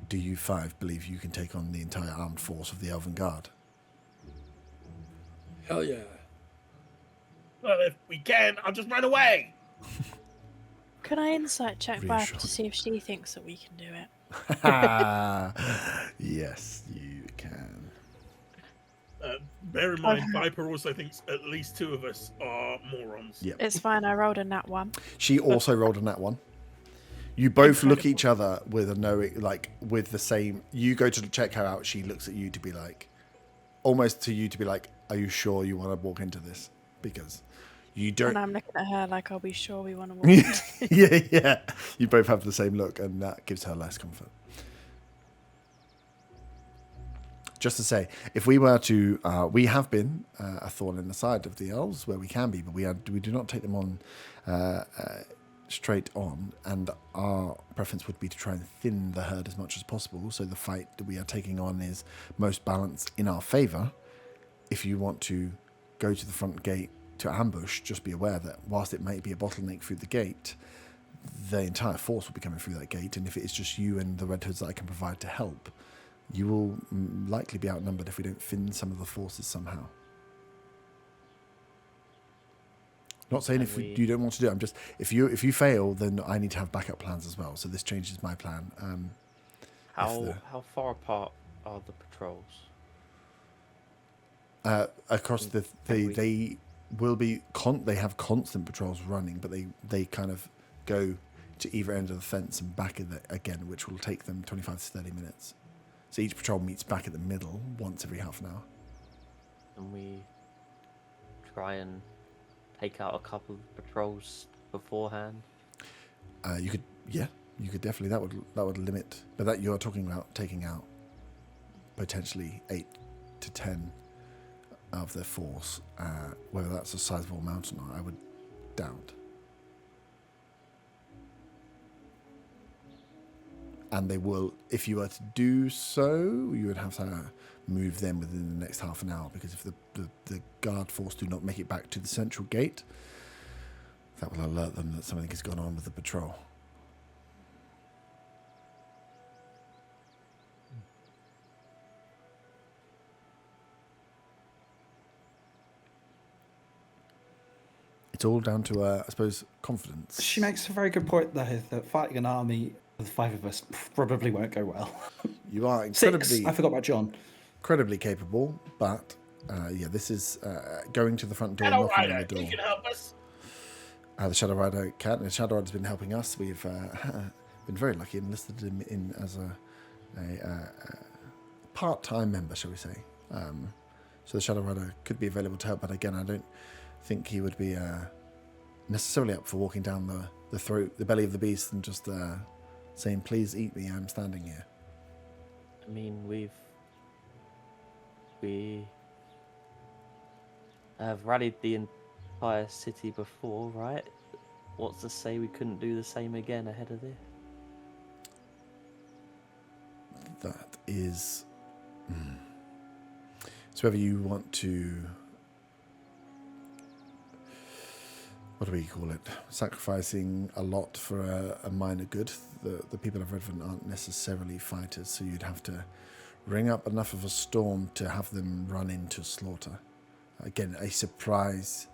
do you 5 believe you can take on the entire armed force of the Elven Guard? Hell yeah. Well, if we can, I'll just run away. Can I insight check Barbara Reassured. to see if she thinks that we can do it? Yes, you can. Bear in mind, Viper also thinks at least 2 of us are morons. Yep. It's fine, I rolled a nat 1. She also rolled a nat 1. You both look at each other with a knowing, like, with the same. You go to check her out. She looks at you to be like, almost to you to be like, are you sure you want to walk into this? Because You don't. And I'm looking at her like, I'll be sure we want to walk. Yeah. You both have the same look, and that gives her less comfort. Just to say, if we were to, we have been a thorn in the side of the elves where we can be, but we do not take them on straight on, and our preference would be to try and thin the herd as much as possible, so the fight that we are taking on is most balanced in our favour. If you want to go to the front gate to ambush, just be aware that whilst it might be a bottleneck through the gate, the entire force will be coming through that gate, and if it is just you and the Red Hoods that I can provide to help, you will likely be outnumbered if we don't thin some of the forces somehow. Not saying if you don't want to do it. I'm just if you fail, then I need to have backup plans as well. So this changes my plan. How far apart are the patrols? Across they will be they have constant patrols running, but they kind of go to either end of the fence and back again, which will take them 25 to 30 minutes. So each patrol meets back at the middle once every half an hour. And we try and take out a couple of patrols beforehand. You could definitely. That would limit. But that you're talking about taking out potentially 8 to 10 of their force. Whether that's a sizable amount or not, I would doubt. And they will, if you were to do so, you would have to move them within the next half an hour, because if the guard force do not make it back to the central gate, that will alert them that something has gone on with the patrol. It's all down to, I suppose, confidence. She makes a very good point, though, that fighting an army with 5 of us probably won't go well. You are incredibly... 6. I forgot about John. Incredibly capable, but this is going to the front door, Shadow knocking on Rider, the door. you can help us. The Shadow Rider can. The Shadow Rider's been helping us. We've been very lucky and enlisted him in as a part-time member, shall we say. So the Shadow Rider could be available to help, but again, I don't think he would be necessarily up for walking down the belly of the beast and just saying, "Please eat me, I'm standing here." I mean, we have rallied the entire city before, right? What's to say we couldn't do the same again ahead of this? That is... So whether you want to... What do we call it? Sacrificing a lot for a minor good. The people of Redvant aren't necessarily fighters, so you'd have to ring up enough of a storm to have them run into slaughter. Again, a surprise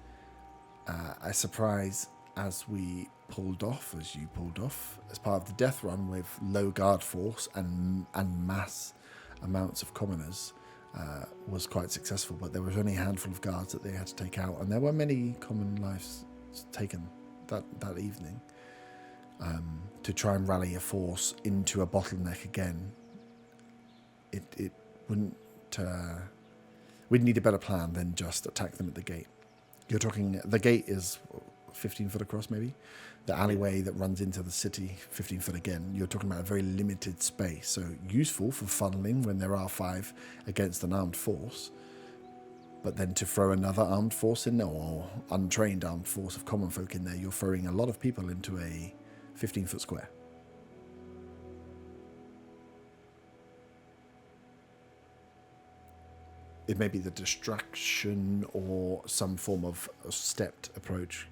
as we pulled off, as you pulled off, as part of the death run with low guard force and mass amounts of commoners, was quite successful. But there was only a handful of guards that they had to take out, and there were many common lives taken that evening. To try and rally a force into a bottleneck again, it wouldn't... we'd need a better plan than just attack them at the gate. You're talking... The gate is 15 foot across, maybe? The alleyway that runs into the city, 15 foot again. You're talking about a very limited space, so useful for funneling when there are 5 against an armed force. But then to throw another armed force in there, or untrained armed force of common folk in there, you're throwing a lot of people into a 15-foot square. It may be the distraction or some form of a stepped approach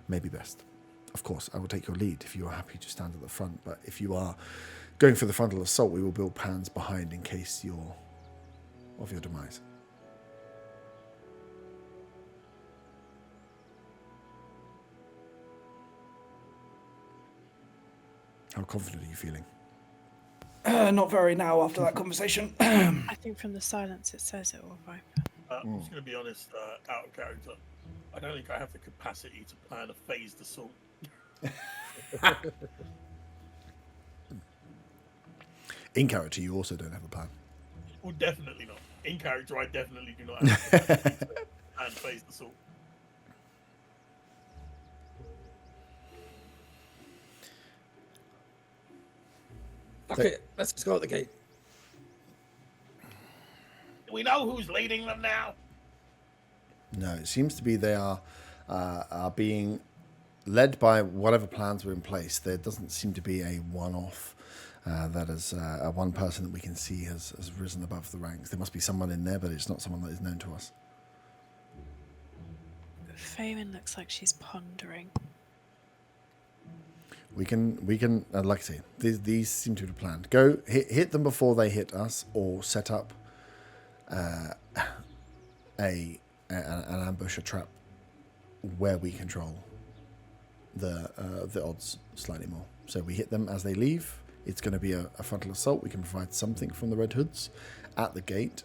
may be best. Of course, I will take your lead if you are happy to stand at the front, but if you are going for the frontal assault, we will build pans behind in case of your demise. How confident are you feeling? Not very now after that conversation. I think from the silence it says it all, Viper. I'm just going to be honest, out of character. I don't think I have the capacity to plan a phased assault. In character, you also don't have a plan. Well, definitely not. In character, I definitely do not have the capacity to plan phased assault. Fuck it. Let's just go at the gate. Do we know who's leading them now? No, it seems to be they are being led by whatever plans were in place. There doesn't seem to be a one-off that is one person that we can see has risen above the ranks. There must be someone in there, but it's not someone that is known to us. Faywin looks like she's pondering. We can like I say, these seem to be planned. Go hit them before they hit us, or set up an ambush, a trap where we control the odds slightly more. So we hit them as they leave. It's going to be a frontal assault. We can provide something from the Red Hoods at the gate,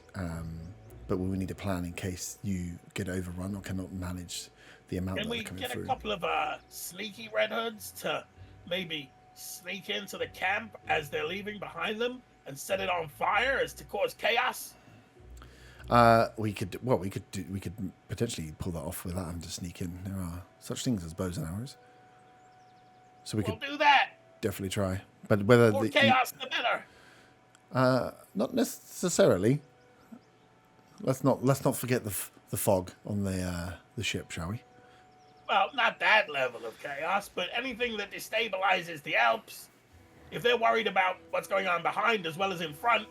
but we will need a plan in case you get overrun or cannot manage the amount that are coming through. Can we get a couple of sneaky Red Hoods to maybe sneak into the camp as they're leaving behind them and set it on fire as to cause chaos? We could potentially pull that off without having to sneak in. There are such things as bows and arrows, so we'll do that. Definitely try. But whether more chaos, the better. Not necessarily. Let's not forget the fog on the ship, shall we? Well, not that level of chaos, but anything that destabilizes the Alps. If they're worried about what's going on behind as well as in front.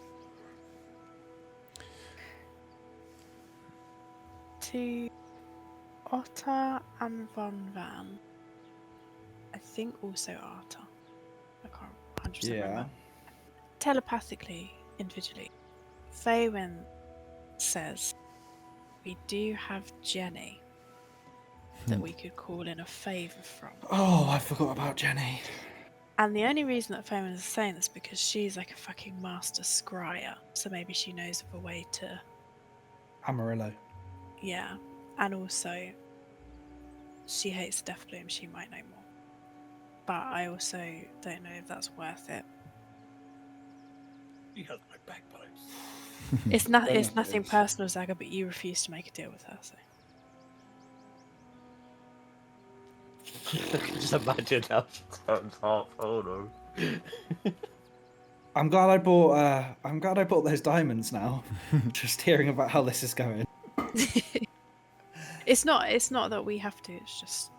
To Otter and Von Van. I think also Arta. I can't 100% remember. Telepathically, individually, Faywin says we do have Jenny that we could call in a favour from. Oh, I forgot about Jenny. And the only reason that Faywin is saying this is because she's like a fucking master scryer, so maybe she knows of a way to... Amarillo. Yeah, and also she hates Death Bloom, she might know more. But I also don't know if that's worth it. He has my bagpipes. It's nothing personal, Zaga, but you refuse to make a deal with her, so... Just imagine how she turns half. Oh no. I'm glad I bought those diamonds now. Just hearing about how this is going. It's not that we have to, it's just...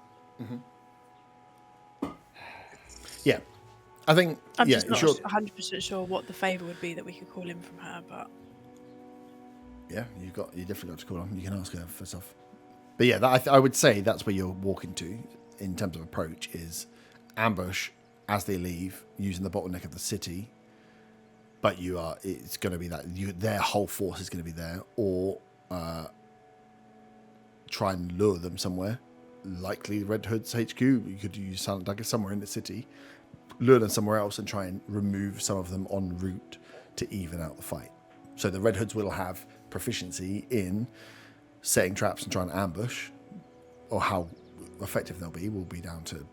Yeah. I think... I'm just not 100% sure what the favour would be that we could call in from her, but... Yeah, you definitely got to call on. You can ask her for stuff. But yeah, I would say that's where you're walking to in terms of approach, is ambush as they leave using the bottleneck of the city. But it's going to be that their whole force is going to be there, or try and lure them somewhere. Likely Red Hood's HQ. You could use Silent Dagger somewhere in the city, lure them somewhere else, and try and remove some of them en route to even out the fight. So the Red Hoods will have proficiency in setting traps and trying to ambush, or how effective they'll be will be down to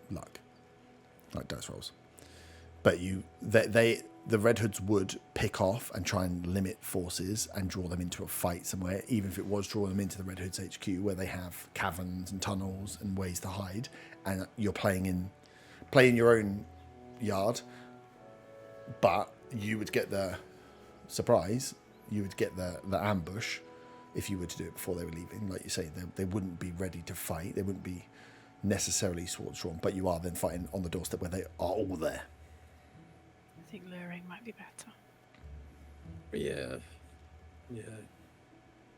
luck, like dice rolls. But the Red Hoods would pick off and try and limit forces and draw them into a fight somewhere, even if it was drawing them into the Red Hoods HQ, where they have caverns and tunnels and ways to hide, and you're playing in your own yard. But you would get the surprise, you would get the ambush if you were to do it before they were leaving. Like you say, they wouldn't be ready to fight. They wouldn't be necessarily swords drawn, but you are then fighting on the doorstep where they are all there. I think luring might be better. Yeah.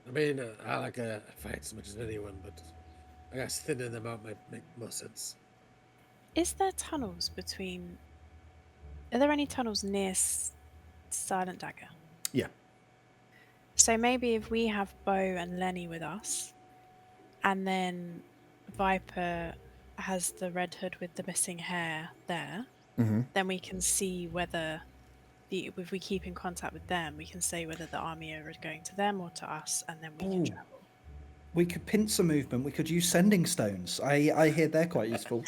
I mean, I like a fight as much as anyone, but I guess thinning them out might make more sense. Is there tunnels between... Are there any tunnels near Silent Dagger? Yeah. So maybe if we have Bo and Lenny with us, and then Viper has the Red Hood with the missing hair there, then we can see whether, if we keep in contact with them, we can say whether the army are going to them or to us, and then we can travel. We could pincer movement. We could use sending stones. I hear they're quite useful.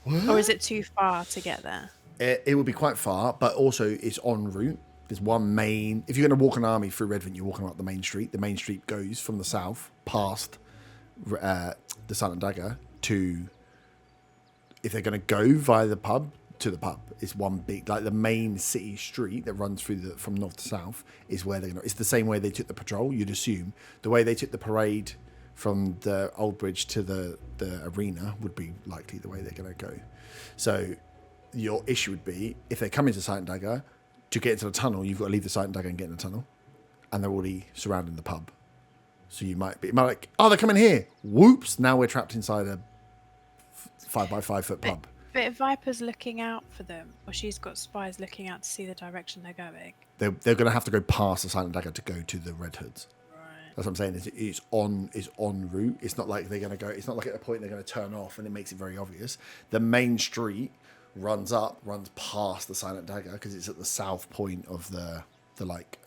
Or is it too far to get there? It would be quite far, but also it's en route. There's one main... If you're going to walk an army through Redvant, you're walking up the main street. The main street goes from the south past the Silent Dagger to... If they're going to go via the pub to the pub. It's one big, like the main city street that runs through from north to south is where they're going to. It's the same way they took the patrol. You'd assume the way they took the parade from the old bridge to the arena would be likely the way they're going to go. So your issue would be if they come into Sight and Dagger, to get into the tunnel, you've got to leave the Sight and Dagger and get in the tunnel, and they're already surrounding the pub. So you might be like, oh, they're coming here. Whoops! Now we're trapped inside a 5x5 foot pub. But if Viper's looking out for them, or she's got spies looking out to see the direction they're going, they're going to have to go past the Silent Dagger to go to the Red Hoods. right? That's what I'm saying. It's en route. It's not like they're going to go. It's not like at a point they're going to turn off and it makes it very obvious. The main street runs past the Silent Dagger because it's at the south point of the like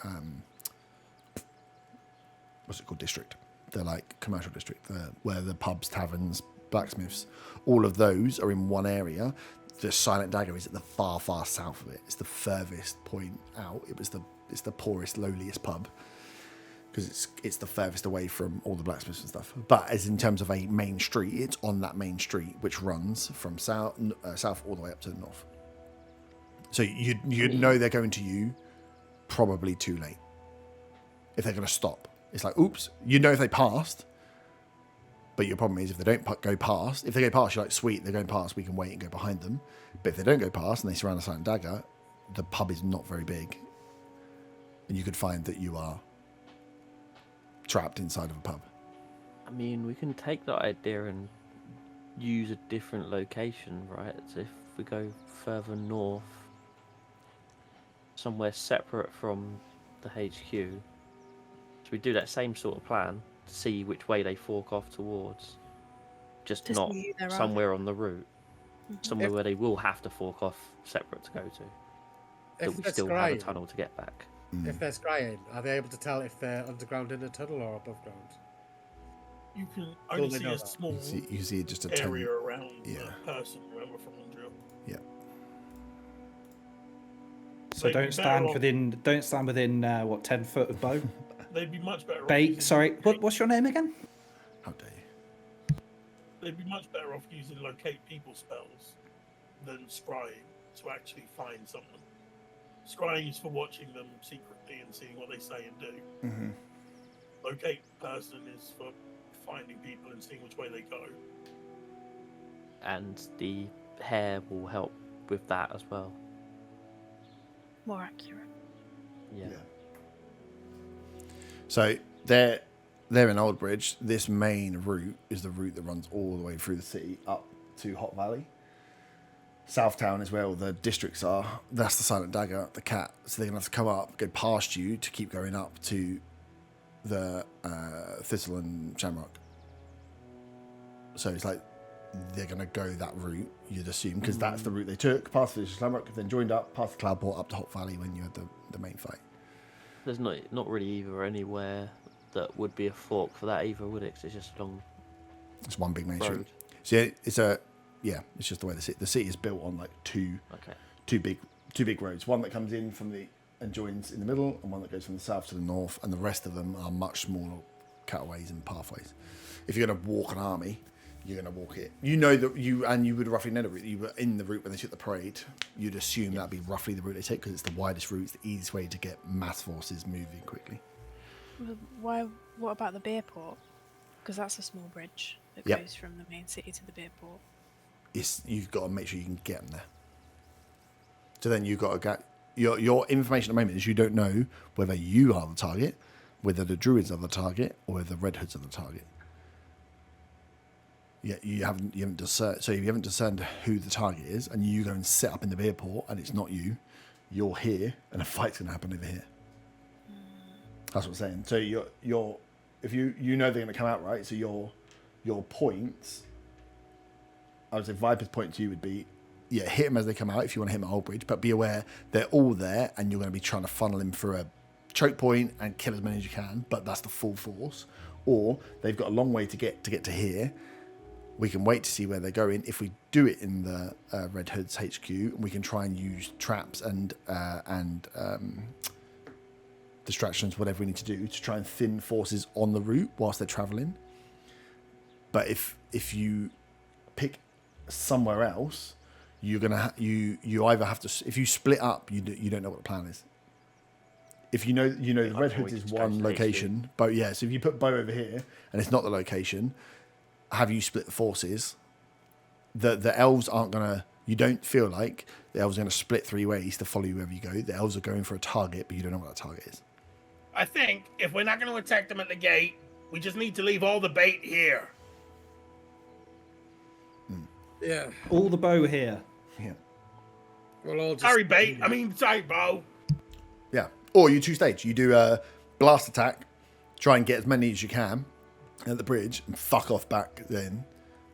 what's it called, district, the like commercial district, where the pubs, taverns, blacksmiths, all of those are in one area. The Silent Dagger is at the far south of it. It's the furthest point out. It's the poorest, lowliest pub because it's the furthest away from all the blacksmiths and stuff. But as in terms of a main street, it's on that main street which runs from south all the way up to the north. So you'd know they're going to you probably too late if they're going to stop. It's like, oops, you know if they passed. But your problem is if they don't go past, if they go past, you're like, sweet, they're going past, we can wait and go behind them. But if they don't go past and they surround the Silent Dagger, the pub is not very big. And you could find that you are trapped inside of a pub. I mean, we can take that idea and use a different location, right? So if we go further north, somewhere separate from the HQ, so we do that same sort of plan, see which way they fork off towards, just not somewhere on the route, somewhere where they will have to fork off separate to go to. But we still have a tunnel to get back. If they're scrying, are they able to tell if they're underground in a tunnel or above ground? You can only see a small You see just a area around the person, remember, from Undrill. Yeah. So don't stand within what, 10 foot of bow? They'd be much better off. Sorry, what's your name again? How dare you? They'd be much better off using locate people spells than scrying to actually find someone. Scrying is for watching them secretly and seeing what they say and do. Mm-hmm. Locate person is for finding people and seeing which way they go. And the hair will help with that as well. More accurate. Yeah. So they're in Oldbridge. This main route is the route that runs all the way through the city up to Hot Valley. Southtown is where all the districts are. That's the Silent Dagger, the cat. So they're going to have to come up, go past you to keep going up to the Thistle and Shamrock. So it's like they're going to go that route, you'd assume, because that's the route they took, past Thistle and Shamrock, then joined up, past the Cloudport, up to Hot Valley when you had the main fight. There's not really either anywhere that would be a fork for that either, would it? 'Cause it's just long. It's one big main road. street. So it's just the way the city is built on like two big roads. One that comes in from and joins in the middle, and one that goes from the south to the north, and the rest of them are much smaller cutaways and pathways. If you're going to walk an army, you're going to walk it. You know that you would roughly know the route. You were in the route when they took the parade. You'd assume that'd be roughly the route they take because it's the widest route, it's the easiest way to get mass forces moving quickly. What about the beer port? Because that's a small bridge that goes from the main city to the beer port. You've got to make sure you can get them there. So then you've got to get your information at the moment is you don't know whether you are the target, whether the druids are the target, or whether the red hoods are the target. Yeah, you haven't discerned. So if you haven't discerned who the target is, and you go and set up in the beer port, and it's not you, you're here, and a fight's going to happen over here. That's what I'm saying. So you're if you know they're going to come out, right? So your points, I would say Viper's point to you would be, hit them as they come out if you want to hit them at Oldbridge, but be aware they're all there, and you're going to be trying to funnel them through a choke point and kill as many as you can. But that's the full force. Or they've got a long way to get to here. We can wait to see where they're going. If we do it in the Red Hood's HQ, we can try and use traps and distractions, whatever we need to do, to try and thin forces on the route whilst they're travelling. But if you pick somewhere else, you're gonna you either have to, if you split up, you don't know what the plan is. If the Red Hoods is one location, so if you put Bo over here and it's not the location, have you split the forces? The elves aren't gonna. You don't feel like the elves are gonna split 3 ways to follow you wherever you go. The elves are going for a target, but you don't know what that target is. I think if we're not going to attack them at the gate, we just need to leave all the bait here. Yeah. All the bow here. Yeah. We'll all just... Sorry, bait. Sorry, bow. Yeah. Or you 2-stage. You do a blast attack, try and get as many as you can at the bridge, and fuck off back then,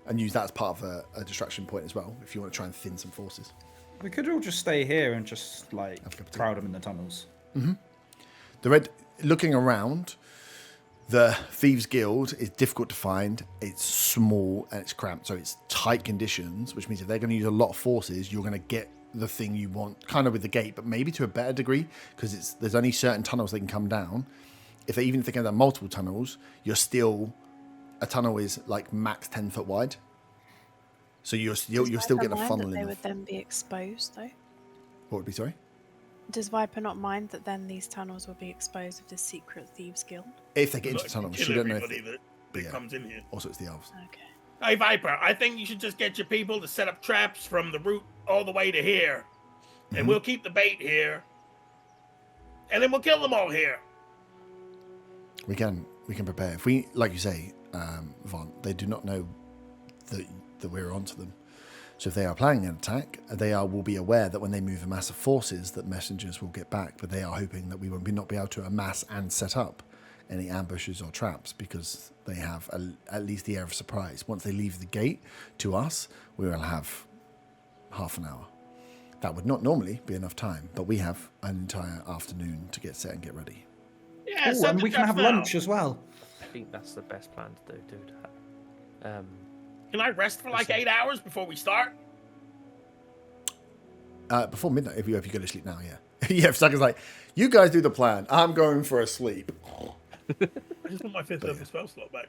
and use that as part of a distraction point as well, if you want to try and thin some forces. We could all just stay here and just, like, crowd them in the tunnels. Mm-hmm. Looking around, the Thieves Guild is difficult to find. It's small and it's cramped, so it's tight conditions, which means if they're going to use a lot of forces, you're going to get the thing you want, kind of with the gate, but maybe to a better degree, because there's only certain tunnels they can come down. If they even think of multiple tunnels, a tunnel is like max 10 foot wide. So you're still getting a funnel in. They would then be exposed, though. What would be, sorry? Does Viper not mind that then these tunnels will be exposed of the secret Thieves Guild? If they get into the tunnels, she don't know if that comes in here. Also, it's the elves. Okay. Hey, Viper, I think you should just get your people to set up traps from the route all the way to here. And we'll keep the bait here. And then we'll kill them all here. We can prepare. If we, like you say, Vaughn, they do not know that we're onto them. So if they are planning an attack, will be aware that when they move a mass of forces, that messengers will get back. But they are hoping that we will not be able to amass and set up any ambushes or traps, because they have at least the air of surprise. Once they leave the gate to us, we will have half an hour. That would not normally be enough time, but we have an entire afternoon to get set and get ready. Yeah, and we can have lunch as well. I think that's the best plan to do that. Can I rest for like 8 hours before we start? Before midnight, if you go to sleep now, yeah. Yeah, if Sucker's like, you guys do the plan, I'm going for a sleep. I just want my 5th level spell slot back.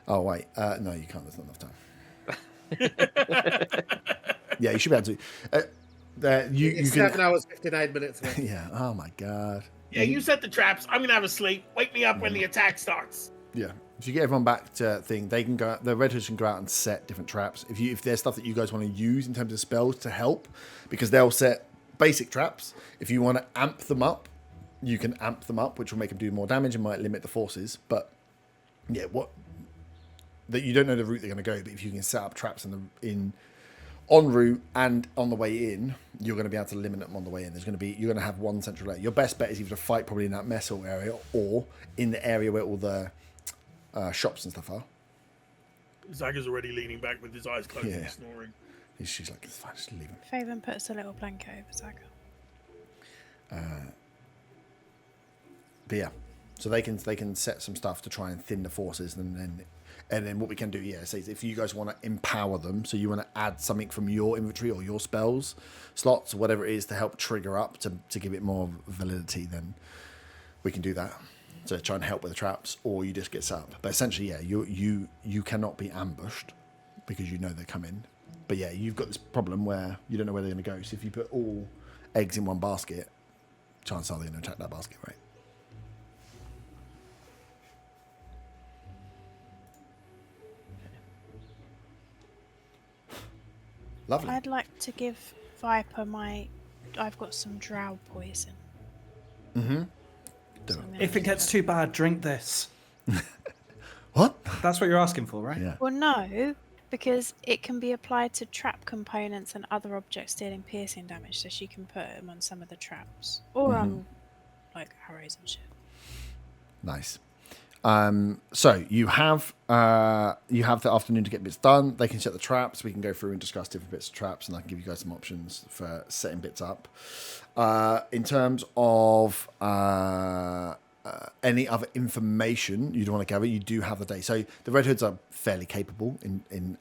Oh, wait. No, you can't. There's not enough time. Yeah, you should be able to. You can 7 hours, 59 minutes left. Yeah, oh my God. Yeah, you set the traps. I'm going to have a sleep. Wake me up when the attack starts. Yeah. If you get everyone back to thing, they can go. The Red Hoods can go out and set different traps. If there's stuff that you guys want to use in terms of spells to help, because they'll set basic traps. If you want to amp them up, you can amp them up, which will make them do more damage and might limit the forces. But yeah, that you don't know the route they're going to go. But if you can set up traps en route and on the way in, you're going to be able to limit them on the way in. You're going to have one central layer. Your best bet is either to fight probably in that mess hall area or in the area where all the shops and stuff are. Zaga's already leaning back with his eyes closed and snoring. She's like, it's fine, just leave him. Faven puts a little blanket over Zaga. But yeah, so they can set some stuff to try and thin the forces, and then what we can do, is if you guys want to empower them, so you want to add something from your inventory or your spells slots or whatever it is to help trigger up to give it more validity, then we can do that. So try and help with the traps, or you just get set up. But essentially, you cannot be ambushed because you know they're coming. But yeah, you've got this problem where you don't know where they're going to go. So if you put all eggs in one basket, chances are they're going to attack that basket, right? Lovely. I'd like to give Viper I've got some drow poison. Mm-hmm. If it gets too bad, drink this. What? That's what you're asking for, right? Yeah. Well, no, because it can be applied to trap components and other objects dealing piercing damage, so she can put them on some of the traps or on like arrows and shit. Nice. So you have the afternoon to get bits done. They can set the traps. We can go through and discuss different bits of traps, and I can give you guys some options for setting bits up. In terms of any other information you'd want to gather, you do have the day. So the Red Hoods are fairly capable in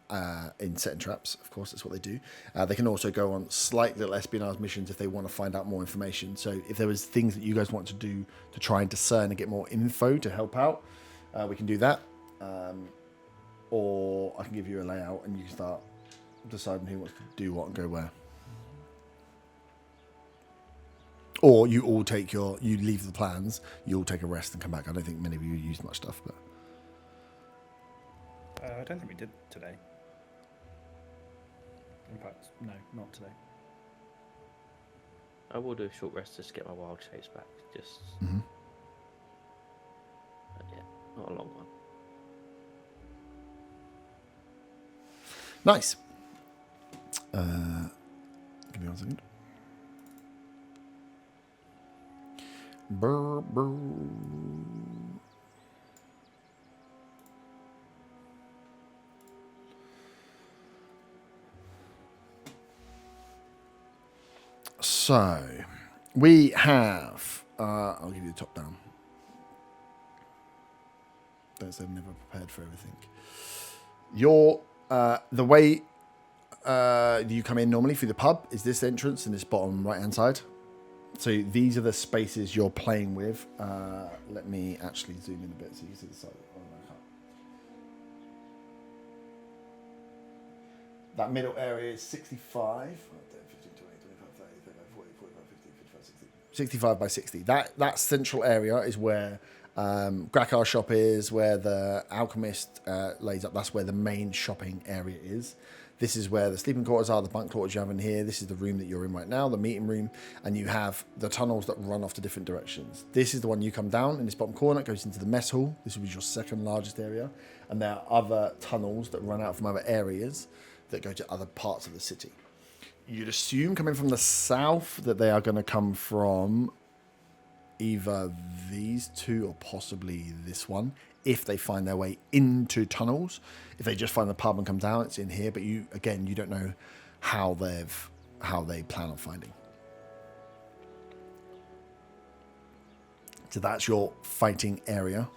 setting traps. Of course, that's what they do. They can also go on slight little espionage missions if they want to find out more information. So if there was things that you guys want to do to try and discern and get more info to help out, we can do that. Or I can give you a layout and you can start deciding who wants to do what and go where. Or you all you leave the plans, you all take a rest and come back. I don't think many of you use much stuff, but I don't think we did today. In fact, no, not today. I will do a short rest just to get my wild chase back. Just, but yeah, not a long one. nice. Give me 1 second. Brr, brr. So, we have, I'll give you the top down. Don't say I'm never prepared for everything. The way you come in normally through the pub is this entrance in this bottom right-hand side. So these are the spaces you're playing with. Let me actually zoom in a bit so you can see the side. Oh, no, I can't. That middle area is 65. 65 by 60. That central area is where Grakar's shop is, where the alchemist lays up. That's where the main shopping area is. This is where the sleeping quarters are, the bunk quarters you have in here. This is the room that you're in right now, the meeting room. And you have the tunnels that run off to different directions. This is the one you come down in this bottom corner. It goes into the mess hall. This will be your second largest area. And there are other tunnels that run out from other areas that go to other parts of the city. You'd assume coming from the south that they are going to come from either these two or possibly this one, if they find their way into tunnels. If they just find the pub and come down, it's in here. But you don't know how they plan on finding. So that's your fighting area.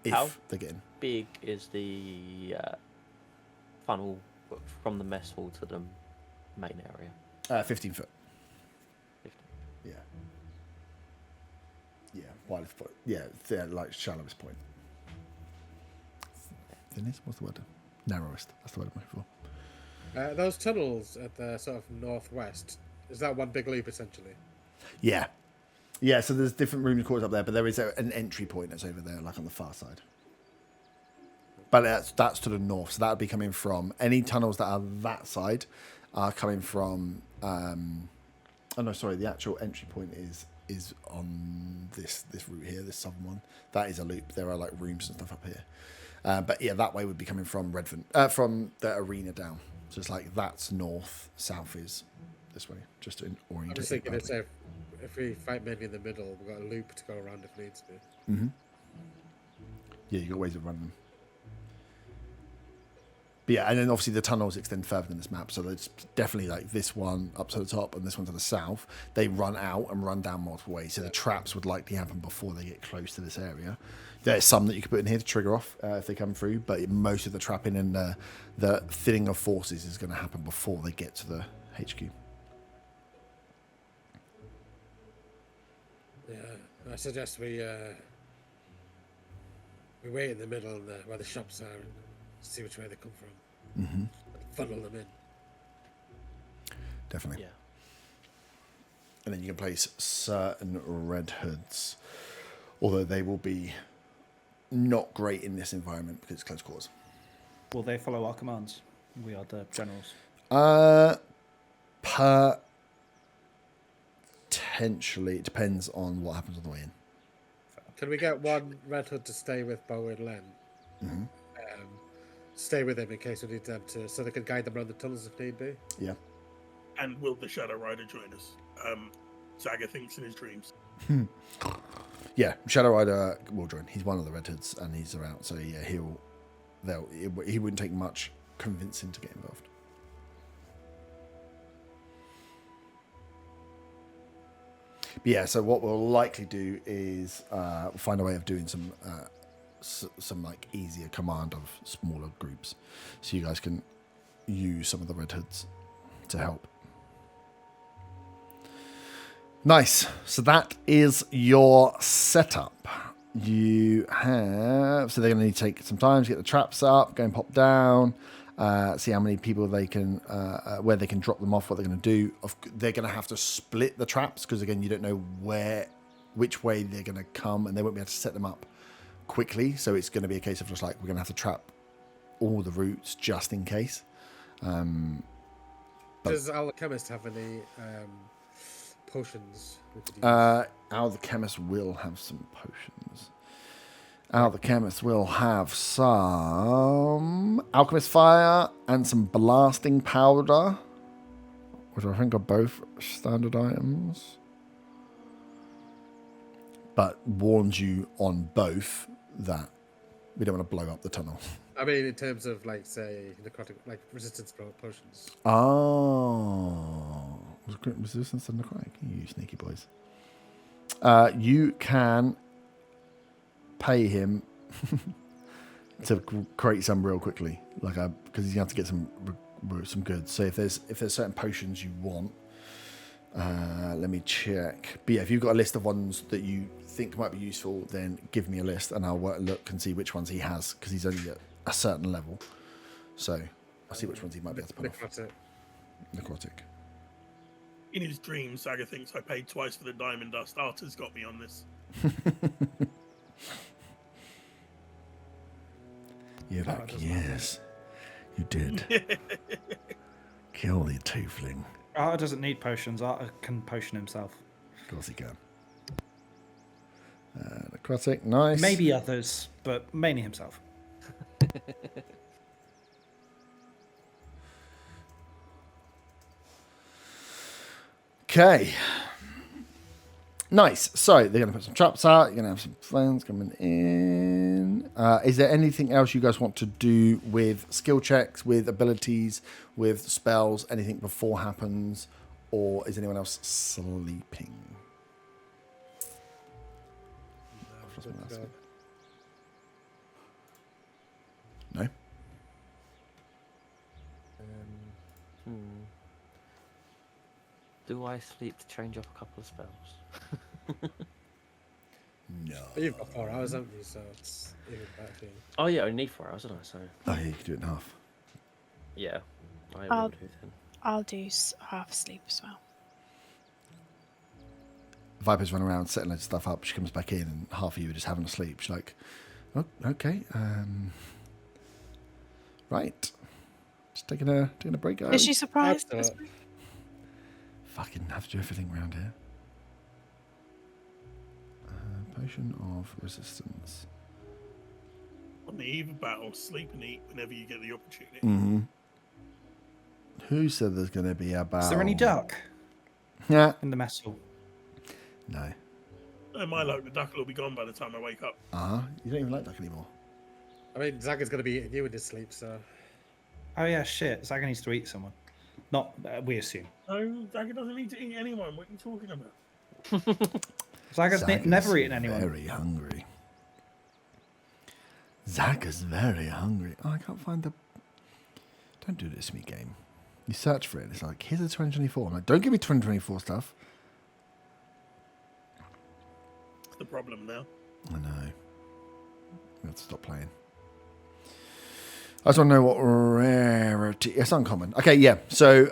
If they get in. Big is the funnel from the mess hall to the main area? 15 foot. 15. Yeah. Yeah, widest point. Yeah, like shallowest point. Thinnest? What's the word? Narrowest. That's the word I'm looking for. Those tunnels at the sort of northwest, is that one big loop essentially? Yeah. Yeah, so there's different room quarters up there, but there is an entry point that's over there, like on the far side. But that's to the north, so that would be coming from any tunnels that are that side are coming from. The actual entry point is on this route here, this southern one. That is a loop. There are like rooms and stuff up here. But yeah, that way would be coming from Redvant, from the arena down. So it's like that's north, south is this way, just to orientate. I'm just thinking if we fight maybe in the middle, we've got a loop to go around if needs be. Mm-hmm. Yeah, you got ways of running. But yeah, and then obviously the tunnels extend further than this map, so there's definitely like this one up to the top and this one to the south. They run out and run down multiple ways, so the traps would likely happen before they get close to this area. There's some that you could put in here to trigger off if they come through, but most of the trapping and the thinning of forces is going to happen before they get to the HQ. Yeah, I suggest we wait in the middle where the shops are and see which way they come from. Mm-hmm. Funnel them in. Definitely. Yeah. And then you can place certain red hoods, although they will be not great in this environment because it's close quarters. Will they follow our commands? We are the generals. Potentially. It depends on what happens on the way in. Can we get one red hood to stay with Bo and Len? Mm-hmm. Stay with him in case we need them to, so they can guide them around the tunnels if need be. Yeah. And will the Shadow Rider join us? Saga thinks in his dreams. Yeah, Shadow Rider will join. He's one of the Red Hoods, and he's around. So yeah, he wouldn't take much convincing to get involved. But yeah, so what we'll likely do is find a way of doing some like easier command of smaller groups, so you guys can use some of the Red Hoods to help. Nice. So that is your setup. You have, so they're going to need to take some time to get the traps up, go and pop down. see how many people they can, where they can drop them off, what they're going to do. They're going to have to split the traps because, again, you don't know which way they're going to come, and they won't be able to set them up quickly. So it's going to be a case of just like, we're going to have to trap all the routes just in case. Does Al the Chemist have any potions we could use? Al the Chemist will have some potions. Al the Chemist will have some Alchemist Fire and some Blasting Powder, which I think are both standard items. But warns you on both that we don't want to blow up the tunnel. I mean, in terms of, like, say, necrotic, like resistance potions. Oh. Resistance to necrotic? You sneaky boys. You can pay him to create some real quickly, like because you have to get some goods. So if there's certain potions you want, let me check. But yeah, if you've got a list of ones that you think might be useful, then give me a list and I'll look and see which ones he has, because he's only at a certain level. So I'll see which ones he might be able to put off. Necrotic. In his dreams, Saga thinks I paid twice for the diamond dust. Arthur's got me on this. You're like, yes, you did. Kill the tiefling. Arthur doesn't need potions. Arthur can potion himself. Of course he can. Necrotic, nice. Maybe others, but mainly himself. Okay. Nice. So they're going to put some traps out. You're going to have some flames coming in. Is there anything else you guys want to do with skill checks, with abilities, with spells, anything before happens? Or is anyone else sleeping? No? Do I sleep to change up a couple of spells? No. But you've got 4 hours, haven't you? So it's even better for you. Oh yeah, I only need 4 hours, don't I? So Oh, yeah, you can do it in half. yeah, I I'll- will do then. I'll do half sleep as well. Viper's run around setting loads of stuff up. She comes back in and half of you are just having a sleep. She's like, oh, okay. Right. Just taking a break. Is she surprised? That's Fucking have to do everything around here. Potion of resistance. On the eve of battle, sleep and eat whenever you get the opportunity. Mm-hmm. Who said there's going to be a battle? Is there any duck Yeah. in the mess hall? No. Oh, my luck, the duck will be gone by the time I wake up. You don't even like duck anymore. I mean, Zaga's going to be eating you in his sleep, so... Oh yeah, shit. Zaga needs to eat someone. Not, we assume. No, Dagger doesn't need to eat anyone. What are you talking about? Zaga's never eaten anyone. Very hungry. Zaga's very hungry. Oh, I can't find the... Don't do this to me, game. You search for it. It's like, here's the 2024. I'm like, don't give me 2024 stuff. That's the problem now. I know. We have to stop playing. I just want to know what rarity... It's uncommon. Okay, yeah. So,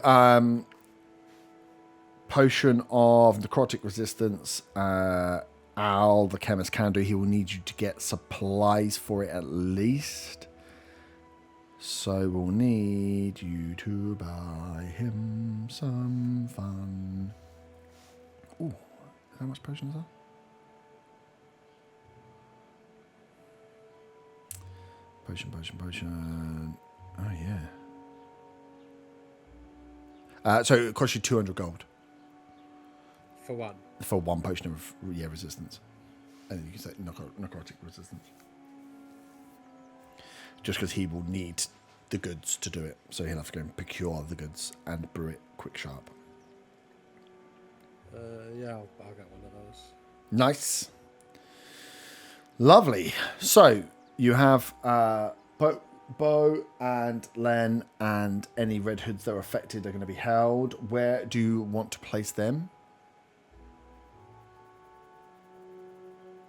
potion of necrotic resistance. Al, the chemist, can do. He will need you to get supplies for it at least. So we'll need you to buy him some fun. Ooh, how much potion is that? Potion. Oh, yeah. So it costs you 200 gold. For one. For one potion of resistance. And then you can say necrotic resistance. Just because he will need the goods to do it. So he'll have to go and procure the goods and brew it quick sharp. Yeah, I'll get one of those. Nice. Lovely. So you have Bo and Len and any Red Hoods that are affected are going to be held. Where do you want to place them?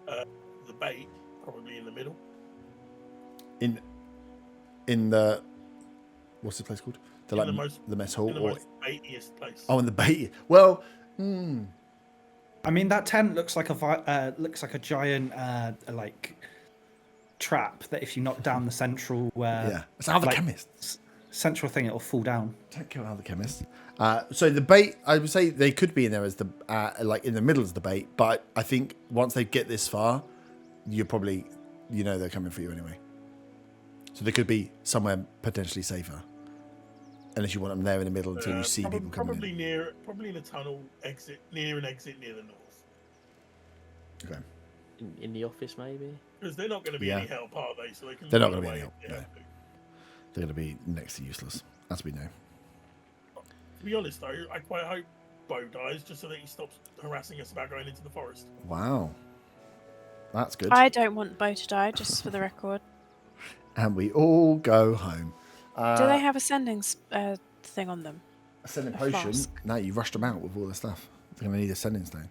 The bait, probably in the middle. In the what's the place called? The In the mess hall. in the most baitiest place. Oh, in the bait. Well, I mean, that tent looks like a giant like trap that if you knock down the central yeah. It's how the like, chemist. central thing, it'll fall down. Don't kill how the chemist. So the bait, I would say they could be in there as the like in the middle of the bait, but I think once they get this far, you're probably they're coming for you anyway. So they could be somewhere potentially safer, unless you want them there in the middle until you see people coming in. Probably in a tunnel exit near the north. Okay. In the office, maybe. Because they're not going to be any help, are they? So they're not going to be any help. No. They're going to be next to useless, as we know. To be honest, though, I quite hope Bo dies just so that he stops harassing us about going into the forest. Wow. That's good. I don't want Bo to die, just for the record. And we all go home. Do they have a sending thing on them? A sending potion? Flask? No, you rushed them out with all the stuff. They're going to need a sending stone.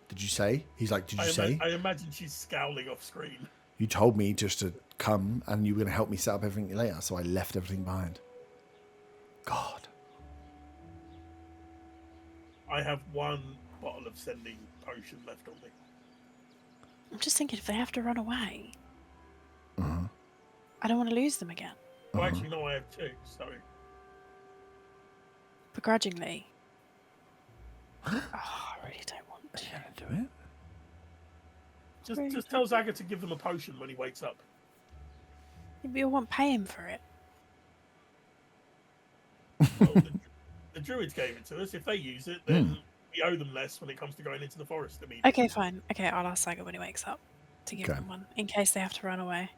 Did you say? He's like, did you say? I imagine she's scowling off screen. You told me just to come and you were going to help me set up everything later, so I left everything behind. God. I have one bottle of sending potion left on me. I'm just thinking if they have to run away, I don't want to lose them again. Well, actually, no, I have two, so... Begrudgingly. I really don't want to. Do it? Just tell Zaga to give them a potion when he wakes up. We all won't pay him for it. Well, the druids gave it to us. If they use it, then we owe them less when it comes to going into the forest immediately. Okay, fine. Okay, I'll ask Saga when he wakes up to give them one, in case they have to run away.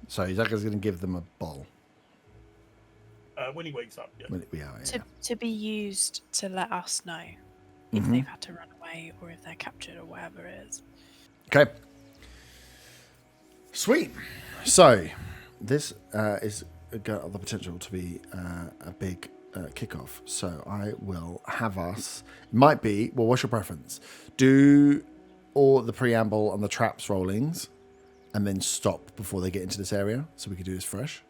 So Zaga's going to give them a bottle. When he wakes up, yeah. To be used to let us know if they've had to run away or if they're captured or whatever it is. Okay. Sweet. So this is got the potential to be a big kickoff. So I will have us. It might be. Well, what's your preference? Do all the preamble and the traps rollings, and then stop before they get into this area, so we could do this fresh,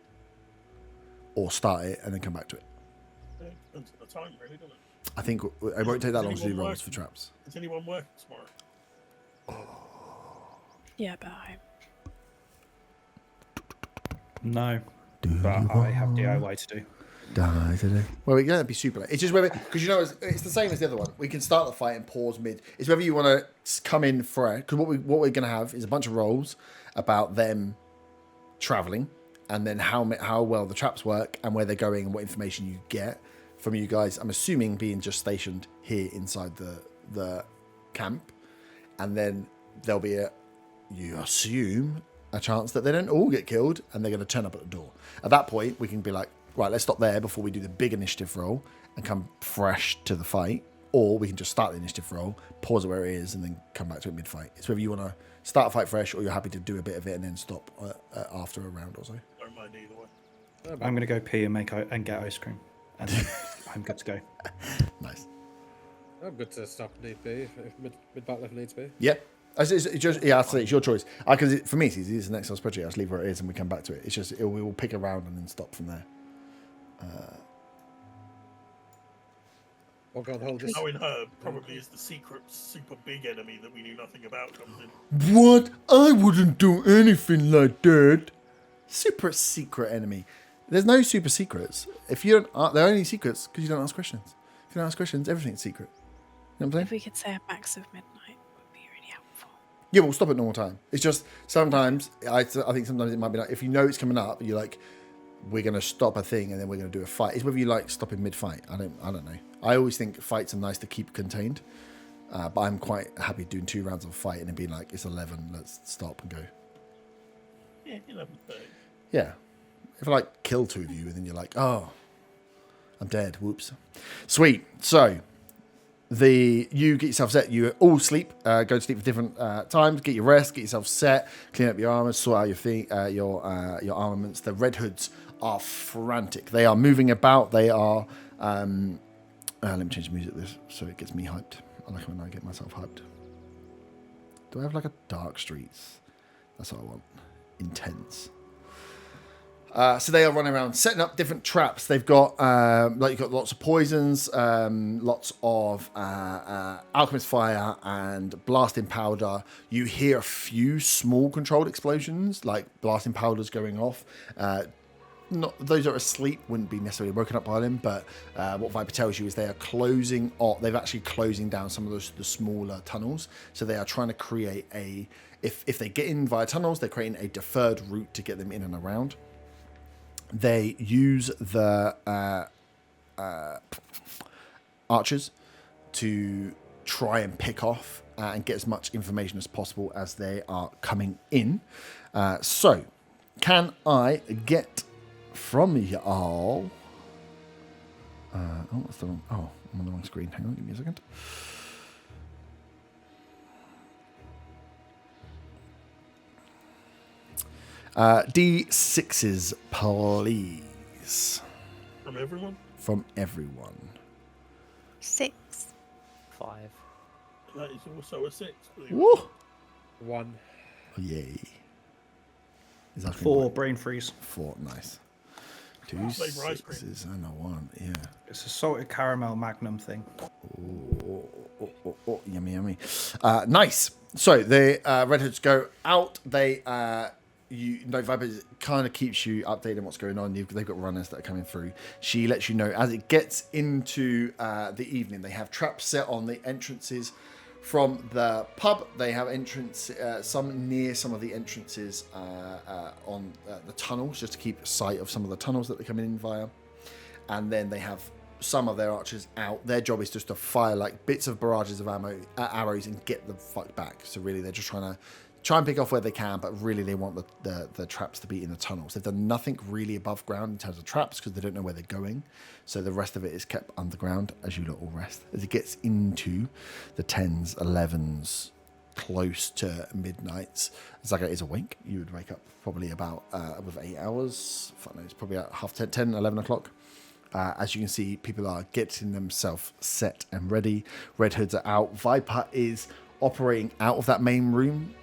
or start it and then come back to it. Depends on the time, really, doesn't it? I think it won't take that long to do rolls for traps. Is anyone working tomorrow? Yeah, but I... No. But I have DIY to do. Die today. Well, we're going to be super late. It's just whether, because it's the same as the other one. We can start the fight and pause mid. It's whether you want to come in fresh. Because what we're going to have is a bunch of rolls about them traveling, and then how well the traps work and where they're going and what information you get from you guys. I'm assuming being just stationed here inside the camp, and then there'll be you assume a chance that they don't all get killed and they're going to turn up at the door. At that point, we can be like, right, let's stop there before we do the big initiative roll and come fresh to the fight. Or we can just start the initiative roll, pause it where it is, and then come back to it mid-fight. It's whether you want to start a fight fresh or you're happy to do a bit of it and then stop after a round or so. Don't mind either way. I'm going to go pee and get ice cream. And then I'm good to go. Nice. I'm good to stop if need be, if mid-battle if needs be. Yeah. It's your choice. Because for me, it's easy. It's an Excel spreadsheet. I just leave where it is and we come back to it. It's just, we will pick a round and then stop from there. Or go and hold this. Knowing her probably is the secret, super big enemy that we knew nothing about comes in. What? I wouldn't do anything like that. Super secret enemy. There's no super secrets. If you don't, they're only secrets because you don't ask questions. If you don't ask questions, everything's secret. You know what I'm saying? If we could say a max of midnight would be really helpful. Yeah, we'll stop at normal time. It's just sometimes, I think sometimes it might be like, if you know it's coming up, you're like, we're going to stop a thing and then we're going to do a fight. It's whether you like stopping mid-fight. I don't know. I always think fights are nice to keep contained. But I'm quite happy doing 2 rounds of a fight and then being like, it's 11, let's stop and go. Yeah, 11:30. Yeah. If I like kill 2 of you and then you're like, oh, I'm dead. Whoops. Sweet. So you get yourself set. You all sleep. Go to sleep for different times. Get your rest. Get yourself set. Clean up your armor. Sort out your feet. Your armaments. The Red Hoods are frantic. They are moving about. They are. Let me change the music this so it gets me hyped. I like when I get myself hyped. Do I have like a dark streets? That's what I want. Intense. So they are running around setting up different traps. They've got you've got lots of poisons, lots of alchemist fire and blasting powder. You hear a few small controlled explosions, like blasting powders going off. Not those that are asleep wouldn't be necessarily woken up by them, but what Viper tells you is they are closing off. They've actually closing down some of the smaller tunnels. So they are trying to create a. If they get in via tunnels, they're creating a deferred route to get them in and around. They use the archers to try and pick off and get as much information as possible as they are coming in. So, can I get from y'all? What's the wrong? Oh, I'm on the wrong screen. Hang on, give me a second. D6s, please. From everyone? From everyone. 6. 5. That is also a 6. Woo! 1. Oh, yay. Is that 4 brain freeze. 4, nice. 2 Flavor ice cream. 6s and a 1, yeah. It's a salted caramel magnum thing. Oh, yummy, yummy. Nice. So the Red Hoods go out. They, Viper kind of keeps you updated on what's going on. They've got runners that are coming through. She lets you know as it gets into the evening. They have traps set on the entrances from the pub. They have some near some of the entrances on the tunnels, just to keep sight of some of the tunnels that they're coming in via. And then they have some of their archers out. Their job is just to fire like bits of barrages of arrows and get the fuck back. So really, they're just trying and pick off where they can, but really they want the traps to be in the tunnels. They've done nothing really above ground in terms of traps because they don't know where they're going. So the rest of it is kept underground as you lot all rest. As it gets into the 10s, 11s, close to midnights, Zaga is awake. You would wake up probably about with 8 hours. Fuck no, it's probably at half 10, 11 o'clock. As you can see, people are getting themselves set and ready. Red Hoods are out. Viper is operating out of that main room.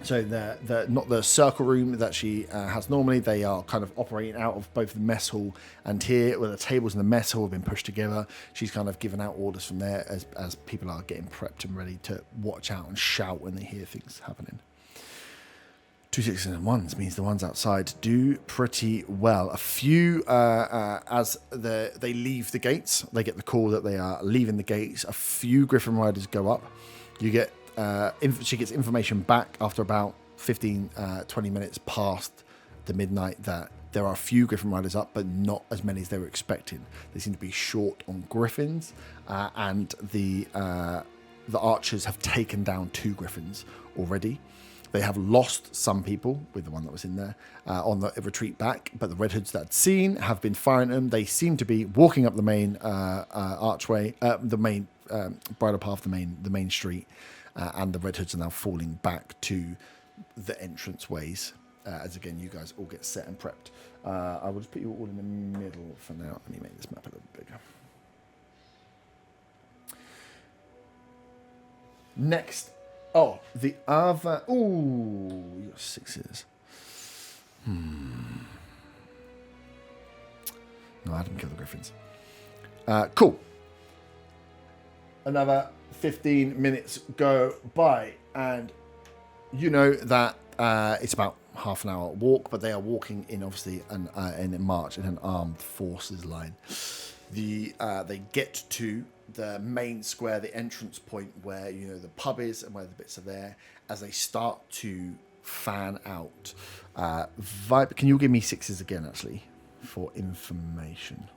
So the not the circle room that she has normally. They are kind of operating out of both the mess hall and here, where the tables in the mess hall have been pushed together. She's kind of given out orders from there as people are getting prepped and ready to watch out and shout when they hear things happening. 2 6s and 1s means the ones outside do pretty well. A few, as they leave the gates, they get the call that they are leaving the gates. A few Griffin Riders go up. You get she gets information back after about 15, 20 minutes past the midnight that there are a few Griffin Riders up, but not as many as they were expecting. They seem to be short on Griffins, and the archers have taken down 2 Griffins already. They have lost some people with the one that was in there on the retreat back, but the Red Hoods that I'd seen have been firing them. They seem to be walking up the main archway, the main bridle path, the main street, and the Red Hoods are now falling back to the entrance ways. As again, you guys all get set and prepped. I will just put you all in the middle for now. Let me make this map a little bigger. Next. Oh, the other... Ooh, you got 6s. No, I didn't kill the Griffins. Cool. Another 15 minutes go by, and you know that it's about half an hour walk, but they are walking in, obviously, in a march in an armed forces line. They get to the main square, the entrance point where the pub is and where the bits are there. As they start to fan out, Viper, can you give me 6s again, actually, for information?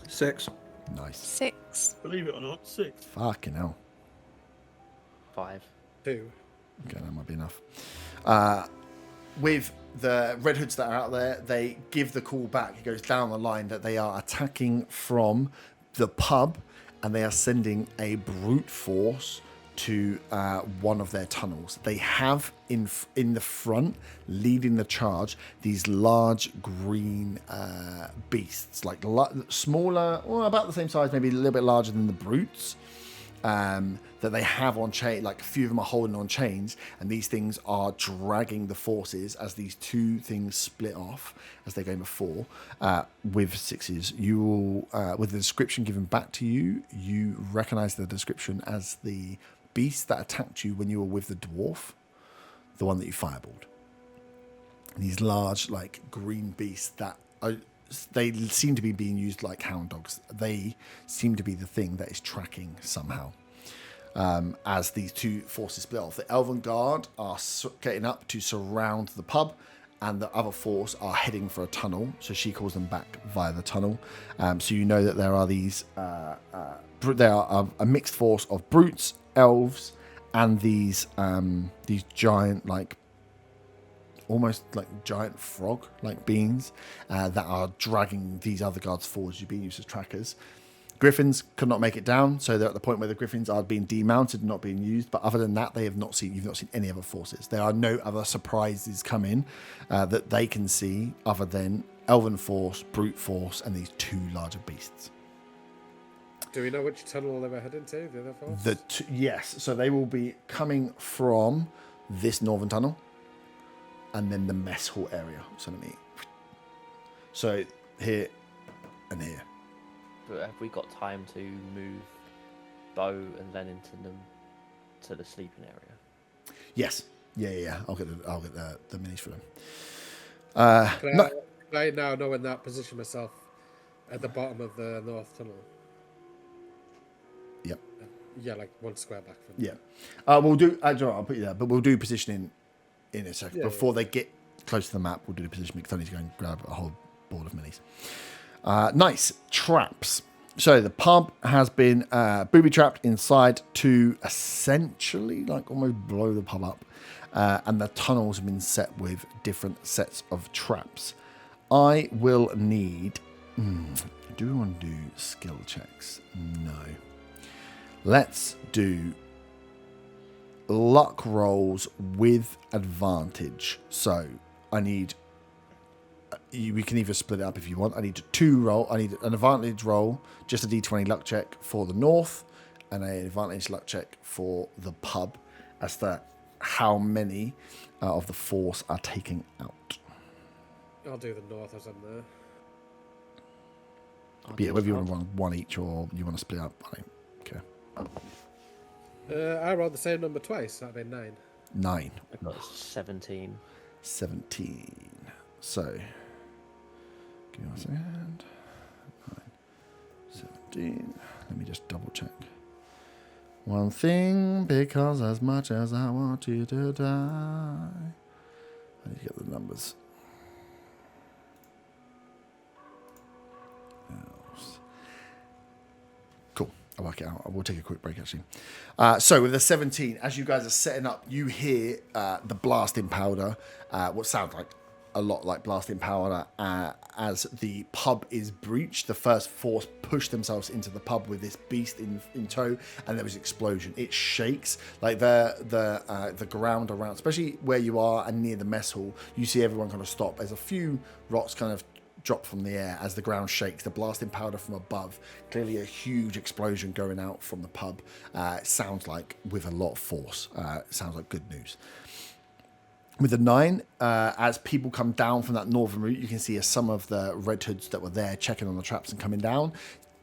6. Nice. 6. Believe it or not, 6. Fucking hell. 5. 2. Okay, that might be enough. With the Red Hoods that are out there, they give the call back. It goes down the line that they are attacking from the pub, and they are sending a brute force to one of their tunnels. They have in the front, leading the charge, these large green beasts, like smaller, or about the same size, maybe a little bit larger than the brutes. that they have on chain, like a few of them are holding on chains, and these things are dragging the forces as these two things split off as they're going before. With 6s, you will, with the description given back to you, you recognize the description as the beast that attacked you when you were with the dwarf, the one that you fireballed. These large, like, green beasts that are, they seem to be being used like hound dogs. They seem to be the thing that is tracking somehow. As these two forces split off, the Elven Guard are getting up to surround the pub, and the other force are heading for a tunnel. So she calls them back via the tunnel. So you know that there are these, there are a mixed force of brutes, elves, and these giant, like, almost like giant frog-like beings that are dragging these other guards forward. You're being used as trackers. Griffins could not make it down, so they're at the point where the Griffins are being demounted and not being used. But other than that, you've not seen any other forces. There are no other surprises coming that they can see other than Elven Force, Brute Force, and these two larger beasts. Do we know which tunnel they were heading to, the other force? Yes, so they will be coming from this northern tunnel, and then the mess hall area. So here and here. But have we got time to move Bo and Len into them to the sleeping area? Yes. Yeah. I'll get the minis for them. Right now, know in that position myself at the bottom of the north tunnel. Yep. Yeah, like one square back from. Yeah. We'll do. I'll put you there, but we'll do positioning in a second. Before they get close to the map, we'll do the positioning because I need to go and grab a whole board of minis. Nice traps. So the pub has been booby trapped inside to essentially like almost blow the pub up, and the tunnels have been set with different sets of traps. I will need. Do we want to do skill checks? No. Let's do luck rolls with advantage. So I need. We can either split it up if you want. I need I need an advantage roll, just a d20 luck check for the north, and an advantage luck check for the pub, as to how many of the force are taking out. I'll do the north as I'm there. Yeah, whether you want to run one each or you want to split up, I don't care. I rolled the same number twice. That'd be 9. 9. I got 17. 17. So, give me a second. 9, 17. Let me just double check one thing, because as much as I want you to die, I need to get the numbers. Cool. I'll work it out. We'll take a quick break, actually. So with the 17, as you guys are setting up, you hear the blasting powder, what sounds like a lot like blasting powder, as the pub is breached. The first force push themselves into the pub with this beast in tow, and there was an explosion. It shakes like the ground around, especially where you are and near the mess hall. You see everyone kind of stop. There's a few rocks kind of drop from the air as the ground shakes. The blasting powder from above, clearly a huge explosion going out from the pub. It sounds like with a lot of force. It sounds like good news. With the 9, as people come down from that northern route, you can see some of the Red Hoods that were there checking on the traps and coming down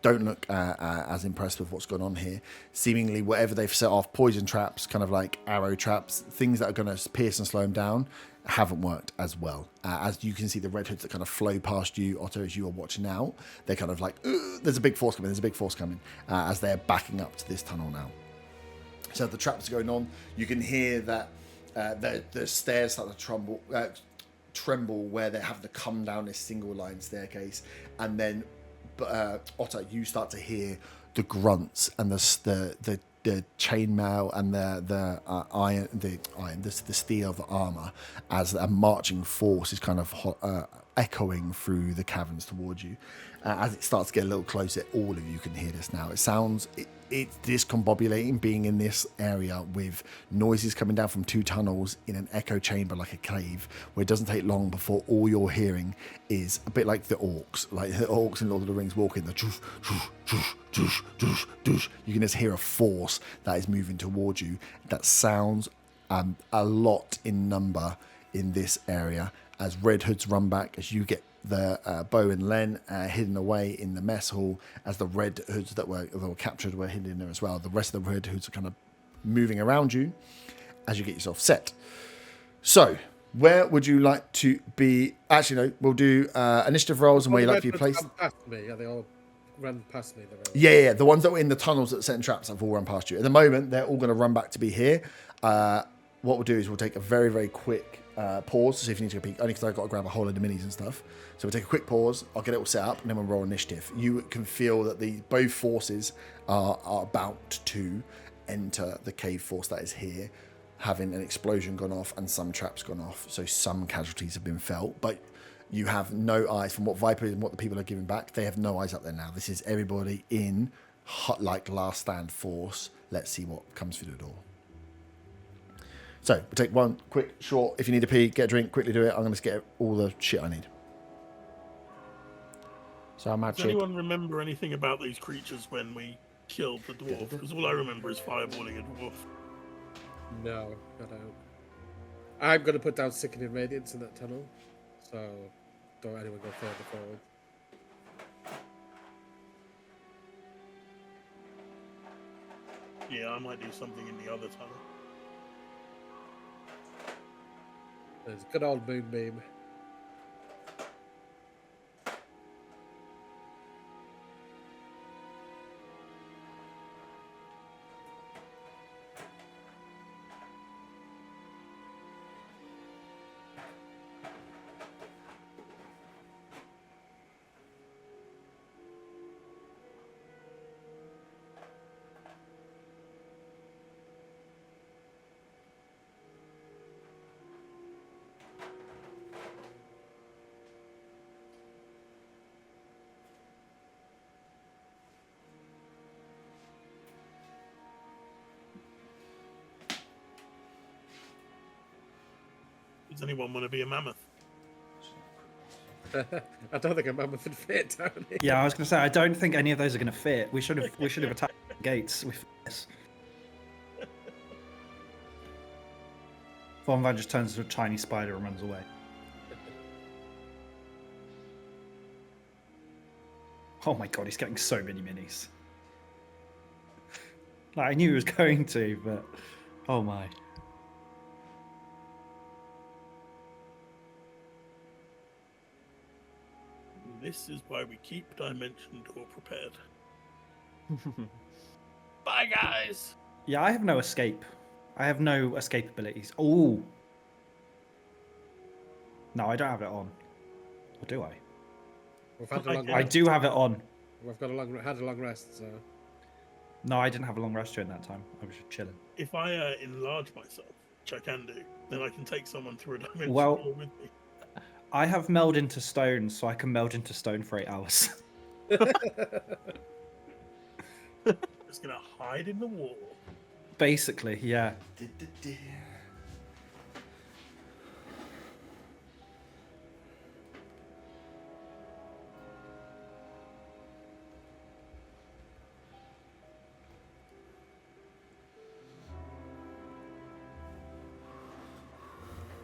don't look as impressed with what's going on here. Seemingly, whatever they've set off, poison traps, kind of like arrow traps, things that are going to pierce and slow them down, haven't worked as well. As you can see, the Red Hoods that kind of flow past you, Otto, as you are watching out, they're kind of like, there's a big force coming, as they're backing up to this tunnel now. So the traps are going on. You can hear that the stairs start to tremble where they have to come down this single line staircase, and then Otto, you start to hear the grunts and the chainmail and the steel of the armor as a marching force is kind of echoing through the caverns towards you. As it starts to get a little closer, all of you can hear this now. It sounds it's discombobulating being in this area with noises coming down from 2 tunnels in an echo chamber like a cave, where it doesn't take long before all you're hearing is a bit like the orcs in Lord of the Rings walking, the doosh, doosh, doosh, doosh, doosh, doosh. You can just hear a force that is moving towards you that sounds a lot in number in this area, as Red Hoods run back, as you get the Bo and Len hidden away in the mess hall, as the Red Hoods that were captured were hidden in there as well. The rest of the Red Hoods are kind of moving around you as you get yourself set. So, where would you like to be? Actually, no, we'll do initiative rolls and where you like to be placed. Past me. Yeah, they all run past me. Yeah. The ones that were in the tunnels that set in traps have all run past you. At the moment, they're all going to run back to be here. What we'll do is we'll take a very, very quick pause to see if you need to go peek, only because I've got to grab a whole load of minis and stuff. So we'll take a quick pause, I'll get it all set up, and then we'll roll initiative. You can feel that both forces are about to enter the cave force that is here, having an explosion gone off and some traps gone off. So some casualties have been felt, but you have no eyes from what Viper and what the people are giving back. They have no eyes up there now. This is everybody in hot, like last stand force. Let's see what comes through the door. So we'll take one quick, short. If you need a pee, get a drink, quickly do it. I'm going to get all the shit I need. So I'm Does anyone remember anything about these creatures when we killed the dwarf? Because all I remember is fireballing a dwarf. No, I don't. I'm going to put down sickening radiance in that tunnel, so don't anyone go further forward. Yeah, I might do something in the other tunnel. There's a good old moonbeam. Does anyone want to be a mammoth? I don't think a mammoth would fit down here. Yeah, I was going to say, I don't think any of those are going to fit. We should have attacked the gates with this. Von Van just turns into a tiny spider and runs away. Oh my god, he's getting so many minis. Like, I knew he was going to, but oh my. This is why we keep Dimension Door prepared. Bye, guys! Yeah, I have no escape. I have no escape abilities. Oh. No, I don't have it on. Or do I? We've had a long I do have it on. We've got had a long rest, so. No, I didn't have a long rest during that time. I was just chilling. If I enlarge myself, which I can do, then I can take someone through a dimension Well, door with me. I have meld into stone, so I can meld into stone for 8 hours. Just gonna hide in the wall. Basically, yeah.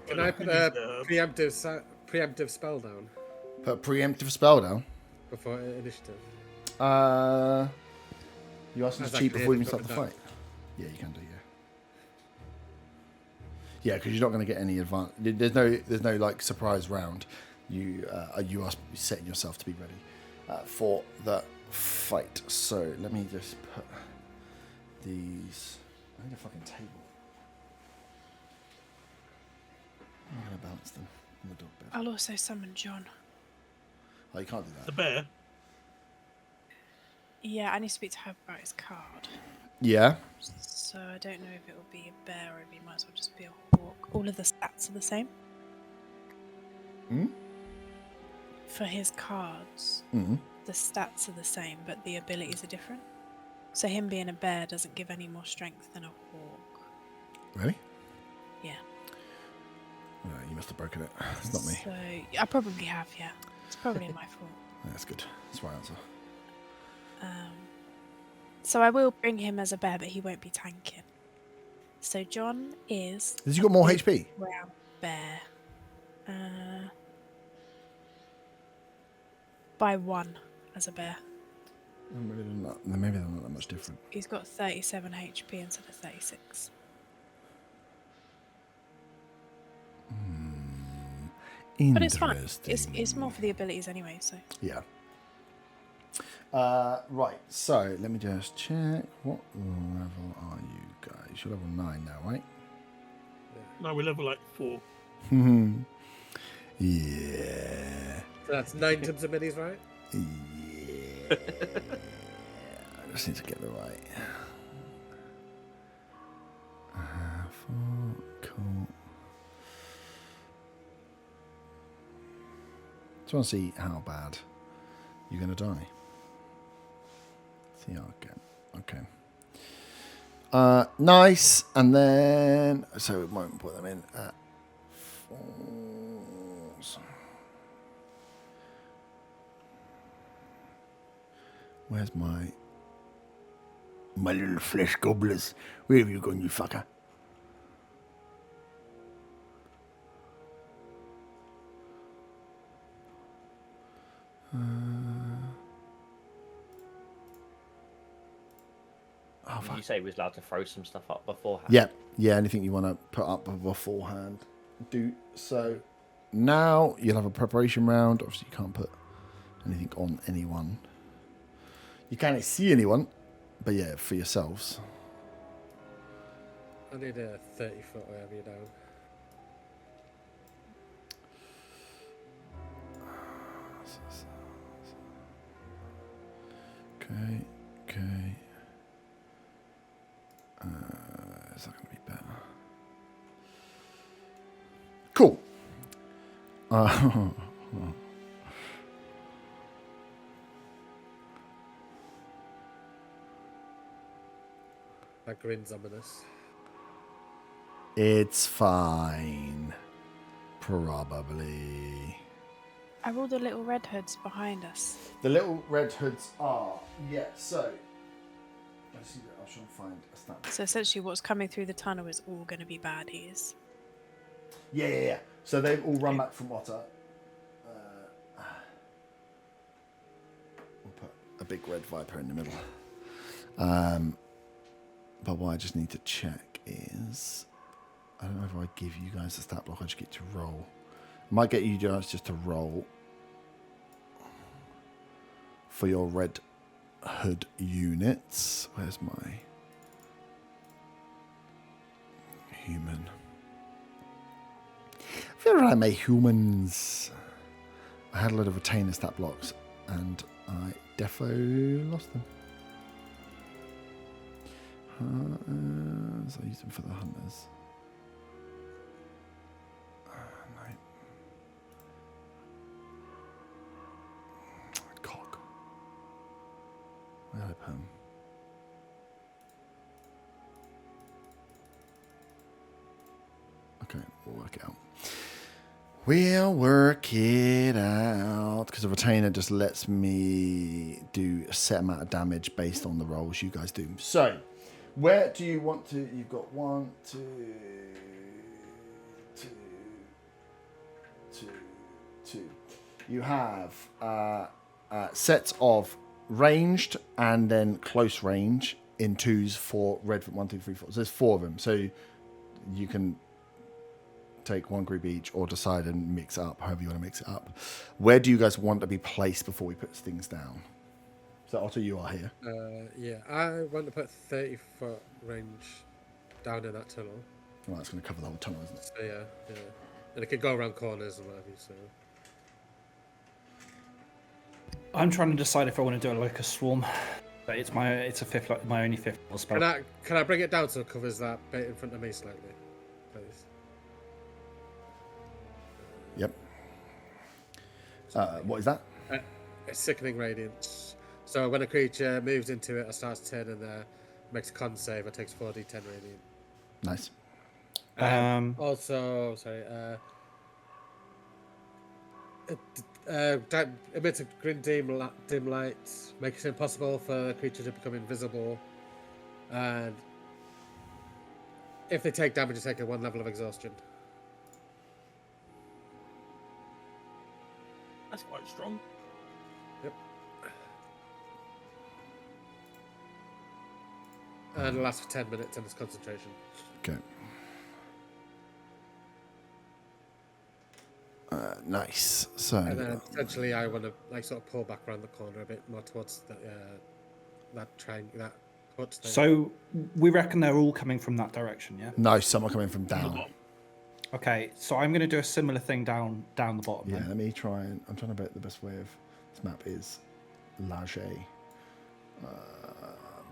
Can I put a preemptive spell down Put a preemptive spell down. before initiative? You asked me That's to cheat actually before you it, start the put it down. fight. Yeah, you can do. Yeah, because you're not going to get any advance. There's no like surprise round. You are setting yourself to be ready for the fight. So let me just put these. I need a fucking table. I'm going to balance them on the dog bed. I'll also summon John. Oh, you can't do The that. bear? Yeah, I need to speak to her about his card. Yeah. So I don't know if it will be a bear or if he might as well just be a hawk. All of the stats are the same. Hmm? For his cards, Mm. the stats are the same, but the abilities are different. So him being a bear doesn't give any more strength than a hawk. Really? Yeah. You must have broken it. It's not me. So I probably have, yeah. It's probably my fault. That's good. That's the right answer. So I will bring him as a bear, but he won't be tanking. So John is... Has he got more big HP? brown bear. By 1 as a bear. Maybe they're not that much different. He's got 37 HP instead of 36. But it's fine. It's more for the abilities anyway, so... Yeah. Right, so let me just check. What level are you guys? You're level 9 now, right? No, we're level like 4. Yeah. So that's 9 tons of minis, right? Yeah. I just need to get the right. 4, cool. Just want to see how bad you're going to die. See how okay. Nice. And then, so we won't put them in at 4s. Where's my little flesh gobblers? Where have you gone, you fucker? Did you say we was allowed to throw some stuff up beforehand? Yeah, anything you want to put up beforehand, do so. Now you'll have a preparation round. Obviously, you can't put anything on anyone. You can't see anyone, but yeah, for yourselves. I need a 30-foot area down. Okay. Is that going to be better? Cool. That grin's ominous. It's fine. Probably. Are all the little red hoods behind us? The little red hoods are, so. I'll try and find a snap. So essentially what's coming through the tunnel is all going to be baddies. Yeah. So they've all run back from Otter. We'll put a big red viper in the middle. But what I just need to check is, I don't know if I give you guys a stat block, I just get to roll. I might get you guys just to roll for your red hood units. Where's my human? Where are my humans? I had a lot of retainer stat blocks and I defo lost them. So I use them for the hunters. No. Cock. Where did I put him? Okay, we'll work it out. We'll work it out. Because a retainer just lets me do a set amount of damage based on the rolls you guys do. So, where do you want to... You've got 1, 2. You have sets of ranged and then close range in 2s for Redvant 1, 2, 3, 4. So there's 4 of them. So you can take one group each or decide and mix it up, however you want to mix it up. Where do you guys want to be placed before we put things down? So Otto, you are here. Yeah, I want to put 30-foot range down in that tunnel. Well, that's going to cover the whole tunnel, isn't it? So, yeah. And it could go around corners and whatever, so... I'm trying to decide if I want to do a locust swarm. But it's my only 5th level spell. Can I bring it down so it covers that bit in front of me slightly, please? Yep. What is that? A sickening radiance. So when a creature moves into it or starts turning there, makes a con save, it takes 4d10 radiant. Nice. Also, sorry. Emits a green dim light, makes it impossible for the creature to become invisible, and if they take damage, they take a 1 level of exhaustion. That's quite strong. Yep. And it lasts for 10 minutes and it's concentration. Okay. Nice. So. And then potentially I want to sort of pull back around the corner a bit more towards that hut thing. So we reckon they're all coming from that direction, yeah? No, some are coming from down. Okay, so I'm going to do a similar thing down the bottom. Yeah, then. let me try and... I'm trying to bet the best way of this map is Lager. But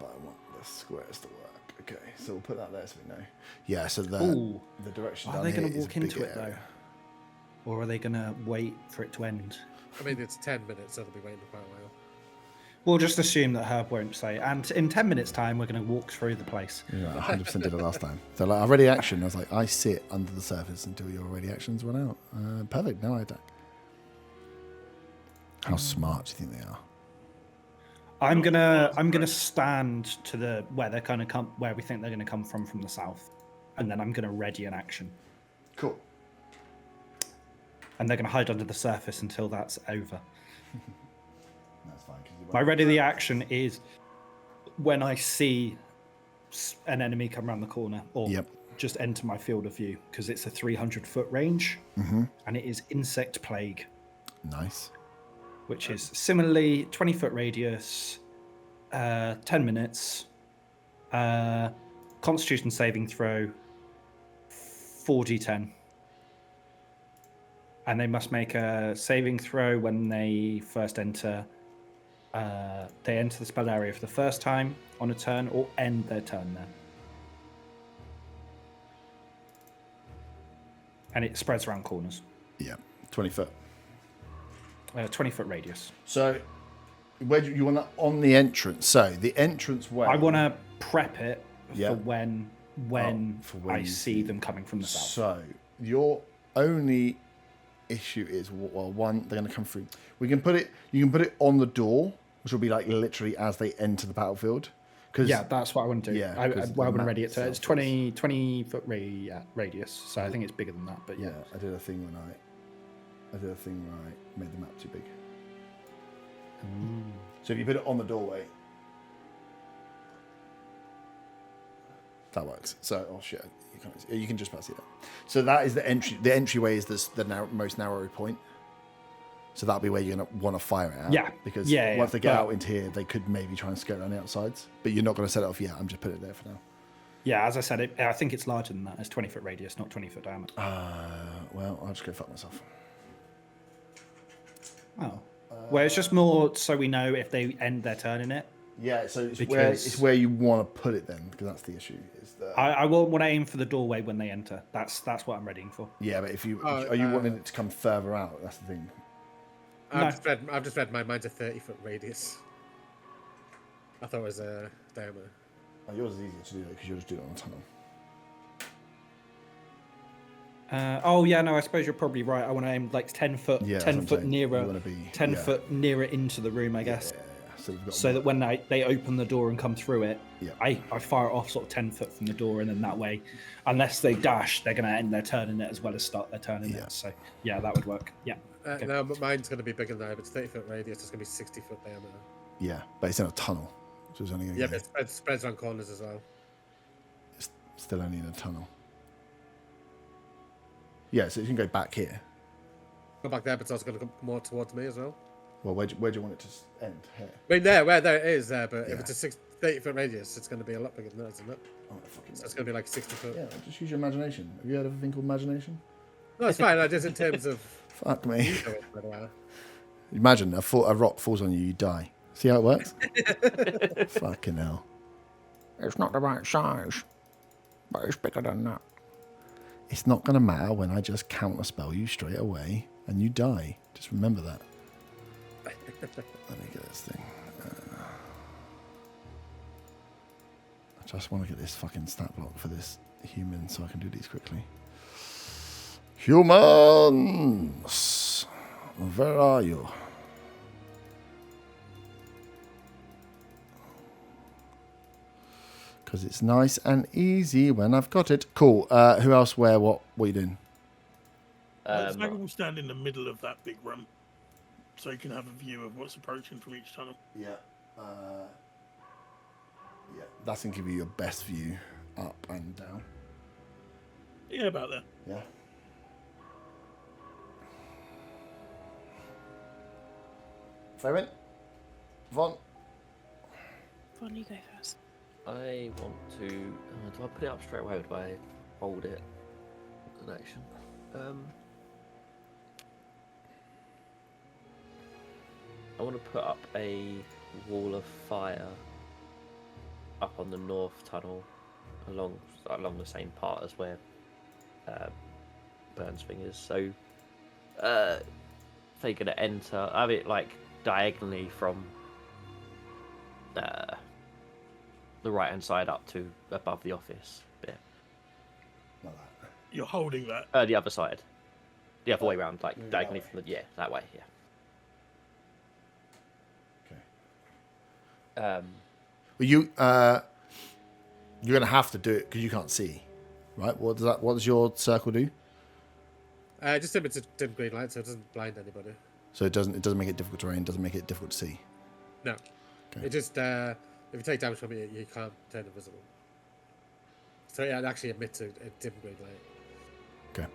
I want the squares to work. Okay, so we'll put that there so we know. Yeah, so the direction Are down they here going to is walk into it, Bigherbthenerd. though? Or are they going to wait for it to end? I mean, it's 10 minutes, so they'll be waiting for quite a while. We'll just assume that Herb won't say. And in 10 minutes' time, we're going to walk through the place. Yeah, 100% did it last time. So like, our ready action, I was like, I sit under the surface until your ready actions run out. Perfect, now I attack. How smart do you think they are? I'm gonna stand to the where they're gonna come, where we think they're gonna come from the south, and then I'm gonna ready an action. Cool. And they're gonna hide under the surface until that's over. That's fine. My ready the action is when I see an enemy come around the corner or just enter my field of view, because it's a 300-foot range, and it is insect plague. Nice. Which is similarly 20-foot radius, 10 minutes, Constitution saving throw, 4d10. And they must make a saving throw when they first enter. They enter the spell area for the first time on a turn or end their turn there. And it spreads around corners. Yeah, 20 foot. 20-foot radius. So, where do you want that on the entrance? So, the entrance way. I want to prep it Yeah. for when I you see them coming from the south. So, your only issue is, well, one, they're going to come through. You can put it on the door, which will be like literally as they enter the battlefield. Yeah, that's what I want to do. Yeah, I because want the to ready it. So map it's 20-foot radius. So I think it's bigger than that. But yeah. I did a thing where I made the map too big. So if you put it on the doorway, that works. So, oh shit, you can just about see that. So that is the entry. The entryway is the most narrow point. So that'll be where you're going to want to fire it out. Yeah. Because once they get out into here, they could maybe try and skirt around the outsides. But you're not going to set it off yet. I'm just putting it there for now. Yeah, as I said, I think it's larger than that. It's 20-foot radius, not 20-foot diameter. Well, I'll just go fuck myself. Oh. Well, it's just more so we know if they end their turn in it. Yeah, so it's where you want to put it then, because that's the issue. Is that I want to aim for the doorway when they enter. That's what I'm readying for. Yeah, but if you are you wanting it to come further out? That's the thing. I've just read mine's a 30-foot radius. I thought it was a diameter. Oh, yours is easier to do because you'll just do it on a tunnel. I suppose you're probably right. I want to aim like 10 foot, Yeah, 10 foot nearer, be 10 foot nearer into the room, I guess. Yeah. So that when they open the door and come through it, Yeah. I fire it off sort of 10 foot from the door, and then that way, unless they dash, they're going to end their turn in it as well as start their turn in it. So yeah, that would work. Yeah. Okay. No, but mine's going to be bigger than that. If it's 30-foot radius, it's going to be 60-foot diameter. Yeah, but it's in a tunnel, so it's only going to but it spreads around corners as well. It's still only in a tunnel. Yeah, so you can go back here. Go back there, but it's also going to come more towards me as well. Well, where do you want it to end? Here. I mean, there it is there, but if it's a 30-foot radius, it's going to be a lot bigger than that, isn't it? Oh, fucking So it's going to be like 60 foot. Yeah, just use your imagination. Have you heard of a thing called imagination? No, it's fine. Just in terms of. Fuck me. Imagine a rock falls on you, you die. See how it works? Fucking hell. It's not the right size, but it's bigger than that. It's not going to matter when I just counterspell you straight away and you die. Just remember that. Let me get this thing. Just want to get this fucking stat block for this human so I can do these quickly. Humans! Where are you? Because it's nice and easy when I've got it. Cool. Who else, where, what are you doing? Zagger will stand in the middle of that big room, so you can have a view of what's approaching from each tunnel. Yeah. Yeah, that's going to give you your best view up and down. Yeah, about there. Yeah. Fairwin? Von? Von, you go first. I want to. Do I put it up straight away or do I hold it? Good action. I want to put up a wall of fire up on the north tunnel, along the same part as where Burns' thing is. So, they're gonna enter. I have it like diagonally from the right hand side up to above the office bit. Like that. You're holding that. The other side, the other way around, like Maybe diagonally that from the that way. Yeah. Okay. Well, you're gonna have to do it because you can't see, right? What does your circle do? Just emits a dim green light, so it doesn't blind anybody. So it doesn't make it difficult terrain. Doesn't make it difficult to see. No. Okay. It just if you take damage from it, you can't turn invisible. So yeah, it actually emits a dim green light. Okay.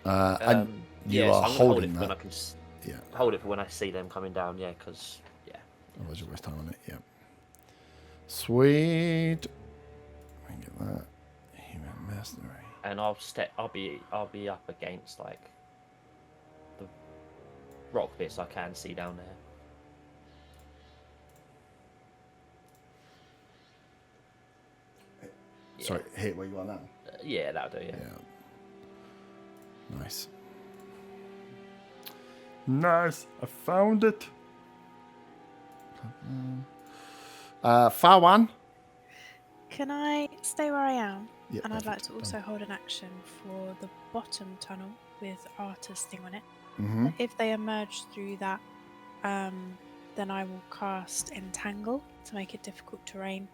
And you so are I'm gonna hold holding it that. when I can. Yeah. Hold it for when I see them coming down. Yeah, because Otherwise you'll waste time on it. Yeah. Sweet. I can get that. Human mercenary. And I'll be up against like the rock bits I can see down there. Sorry, hit where you are now. Yeah, that'll do. Yeah. Nice. Nice. I found it. Far one. Can I stay where I am? Yeah, And I'd like to perfect. also hold an action for the bottom tunnel with Arta's thing on it. Mm-hmm. If they emerge through that, then I will cast Entangle to make it difficult terrain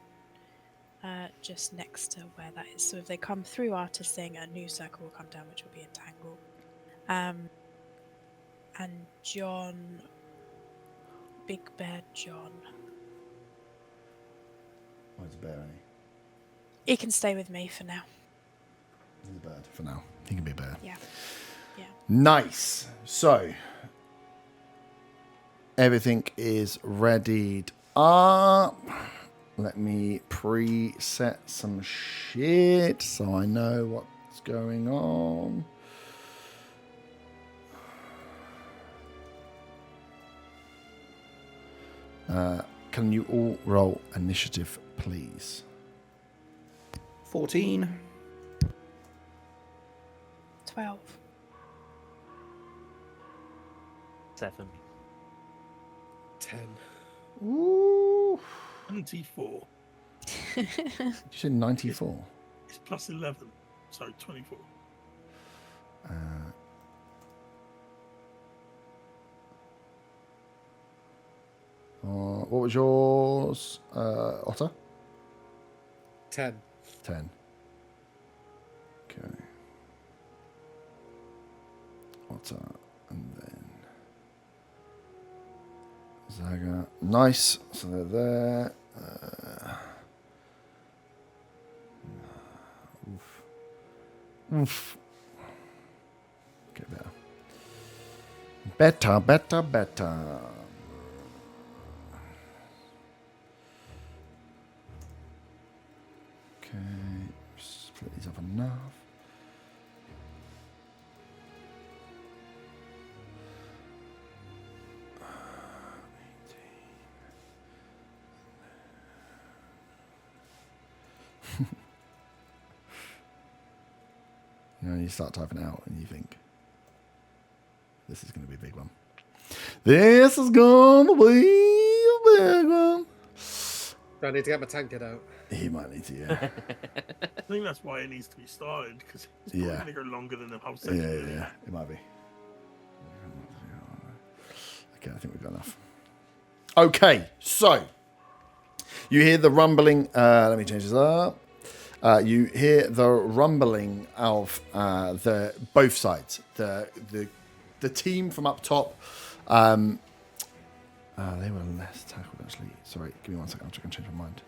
just next to where that is. So if they come through Arta's thing, a new circle will come down, which will be Entangle. And John, Big Bear John. Where's the bear, Annie? He can stay with me for now. He's a bird for now. He can be a bear. Yeah. Yeah. Nice. So, everything is readied up. Let me preset some shit so I know what's going on. Can you all roll initiative, please? 14. 12. 7. 10. Ooh. 24. Did you say 94? It's plus 11, so 24. What was yours, Otter? 10. 10. Okay. Otter, and then Zaga. Nice. So they're there. Oof. Oof. Okay, better. Better. Okay, split these up enough. You know, you start typing out and you think, this is going to be a big one. This is going to be a big one. Do I need to get my tankard out? He might need to, yeah. I think that's why it needs to be started, because it's probably Yeah. going to go longer than the whole section. Yeah. It might be. Okay, I think we've got enough. Okay, so you hear the rumbling. Let me change this up. You hear the rumbling of the both sides. The team from up top. They were less tackled actually. Sorry, give me 1 second. I'm just going to change my mind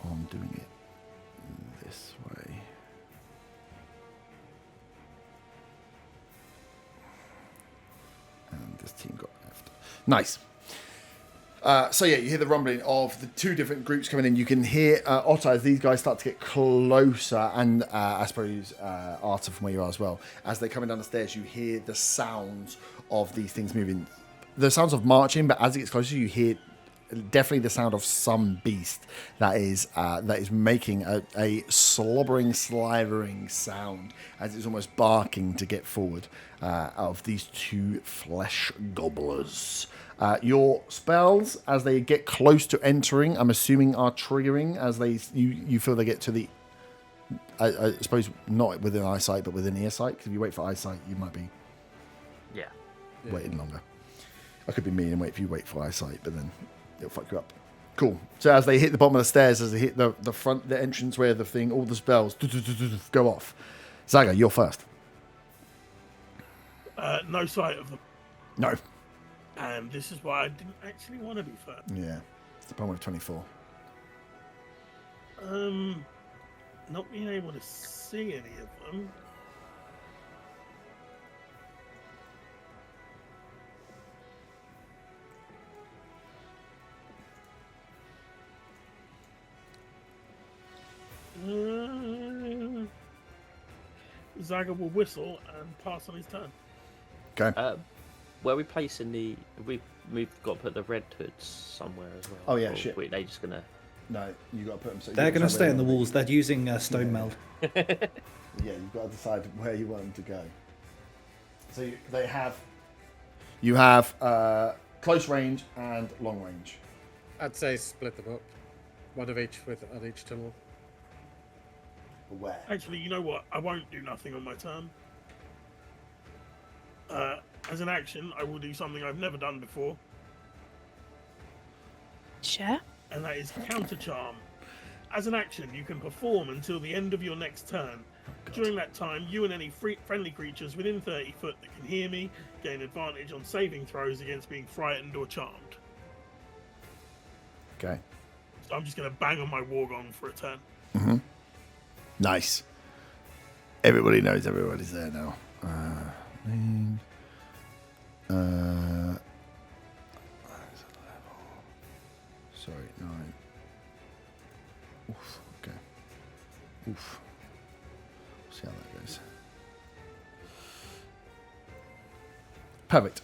on doing it this way. And this team got left. Nice. So yeah, you hear the rumbling of the two different groups coming in. You can hear Otto as these guys start to get closer, and I suppose Arta from where you are as well. As they're coming down the stairs, you hear the sounds of these things moving. The sounds of marching, but as it gets closer, you hear definitely the sound of some beast that is making a slobbering, slithering sound as it's almost barking to get forward of these two flesh gobblers. Your spells, as they get close to entering, I'm assuming are triggering as you feel they get to the. I suppose not within eyesight, but within earsight. Because if you wait for eyesight, you might be waiting longer. I could be mean and wait if you wait for eyesight, but then it'll fuck you up. Cool. So as they hit the bottom of the stairs, as they hit the front, the entrance where the thing, all the spells go off. Zaga, you're first. No sight of them. No. And this is why I didn't actually want to be first. Yeah. It's the problem with 24. Not being able to see any of them. Zaga will whistle and pass on his turn. Okay. Where are we placing we've got to put the red hoods somewhere as well. Oh, yeah, or shit. Are they just gonna? No, you got to put them. So They're going to stay in the walls. They're using stone meld. Yeah, you've got to decide where you want them to go. So you have close range and long range. I'd say split them up. One of each on each tunnel. Where? Actually, you know what? I won't do nothing on my turn. As an action, I will do something I've never done before, Sure. and that is counter charm. As an action, you can perform until the end of your next turn. During that time, you and any friendly creatures within 30 foot that can hear me gain advantage on saving throws against being frightened or charmed. Okay. So I'm just going to bang on my war gong for a turn. Mm-hmm. Nice. Everybody knows everybody's there now. Sorry, 9. Oof, okay. Oof. See how that goes. Perfect.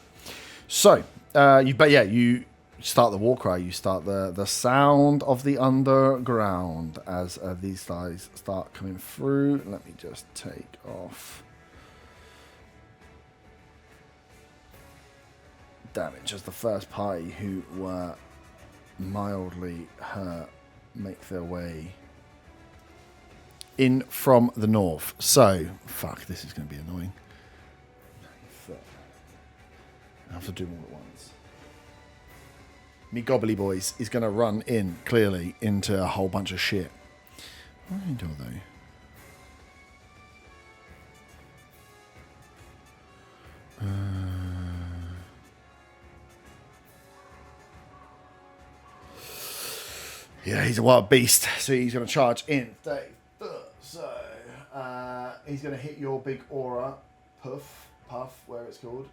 So, you start the war cry. You start the sound of the underground as these guys start coming through. Let me just take off damage as the first party who were mildly hurt make their way in from the north. So, fuck, this is going to be annoying. I have to do them all at once. Me Gobbly Boys is going to run in, clearly, into a whole bunch of shit. What are you doing, though? Yeah, he's a wild beast, so he's going to charge in. So, he's going to hit your big aura, puff, where it's called.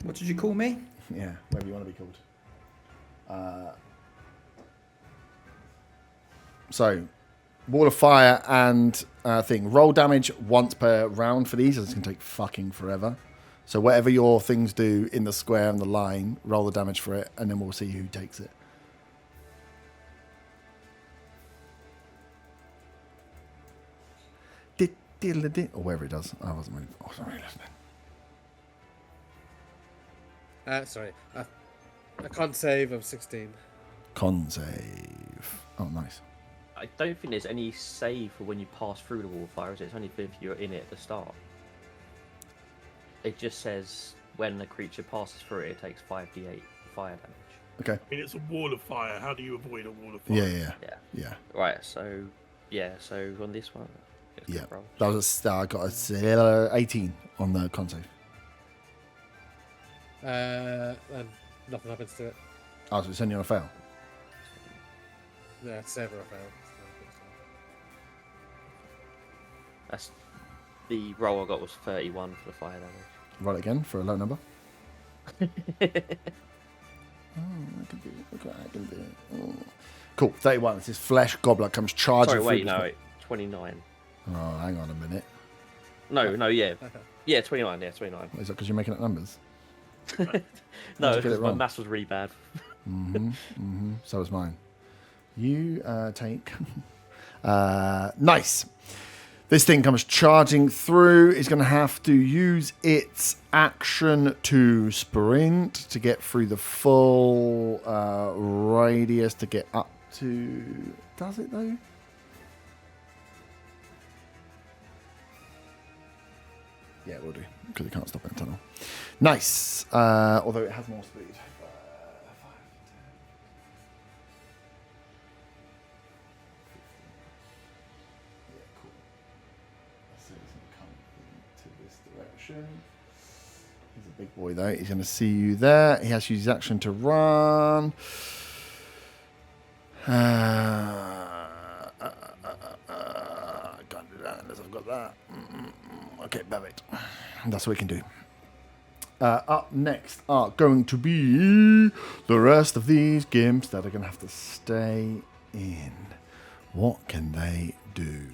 What did you call me? Yeah, whatever you want to be called. So, wall of fire and thing. Roll damage once per round for these. It's going to take fucking forever. So whatever your things do in the square and the line, roll the damage for it, and then we'll see who takes it. Or wherever it does. I wasn't really listening. Sorry. A con save of 16. Con save. Oh, nice. I don't think there's any save for when you pass through the wall of fire, is it? It's only if you're in it at the start. It just says when the creature passes through it, it takes 5d8 fire damage. Okay. I mean, it's a wall of fire. How do you avoid a wall of fire? Yeah. Right, so on this one, Yeah. That was I got a 18 on the con save. And nothing happens to it. Oh, so it's only on a fail. Yeah, save or a fail. That's the roll I got was 31 for the fire damage. Roll it again for a low number. Oh, I can do it. Okay, I can do it. Oh. Cool. 31. This flesh gobbler comes charging. Sorry, wait, through. no, 29. Oh, hang on a minute. No, yeah, 29, yeah, 29. Is that because you're making up numbers? No, get it my wrong. maths was really bad. So is mine. You take. Nice. This thing comes charging through. It's going to have to use its action to sprint to get through the full radius to get up to. Does it though? Yeah, it will do because it can't stop in a tunnel. Nice. Although it has more speed. 5, 10. Yeah, cool. So he's going to come into this direction. He's a big boy though. He's going to see you there. He has to use his action to run. Can't do that unless I've got that. Okay, perfect. That's what we can do. Up next are going to be the rest of these gimps that are going to have to stay in. What can they do?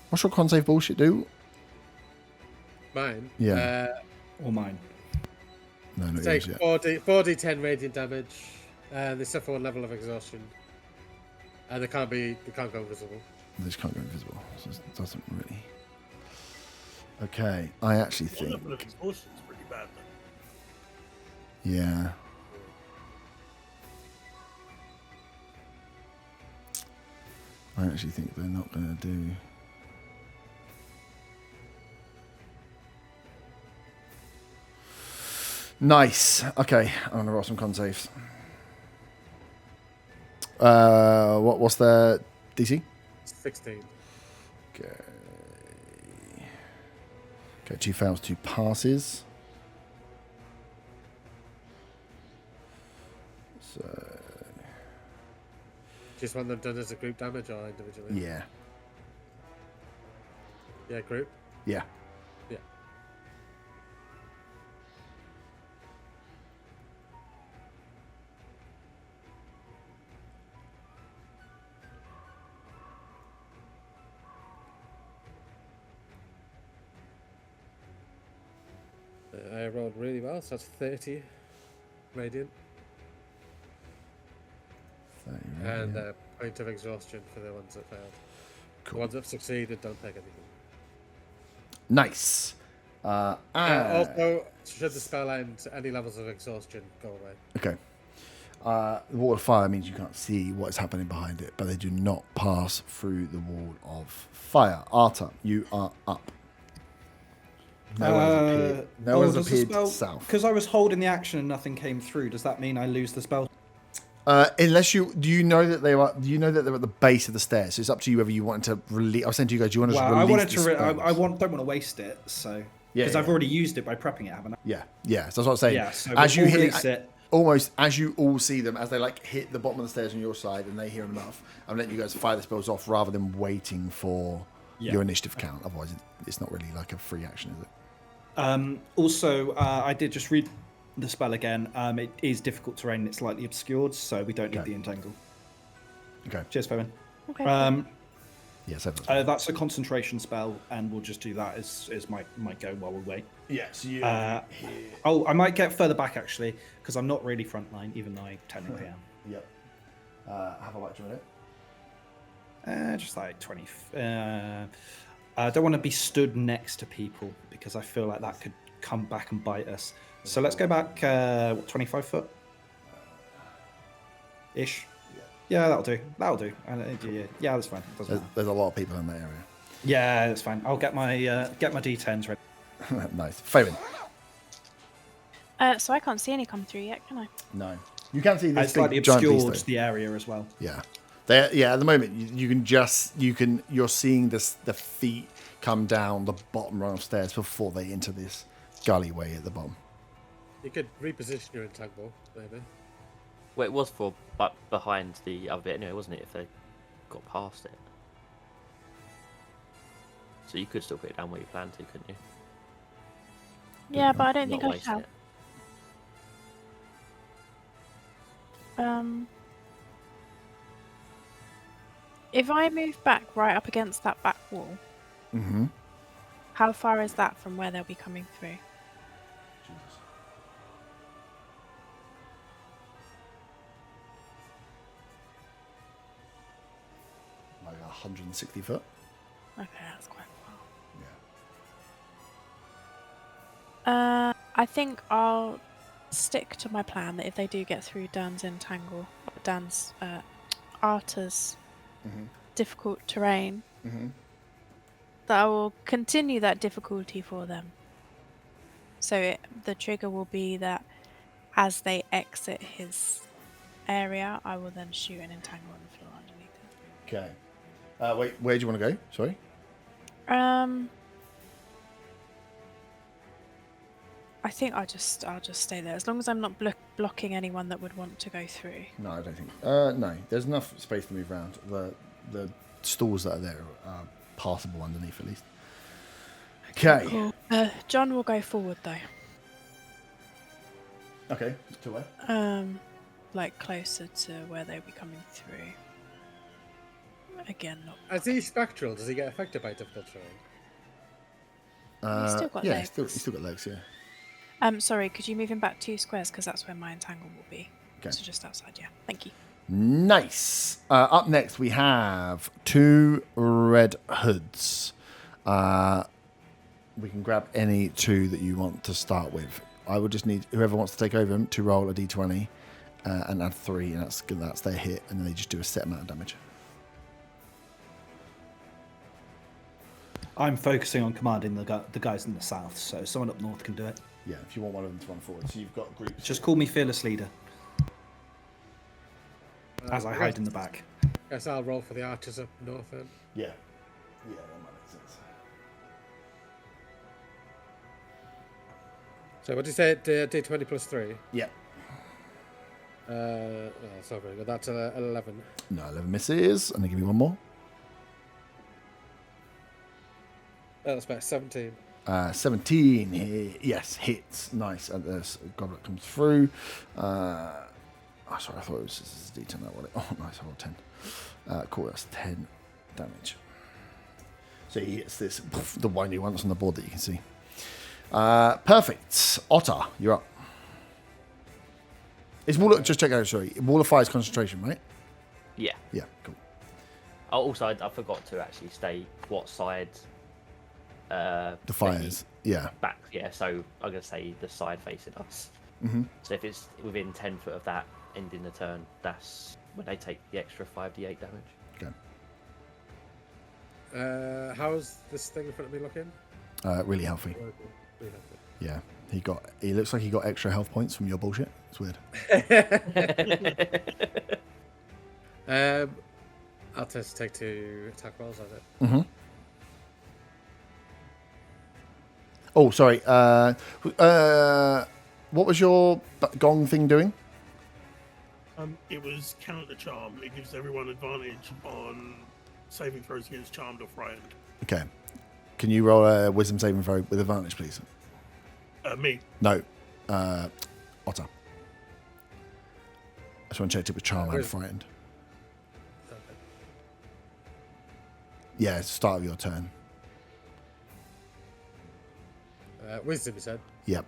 What's your con save bullshit do? Mine? Yeah. Or mine. No, not Take yours yet. 4d10 radiant damage. They suffer 1 level of exhaustion. And they can't go invisible. They just can't go invisible. So it doesn't really. Okay, I actually One think. level of exhaustion is pretty bad, though. Yeah. I actually think they're not going to do. Nice. Okay, I'm going to roll some con saves. What's their DC? 16. Okay. Okay, 2 fails, 2 passes. So, Just want them done as a group damage or individually? yeah. Yeah, group. Yeah. Yeah. I rolled really well, so that's 30 radiant. 30 And radiant. point of exhaustion for the ones that failed. The Cool. ones that succeeded don't take anything. Nice. Also, should the spell end, any levels of exhaustion go away. Okay. The wall of fire means you can't see what is happening behind it, but they do not pass through the wall of fire. Arta, you are up. No one has appeared. No one's appeared south. Because I was holding the action and nothing came through. Does that mean I lose the spell? Unless you know that they're at the base of the stairs. So it's up to you whether you want to release. I was saying to you guys, do you want to Well, release I wanted the to. spells? Don't want to waste it. So because Yeah, I've yeah. already used it by prepping it, haven't I? Yeah. So that's what I'm saying. Yeah. So as you we'll hear, release it. almost as you all see them, as they like hit the bottom of the stairs on your side, and they hear enough, I'm letting you guys fire the spells off rather than waiting for your initiative count. Otherwise, it's not really like a free action, is it? Also, I did just read the spell again. It is difficult terrain. It's slightly obscured, so we don't need Okay. the entangle. Okay. Cheers, Fabian. Okay. Yeah, save those. That's a concentration spell, and we'll just do that as my go while we wait. Yeah, so you. I might get further back actually, because I'm not really frontline, even though I technically am. Yep. Have a watch a minute. Just like 20. I don't want to be stood next to people because I feel like that could come back and bite us. So let's go back, 25 foot? Ish. Yeah, that'll do. That'll do. Yeah, that's fine. There's a lot of people in that area. Yeah, that's fine. I'll get my D10s ready. Nice. Fabian. So I can't see any come through yet, can I? No. You can see I this slightly big giant beast, obscured though. the area as well. Yeah. At the moment, you're seeing the feet come down the bottom rung of stairs before they enter this gullyway at the bottom. You could reposition your entangle, maybe. Well, it was for but behind the other bit anyway, wasn't it? If they got past it, so you could still put it down where you planned to, couldn't you? Yeah, but I don't Not think I waste shall. it. If I move back right up against that back wall, how far is that from where they'll be coming through? Jesus. Like 160 foot. Okay, that's quite far. Yeah. I think I'll stick to my plan that if they do get through Dan's Arta's difficult terrain, that I will continue that difficulty for them. So the trigger will be that as they exit his area, I will then shoot an entangle on the floor underneath it. Okay. Wait, where do you want to go? Sorry? I think I'll just stay there as long as I'm not blocking anyone that would want to go through. No, I don't think. No, there's enough space to move around. The stalls that are there are passable underneath at least. Okay. Cool. John will go forward though. Okay. To where? Like closer to where they'll be coming through. Again, not. As he's spectral, does he get affected by difficult terrain? He's still got yeah, legs. he's still got legs. Yeah. Sorry, could you move him back 2 squares because that's where my entangle will be. Okay. So just outside, yeah. Thank you. Nice. Up next, we have 2 red hoods. We can grab any 2 that you want to start with. I would just need whoever wants to take over them to roll a d20 and add 3, and that's their hit, and then they just do a set amount of damage. I'm focusing on commanding the guys in the south, so someone up north can do it. Yeah, if you want one of them to run forward. So you've got groups. Just call me fearless leader. As I hide in the back. Guess I'll roll for the archers up north then. Yeah. Yeah, that might make sense. So what did you say? D20 plus 3? Yeah. Well, that's not very good. That's 11. No, 11 misses. And then give me one more. That's about 17. 17. Yes, hits. Nice. And the goblet comes through. Sorry, I thought it was just a D10. Oh, nice. I rolled 10. Cool, that's 10 damage. So he hits this, the windy one that's on the board that you can see. Perfect. Otter, you're up. Is Wall of, just check out, sorry. Wall of Fire's concentration, right? Yeah. Yeah, cool. Oh, also, I forgot to actually state what side. The fires, yeah. Back, yeah. So I'm gonna say the side facing us. So if it's within 10 foot of that ending the turn, that's when they take the extra 5d8 damage. Okay. How's this thing in front of me looking? Really healthy. Really healthy. Yeah, he looks like he got extra health points from your bullshit. It's weird. I'll just take 2 attack rolls on it. Oh, sorry. What was your gong thing doing? It was counter charm. It gives everyone advantage on saving throws against charmed or frightened. Okay. Can you roll a wisdom saving throw with advantage, please? Me. No. Otter. I just want to check it with charm and frightened. Yeah, start of your turn. Wisdom, you said? Yep.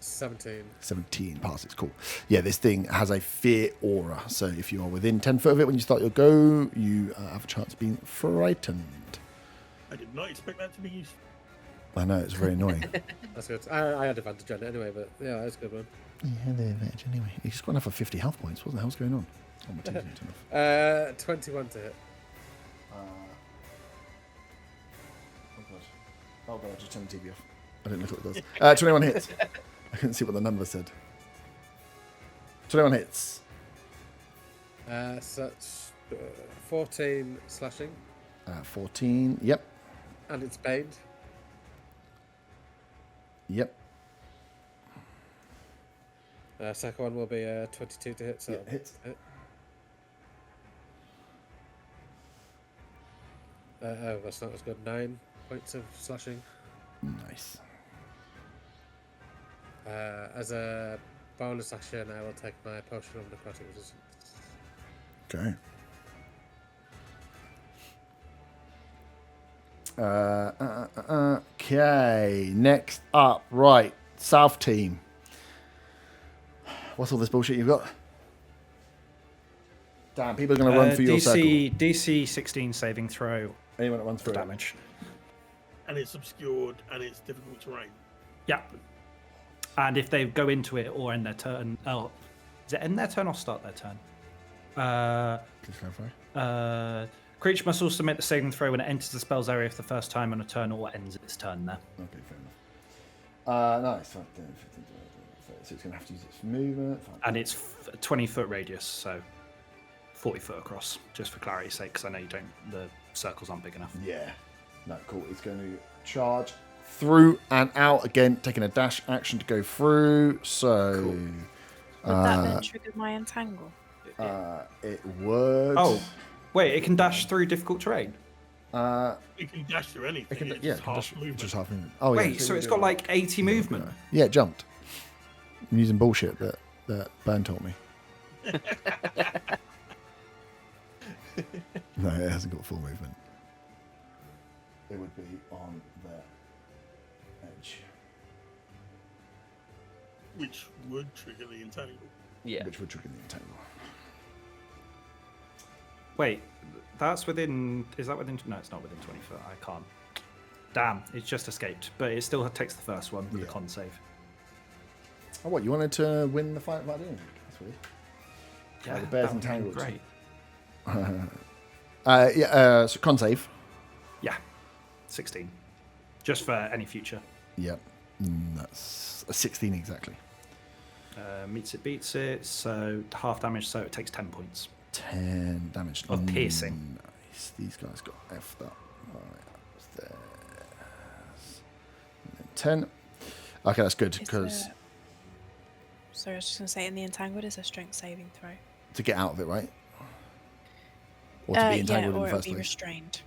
17. 17 passes. Cool. Yeah, this thing has a fear aura. So if you are within 10 foot of it when you start your go, you have a chance of being frightened. I did not expect that to be useful. I know, it's very annoying. That's good. I had advantage on it anyway, but yeah, that's a good one. You had the advantage anyway. He's just got enough for 50 health points. What the hell's going on? Oh, my team's not enough. 21 to hit. Oh god, I just turned the TV off. I didn't look at what it does. 21 hits. I couldn't see what the number said. 21 hits. So that's 14 slashing. 14. Yep. And it's baned. Yep. Second one will be 22 to hit. So Yeah, hits. Hit. Oh, that's not as good. 9 points of slashing. Nice. As a bonus action, I will take my potion of necrotic resistance. Okay. Okay. Next up, right. South team. What's all this bullshit you've got? Damn, people are going to run for your circle. DC 16 saving throw Anyone that runs for through it. damage. And it's obscured and it's difficult terrain. Yeah. And if they go into it or end their turn, is it end their turn or start their turn? Please clarify. Creature must also make the saving throw when it enters the spell's area for the first time on a turn or ends its turn there. Okay, fair enough. Nice. So it's going to have to use its movement. And it's 20-foot radius, so 40 foot across, just for clarity's sake, because I know the circles aren't big enough. Yeah. No, cool. It's going to charge through and out again, taking a dash action to go through. So, Cool. Would that then trigger my entangle? it would. Oh, wait, it can dash through difficult terrain? It can dash through anything. It's Yeah, just half movement. just half movement. Oh, yeah. Wait, so it's got like 80 movement? Yeah, it jumped. I'm using bullshit that Burn taught me. No, it hasn't got full movement. It would be on the edge. Which would trigger the entangle. Yeah. Which would trigger the entangle. Wait, that's within... Is that within... No, it's not within 20 foot. I can't. Damn, it's just escaped. But it still takes the first one with Yeah. the con save. Oh, what? You wanted to win the fight without doing it? That's weird. Yeah, the bear's that would've been entangled. Great. So con save. Yeah, 16. Just for any future. Yep. That's a 16 exactly. Meets it, beats it. So half damage, so it takes 10 points. 10 damage. Of piercing. Nice. These guys got effed up. Right, upstairs. And then 10. Okay, that's good, because Sorry, I was just going to say, in the entangled is a strength saving throw. to get out of it, right? Or to be entangled in or the it'll first be place. restrained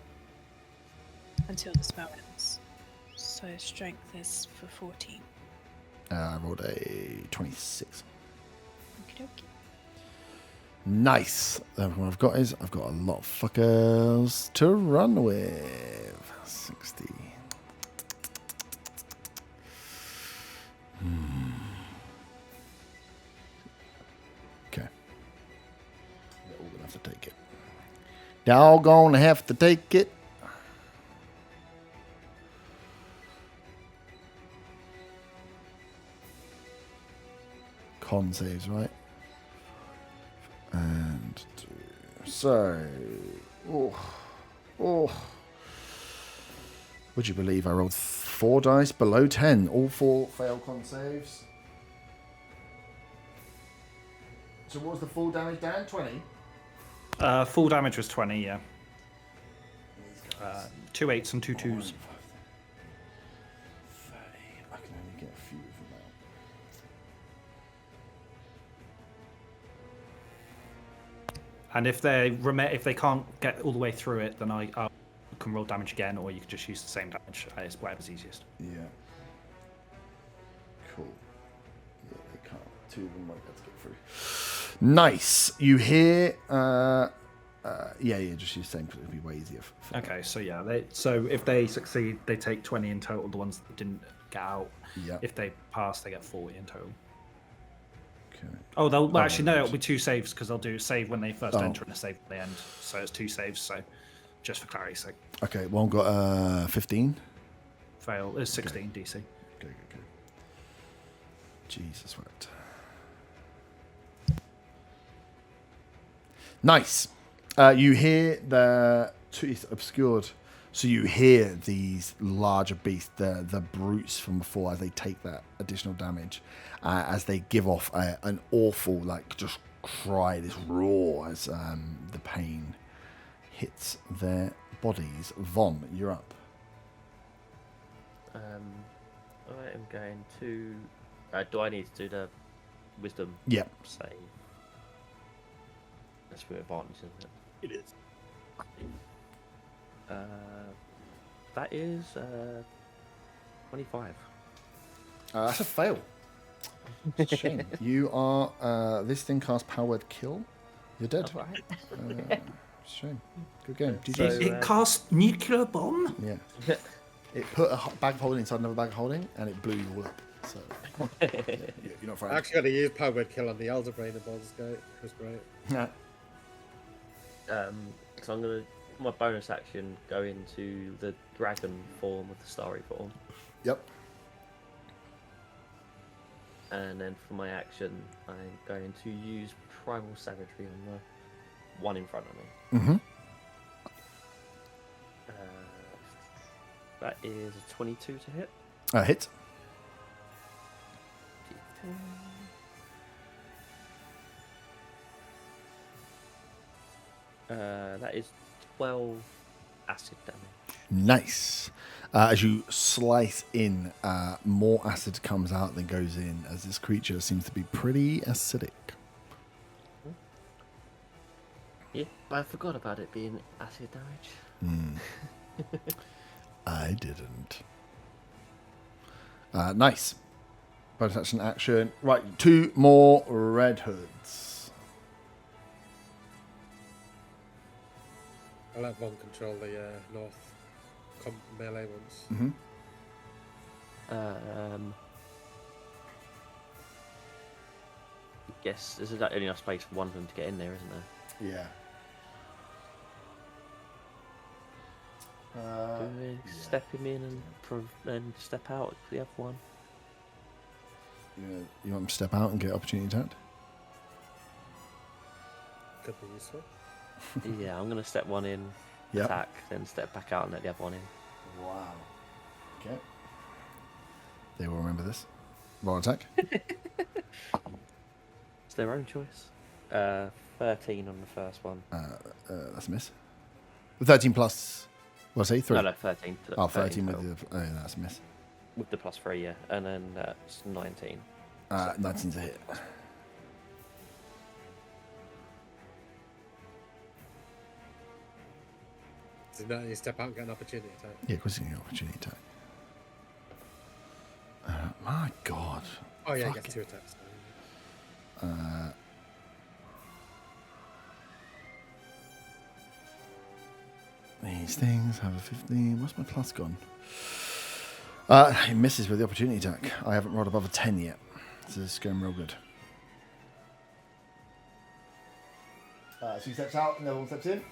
until the spell ends. So strength is for 14. I rolled a 26. Okie dokie. Nice. What I've got is I've got a lot of fuckers to run with. 60. Okay. They're all gonna have to take it. They're all gonna have to take it. Con saves, right? And so, would you believe I rolled 4 dice below 10? All 4 fail con saves. So what was the full damage, Dan? 20? Full damage was 20, yeah. 2 8s and 2 2s. 30. I can only get a few of them out. And if they can't get all the way through it, then I can roll damage again, or you can just use the same damage. It's whatever's easiest. Yeah. Cool. Yeah, they can't. 2 of them might be able to get through. Nice. You hear Yeah, just use the same because it'd be way easier. Okay, so yeah, so if they succeed, they take 20 in total. The ones that didn't get out. Yeah. If they pass, they get 40 in total. Okay. Oh, it'll be 2 saves because they'll do save when they first enter and a save at the end. So it's 2 saves. So just for clarity's sake. Okay, one got 15. Fail is 16 DC. Okay. Jesus wept. Nice. You hear it's obscured, so you hear these larger beasts, the brutes from before, as they take that additional damage, as they give off an awful, just cry, this roar as the pain hits their bodies. Von, you're up. I am going to. Do I need to do the wisdom Yep. save? That's with advantage, isn't it? It is. That is 25. That's a fail. It's a shame. You are. This thing casts Power Word Kill. You're dead. All right. Shame. Good game. So, It cast nuclear bomb. Yeah. It put a bag of holding inside another bag of holding, and it blew you all up. So you're not I frightened. actually got to use Power Word Kill on the Elder Brain in Baldur's Gate. It was great. Yeah. So I'm gonna my bonus action go into the dragon form with the starry form, Yep. and then for my action I'm going to use primal savagery on the one in front of me. Mm-hmm. That is a 22 to hit. Hit. That is 12 acid damage. Nice. As you slice in, more acid comes out than goes in, as this creature seems to be pretty acidic. Yeah, but I forgot about it being acid damage. I didn't. Nice. Bonus action. Right, 2 more Red Hoods. I'll let Von control the north melee ones. Mm-hmm. I guess there's only enough space for one of them to get in there, isn't there? Yeah. Do we step him in and step out for the other one? You want him to step out and get opportunity attacked? Could be useful. Yeah, I'm going to step one in, Yep. attack, then step back out and let the other one in. Wow. Okay. They will remember this. Roll attack. It's their own choice. 13 on the first one. That's a miss. 13 plus. What's it? 3? No, 13. 13 total. with the. Oh, yeah, that's a miss. With the +3, yeah. And then that's 19. 19's a hit. So now you step out and get an opportunity attack. Yeah, of course you can get an opportunity attack. My God. Oh yeah, you Fuck get 2 attacks. These things have a 15. What's my plus gone? It misses with the opportunity attack. I haven't rolled above a 10 yet. So this is going real good. So he steps out and the other one steps in.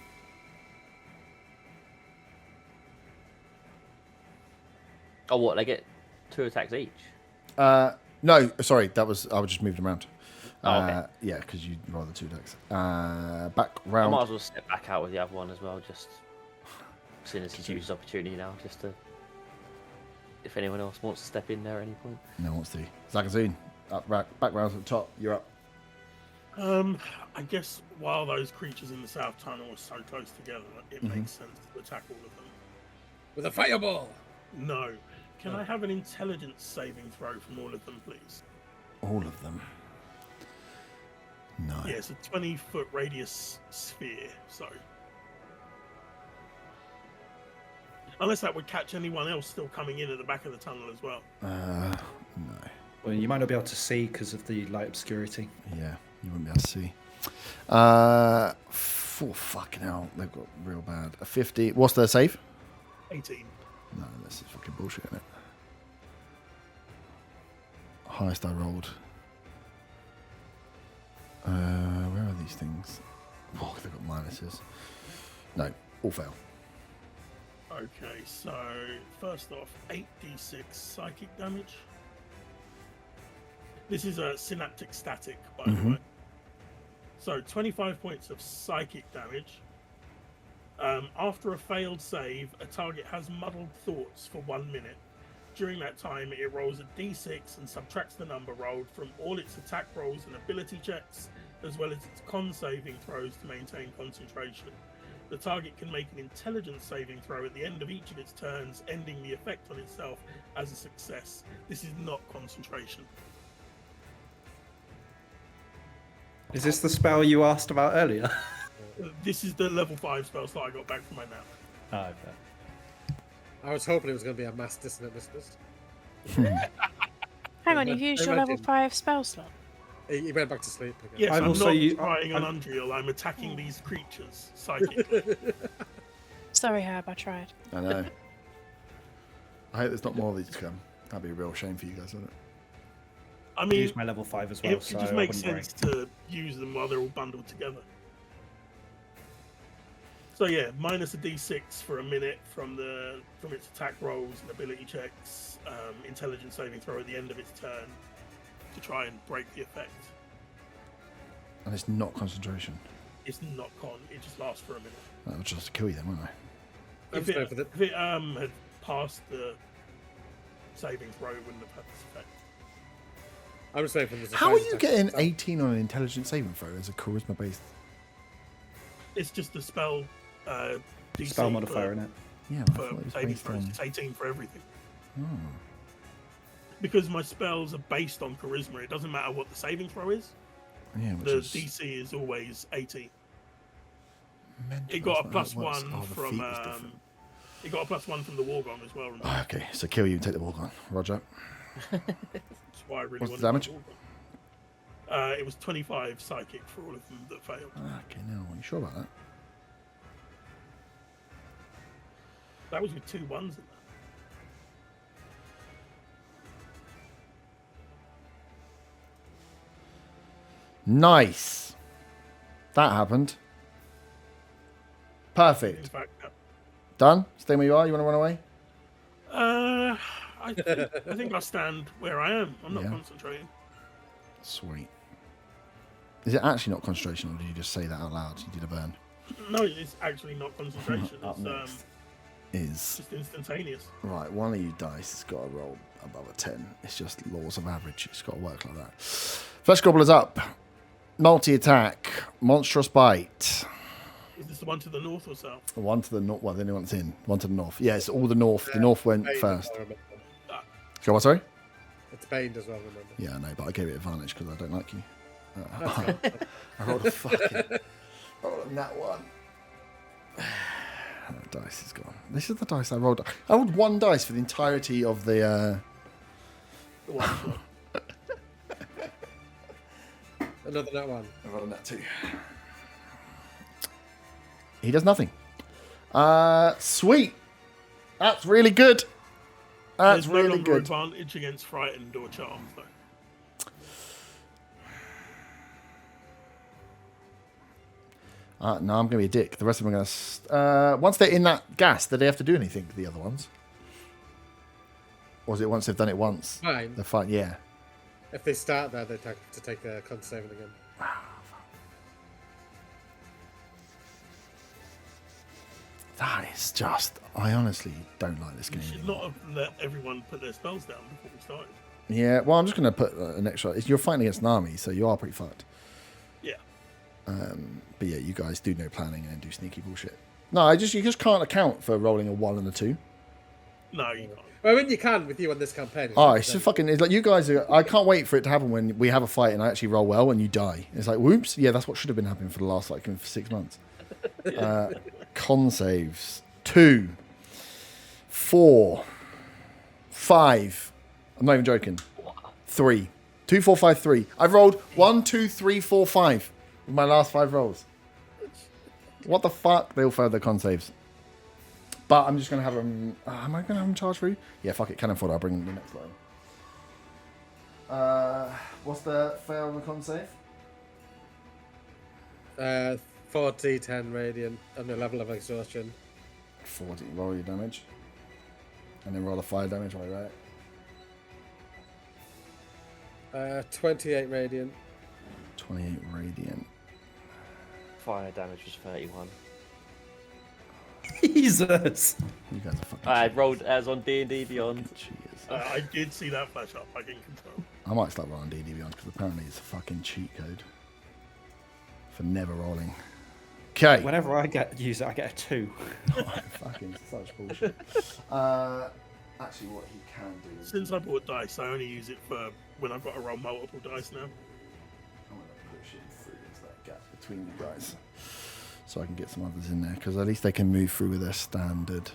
Oh, what? They get 2 attacks each? No, sorry. That was I was just moved them around. Oh, okay. Yeah, because you roll the 2 attacks. Back I round. might as well step back out with the other one as well, just seeing as he's used his opportunity now, just to. If anyone else wants to step in there at any point. No one wants to. Zakazine, back round to the top. You're up. I guess while those creatures in the south tunnel are so close together, it makes sense to attack all of them. With a fireball! No. Can I have an intelligence saving throw from all of them, please? All of them. No. Yeah, it's a 20-foot radius sphere, so... Unless that would catch anyone else still coming in at the back of the tunnel as well. No. Well, you might not be able to see because of the light obscurity. Yeah, you wouldn't be able to see. Oh, fucking hell. They've got real bad. A 50. What's their save? 18. No, this is fucking bullshit, isn't it? Highest I rolled. Where are these things? Oh, they've got minuses. No, all fail. Okay, so first off, 8d6 psychic damage. This is a synaptic static, by the way. So 25 points of psychic damage. After a failed save, a target has muddled thoughts for 1 minute. During that time, it rolls a d6 and subtracts the number rolled from all its attack rolls and ability checks, as well as its con saving throws to maintain concentration. The target can make an intelligence saving throw at the end of each of its turns, ending the effect on itself as a success. This is not concentration. Is this the spell you asked about earlier? This is the level 5 spell slot I got back from my nap. Oh, okay. I was hoping it was going to be a mass dissonant whispers. Hang on, you've used your level 5 spell slot. He went back to sleep again. Yes, I've I'm also not u- trying I've- an Undreal, I'm attacking these creatures psychically. Sorry, Herb, I tried. I know. I hope there's not more of these to come. That'd be a real shame for you guys, wouldn't it? I I mean, used my level 5 as well, it so just I makes wouldn't sense to use them while they're all bundled together. So yeah, minus a d6 for a minute from its attack rolls and ability checks, intelligence saving throw at the end of its turn to try and break the effect. And it's not concentration. It's not con, it just lasts for a minute. That would just kill you then, wouldn't I? I'm sorry for the... If it had passed the saving throw, it wouldn't have had this effect. I'm just waiting for this. How are you getting 18 on an intelligence saving throw as a charisma based? It's just the spell DC spell modifier in it. Yeah, I for thought it was saving based throws. on. It's 18 for everything. Oh. Because my spells are based on charisma, it doesn't matter what the saving throw is. Yeah, which The is DC is always 18. mental. It got a That's plus how that works. one Oh, the from feat is different. it got a plus one from the Wargon as well. Remember? Oh, okay, so kill you and take the walk on. Roger. That's why I really What's wanted the damage? the Wargon. It was 25 psychic for all of them that failed. Okay, now are you sure about that? That was with 2 ones in there. Nice. That happened. In Perfect. fact, Done? Stay where you are? You want to run away? I think I'll stand where I am. I'm not Yeah. concentrating. Sweet. Is it actually not concentration, or did you just say that out loud? You did a burn. No, it's actually not concentration. Up It's next is just instantaneous. right. One of you dice has got to roll above a 10. It's just laws of average. It's got to work like that. Flesh Gobbler's up. Multi attack. Monstrous bite. Is this the one to the north or south? One to the north. Well, the only one's in. One to the north. Yeah, it's all the north. The north went Bane as first. well, remember. Go on, sorry? It's Bane as well, remember. Yeah, I know, but I gave it advantage because I don't like you. That's fine. I rolled a fucking. I rolled a nat one. That dice is gone. This is the dice I rolled. I rolled 1 dice for the entirety of the. The one shot. Another nat one. I rolled a nat 2. He does nothing. Sweet. That's really good. That's There's no really longer good. advantage against frightened or charmed, though. No, I'm going to be a dick. The rest of them are going to. Once they're in that gas, do they have to do anything? The other ones, or is it once they've done it once? Fine. They're fine. Yeah. If they start there, they have to take a con saving again. That is just. I honestly don't like this You game. should anymore. not have let everyone put their spells down before we started. Yeah. Well, I'm just going to put an extra. You're fighting against an army, so you are pretty fucked. Yeah. But yeah, you guys do no planning and do sneaky bullshit. No, you just can't account for rolling a 1 and a 2. No, you can't. Well, I mean, you can with you on this campaign. Oh, it's just fucking. It's like you guys are. I can't wait for it to happen when we have a fight and I actually roll well and you die. It's like, whoops. Yeah, that's what should have been happening for the last 6 months. Con saves 2, 4, 5. I'm not even joking. 3, 2, 4, 5, 3. I've rolled 1, 2, 3, 4, 5 with my last 5 rolls. What the fuck? They all failed their con saves. But I'm just going to have them... am I going to have them charge through? Yeah, fuck it. Cannon fodder. I'll bring the next line. What's the fail on the con save? 40, 10 radiant, and a level of exhaustion. 40. Roll your damage. And then roll the fire damage while you're at it. 28 radiant. 28 radiant. Fire damage was 31. Jesus. You guys are fucking I cheaters. rolled as on D&D Beyond. Cheaters. I did see that flash up. I didn't control. I might start rolling D&D Beyond because apparently it's a fucking cheat code for never rolling. Okay. Whenever I use it, I get a 2. Fucking such bullshit. Actually, what he can do is... Since I bought dice, I only use it for when I've got to roll multiple dice now. I'm going to push him through into that gap between you guys so I can get some others in there because at least they can move through with their standard.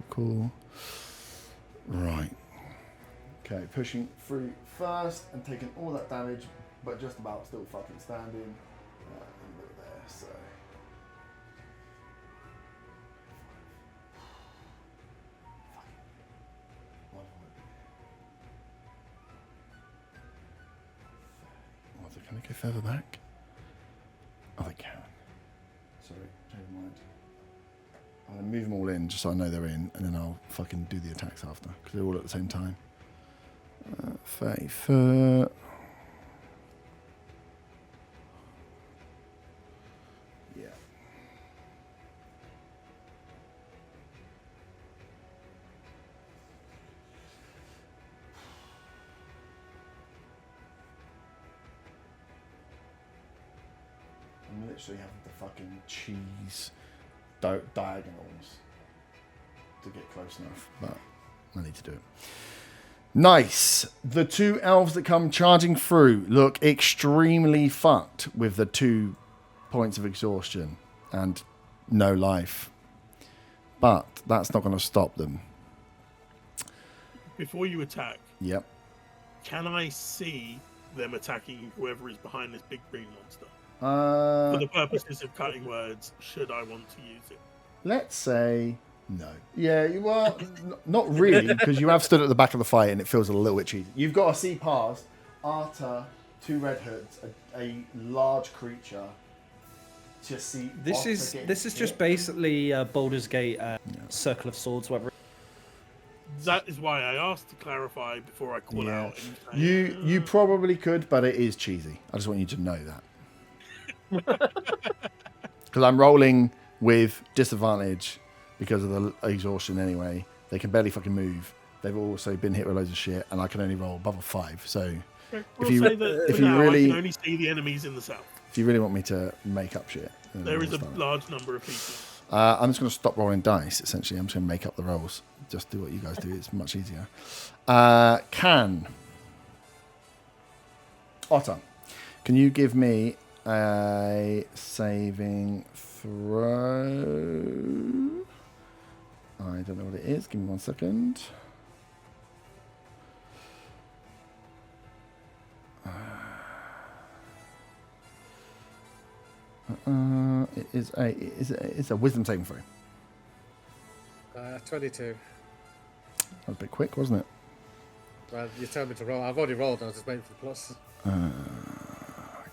Cool. Right. Okay, pushing through first and taking all that damage, but just about still fucking standing. And over there, so. Can I go further back? Oh, they can. Sorry, change my mind. I'm going to move them all in just so I know they're in, and then I'll fucking do the attacks after, because they're all at the same time. 30 foot. Yeah. I'm literally having to fucking cheese diagonals to get close enough, but I need to do it. Nice. The two elves that come charging through look extremely fucked with the 2 points of exhaustion and no life, but that's not going to stop them. Before you attack, Yep. can I see them attacking whoever is behind this big green monster? For the purposes of cutting words, should I want to use it? Let's say no. Yeah, well, not really, because you have stood at the back of the fight and it feels a little bit cheesy. You've got to see past Arta, 2 red hoods, a large creature. To see This is just basically Baldur's Gate Circle of Swords, whatever. That is why I asked to clarify before I call Yeah. out. And You probably could, but it is cheesy. I just want you to know that. Because I'm rolling with disadvantage because of the exhaustion anyway. They can barely fucking move. They've also been hit with loads of shit, and I can only roll above a 5. So We'll say that if for you now, really- I can only see the enemies in the south. if you really want me to make up shit, then There we'll is a start. large number of people. I'm just going to stop rolling dice, essentially. I'm just going to make up the rolls. Just do what you guys do. It's much easier. Otter, can you give me a saving throw? I don't know what it is. Give me 1 second. It's a wisdom saving throw. 22. That was a bit quick, wasn't it? Well, you told me to roll. I've already rolled. I was just waiting for the plus.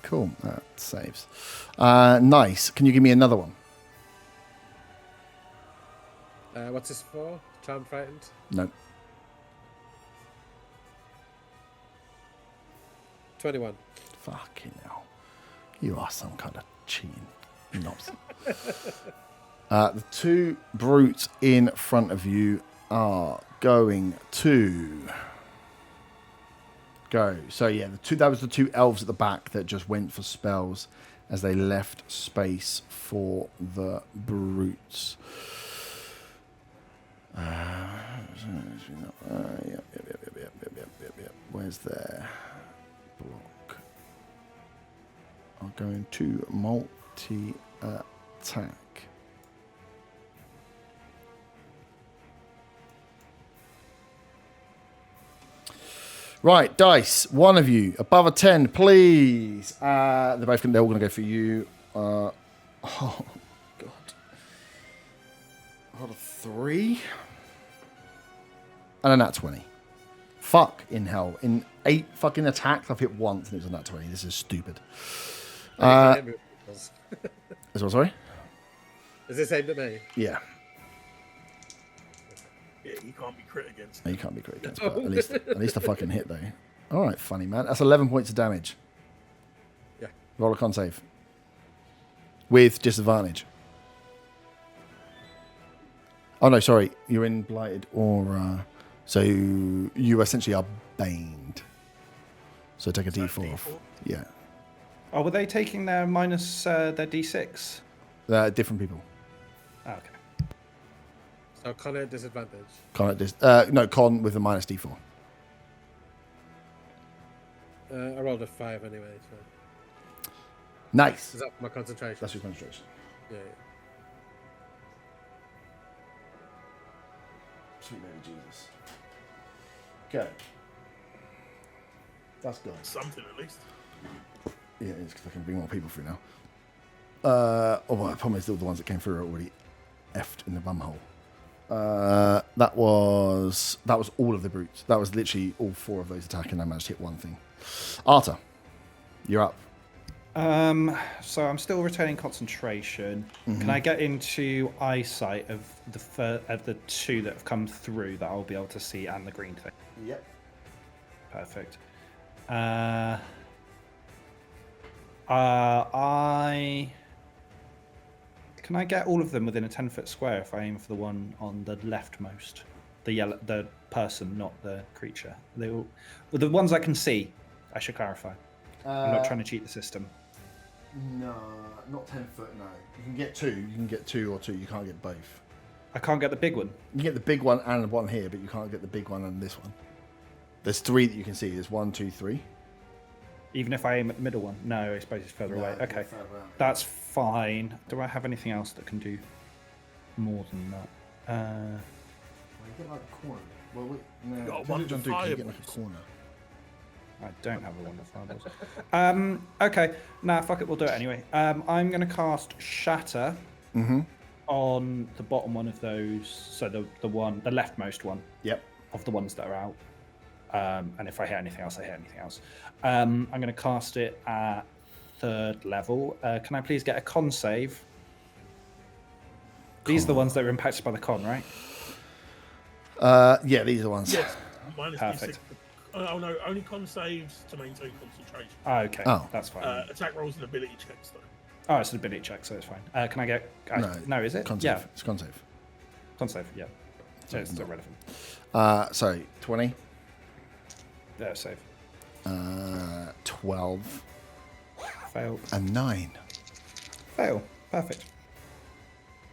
Cool. That saves. Nice. Can you give me another one? What's this for? Charm frightened? No. 21. Fucking hell. You are some kind of cheating knobs. The 2 brutes in front of you are going to go. So yeah, that was the 2 elves at the back that just went for spells as they left space for the brutes. Yep. Where's their block? Are going to multi-attack. Right, dice. One of you above a 10, please. They're all going to go for you. Oh God. I got a 3 and a nat 20. Fuck in hell. In 8 fucking attacks, I've hit once and it was a nat 20. This is stupid. Is Is what, sorry? this aimed at me? Yeah. Yeah, you can't be crit against. No, you can't be crit against, but at least a fucking hit though. All right, funny man. That's 11 points of damage. Yeah. Roll a con save with disadvantage. Oh no, sorry. You're in blighted aura, so you essentially are baned. So take a D4 off. Yeah. Oh, were they taking their minus their D6? Different people. Oh, okay. So con at disadvantage. Con at con with a minus D4. I rolled a 5 anyway. So. Nice. Is that my concentration? That's your concentration. Yeah. Sweet baby Jesus. Okay. That's good. Something at least. Yeah, it's because I can bring more people through now. Well, the problem is all the ones that came through are already effed in the bumhole. That was all of the brutes. That was literally all 4 of those attacking. I managed to hit one thing. Arta, you're up. So I'm still retaining concentration. Can I get into eyesight of the 2 that have come through that I'll be able to see and the green thing? Yep. Perfect. Can I get all of them within a 10-foot square if I aim for the one on the leftmost? The person, not the creature. Well, the ones I can see, I should clarify. I'm not trying to cheat the system. No, not 10 foot, no. You can get 2. You can get 2 or 2. You can't get both. I can't get the big one. You can get the big one and one here, but you can't get the big one and this one. There's 3 that you can see. There's 1, 2, 3. Even if I aim at the middle one? No, I suppose it's further away. Okay, that's fine. Do I have anything else that can do more than that? Well, you get like a corner. Well, wait, no. You got Don't one do it, to you get like a corner. I don't have a wand of fireballs. Okay, nah, fuck it, we'll do it anyway. I'm going to cast Shatter on the bottom one of those, so the leftmost one. Yep. Of the ones that are out. And if I hit anything else, I hit anything else. I'm going to cast it at 3rd level. Can I please get a con save? These are the ones that are impacted by the con, right? Yeah, these are the ones. Yes. Minus Perfect. D6. Oh no, only con saves to maintain concentration. Oh, okay, that's fine. Attack rolls and ability checks though. Oh, it's an ability check, so it's fine. Can I get... no, is it? Con save. Yeah. It's con save. Con save, yeah. So it's still relevant. Sorry, 20. Yeah, save. 12. Fail. And 9. Fail. Perfect.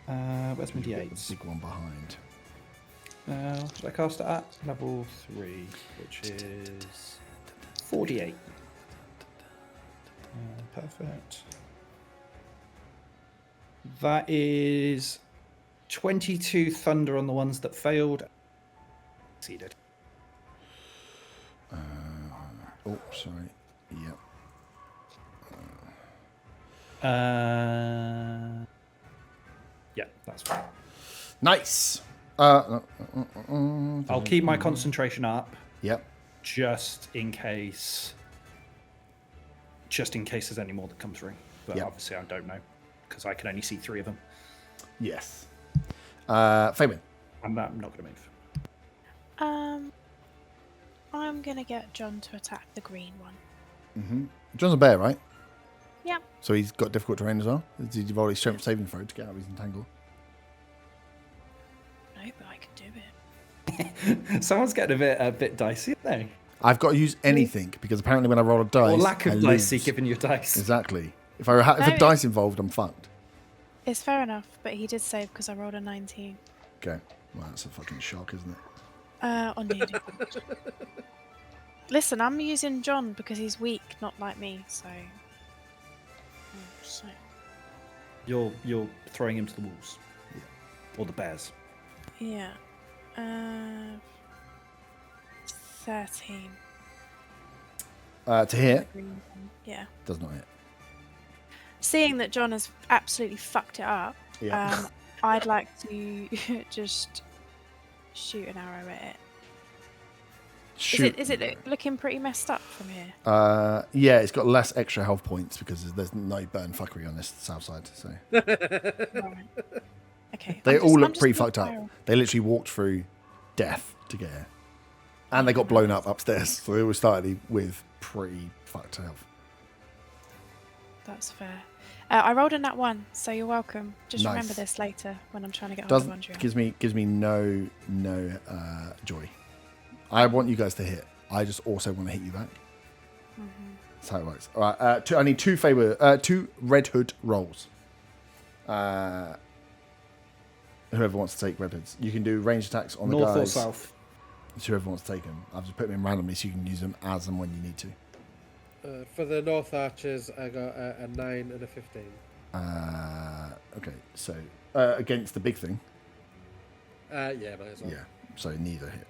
Where's my D8s? Big one behind. Should I cast it at level 3, which is 48. Perfect. That is 22 thunder on the ones that failed. Succeeded. Oh, sorry. Yep. Yeah, that's fine. Nice. I'll keep my concentration up. Yep. Just in case there's any more that come through. But obviously I don't know because I can only see 3 of them. Yes. Fabian. I'm not going to move. I'm gonna get John to attack the green one. John's a bear, right? Yeah. So he's got difficult terrain as well? Did you roll his strength saving throw to get out of his entangle? No, but I can do it. Someone's getting a bit dicey, aren't they? I've got to use anything because apparently when I roll a dice, Or lack of I dicey lose. given your dice. Exactly. If a dice involved, I'm fucked. It's fair enough, but he did save because I rolled a 19. Okay. Well, that's a fucking shock, isn't it? On you. Listen, I'm using John because he's weak, not like me, so... You're throwing him to the wolves. Yeah. Or the bears. Yeah. 13. To hit, Yeah. does not hit. Seeing that John has absolutely fucked it up, Yeah. I'd like to just shoot an arrow at it. Shoot. Is it looking pretty messed up from here? Yeah, it's got less extra health points because there's no burn fuckery on this south side. So Right. Okay. they I'm all look just pretty gonna fucked up. fire. They literally walked through death to get here, and they got blown up upstairs. So they all started with pretty fucked health. That's fair. I rolled a nat 1, so you're welcome. Just Nice. remember this later when I'm trying to get hold of Doesn't Andrea. gives me no joy. I want you guys to hit. I just also want to hit you back. That's how it works. All right. I need two Red Hood rolls. Whoever wants to take Red Hoods, you can do ranged attacks on the North guys. or south? It's whoever wants to take them. I've just put them in randomly so you can use them as and when you need to. For the North Archers, I got a 9 and a 15. Okay, so against the big thing. Yeah, might as well. Yeah, so neither hit.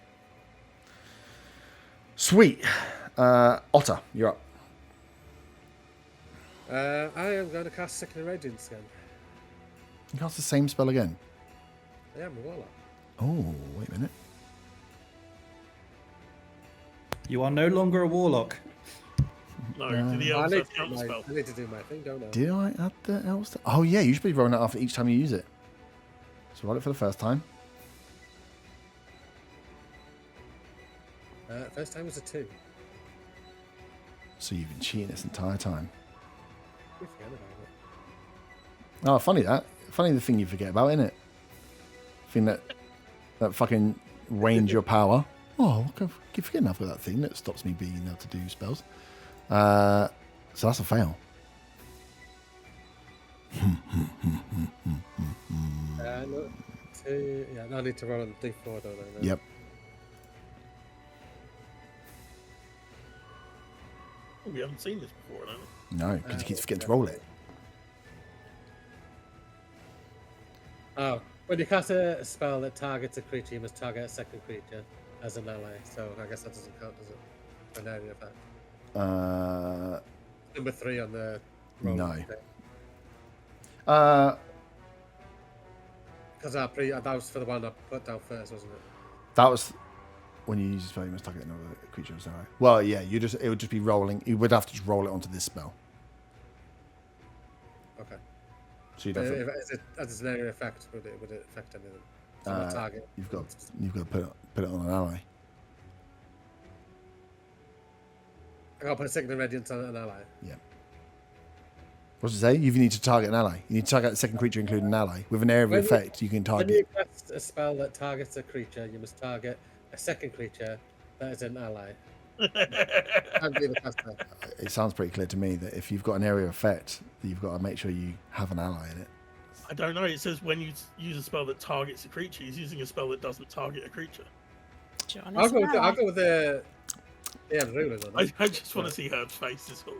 Sweet. Otter, you're up. I am going to cast Sickening Radiance again. You cast the same spell again. I am a warlock. Oh, wait a minute. You are no longer a warlock. No, do the elves have counter spell? I need to do my thing, don't I? Did I add the elves? Oh, yeah, you should be rolling that after each time you use it. So roll it for the first time. First time was a 2. So you've been cheating this entire time. We forget about it. Oh, funny that. Funny the thing you forget about, isn't it? Thing that fucking range your power. Oh, I keep forgetting I've got that thing that stops me being able to do spells. So that's a fail. No, 2. Yeah, I need to roll on D4, don't I? Then? Yep. Oh, we haven't seen this before, don't we? No, because you keep forgetting to roll it. Oh, when you cast a spell that targets a creature, you must target a second creature as an ally. So I guess that doesn't count, does it? An area effect. Number 3 on the roll. No. Because that was for the one I put down first, wasn't it? That was when you use a spell, you must target another creature. Sorry. Well, yeah, it would just be rolling. You would have to just roll it onto this spell. Okay. So you'd But have to, as an area effect, would it affect anything? So my target. you've got to put it on an ally. I got to put a Sickening Radiance on an ally. Yeah. What's it say? You need to target an ally. You need to target the second creature, including an ally. With an area of effect, you can When you target. cast a spell that targets a creature, you must target a second creature that is an ally. Can't be the caster. It sounds pretty clear to me that if you've got an area of effect, you've got to make sure you have an ally in it. I don't know. It says when you use a spell that targets a creature, he's using a spell that doesn't target a creature. John, I'll is go that- with the rulers on it. I just want to see Herb's face, is all.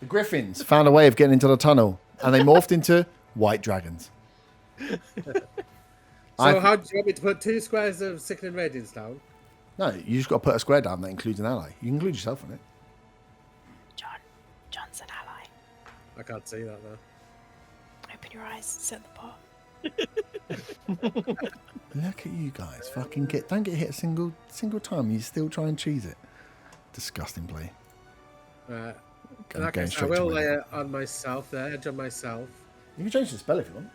The Griffins found a way of getting into the tunnel, and they morphed into white dragons. So how do you want me to put 2 squares of Sickening Radiance down? No, you just got to put a square down that includes an ally. You can include yourself in it. John's an ally. I can't see that though. Open your eyes, sit the pot. Look at you guys. Don't get hit a single time. You still try and cheese it. Disgusting play. Right. Going In that case, I straight to will win. lay it on myself, the edge on myself. You can change the spell if you want.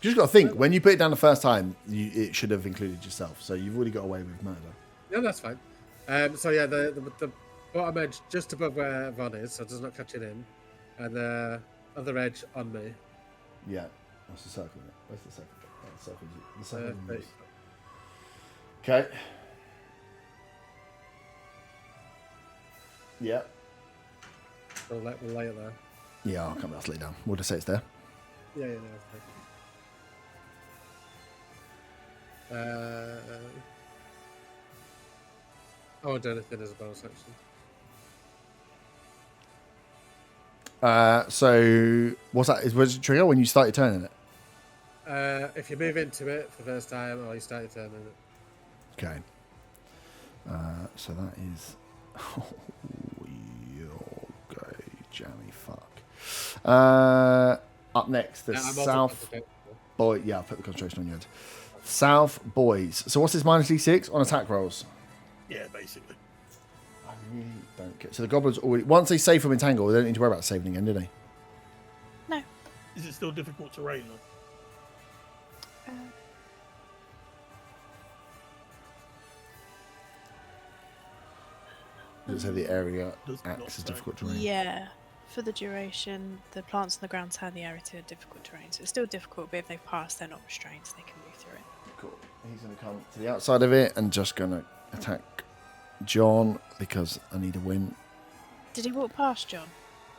You just got to think, when you put it down the first time, it should have included yourself. So you've already got away with murder. Yeah, that's fine. So yeah, the bottom edge just above where Von is, so it does not catch it in. And the other edge on me. Yeah. What's the circle in it? Where's the circle? Oh, the circle. The circle. 30. Okay. Yeah. So we'll lay it there. Yeah, I'll come. Let's lay it down. We'll just say it's there. Yeah, no, that's fine. I won't do anything as a bonus action. So what's that? Where's the trigger when you start your turn in it? If you move into it for the first time or you start your turn in it. Okay. So that is Oh, okay, jammy fuck. Up next, the Yeah, I'm also South concentrating. Boy. Yeah, I'll put the concentration on your head. South Boys. So what's this minus D6 on attack rolls? Yeah, basically. I really don't get. So the goblins already once they save from entangle, they don't need to worry about saving again, do they? No. Is it still difficult terrain though? Does it say the area Does not acts as say. difficult terrain? Yeah. For the duration, the plants on the ground turn the area to a difficult terrain. So it's still difficult, but if they pass, they're not restrained, so they can move through it. Cool. He's going to come to the outside of it and just going to attack John because I need a win. Did he walk past John?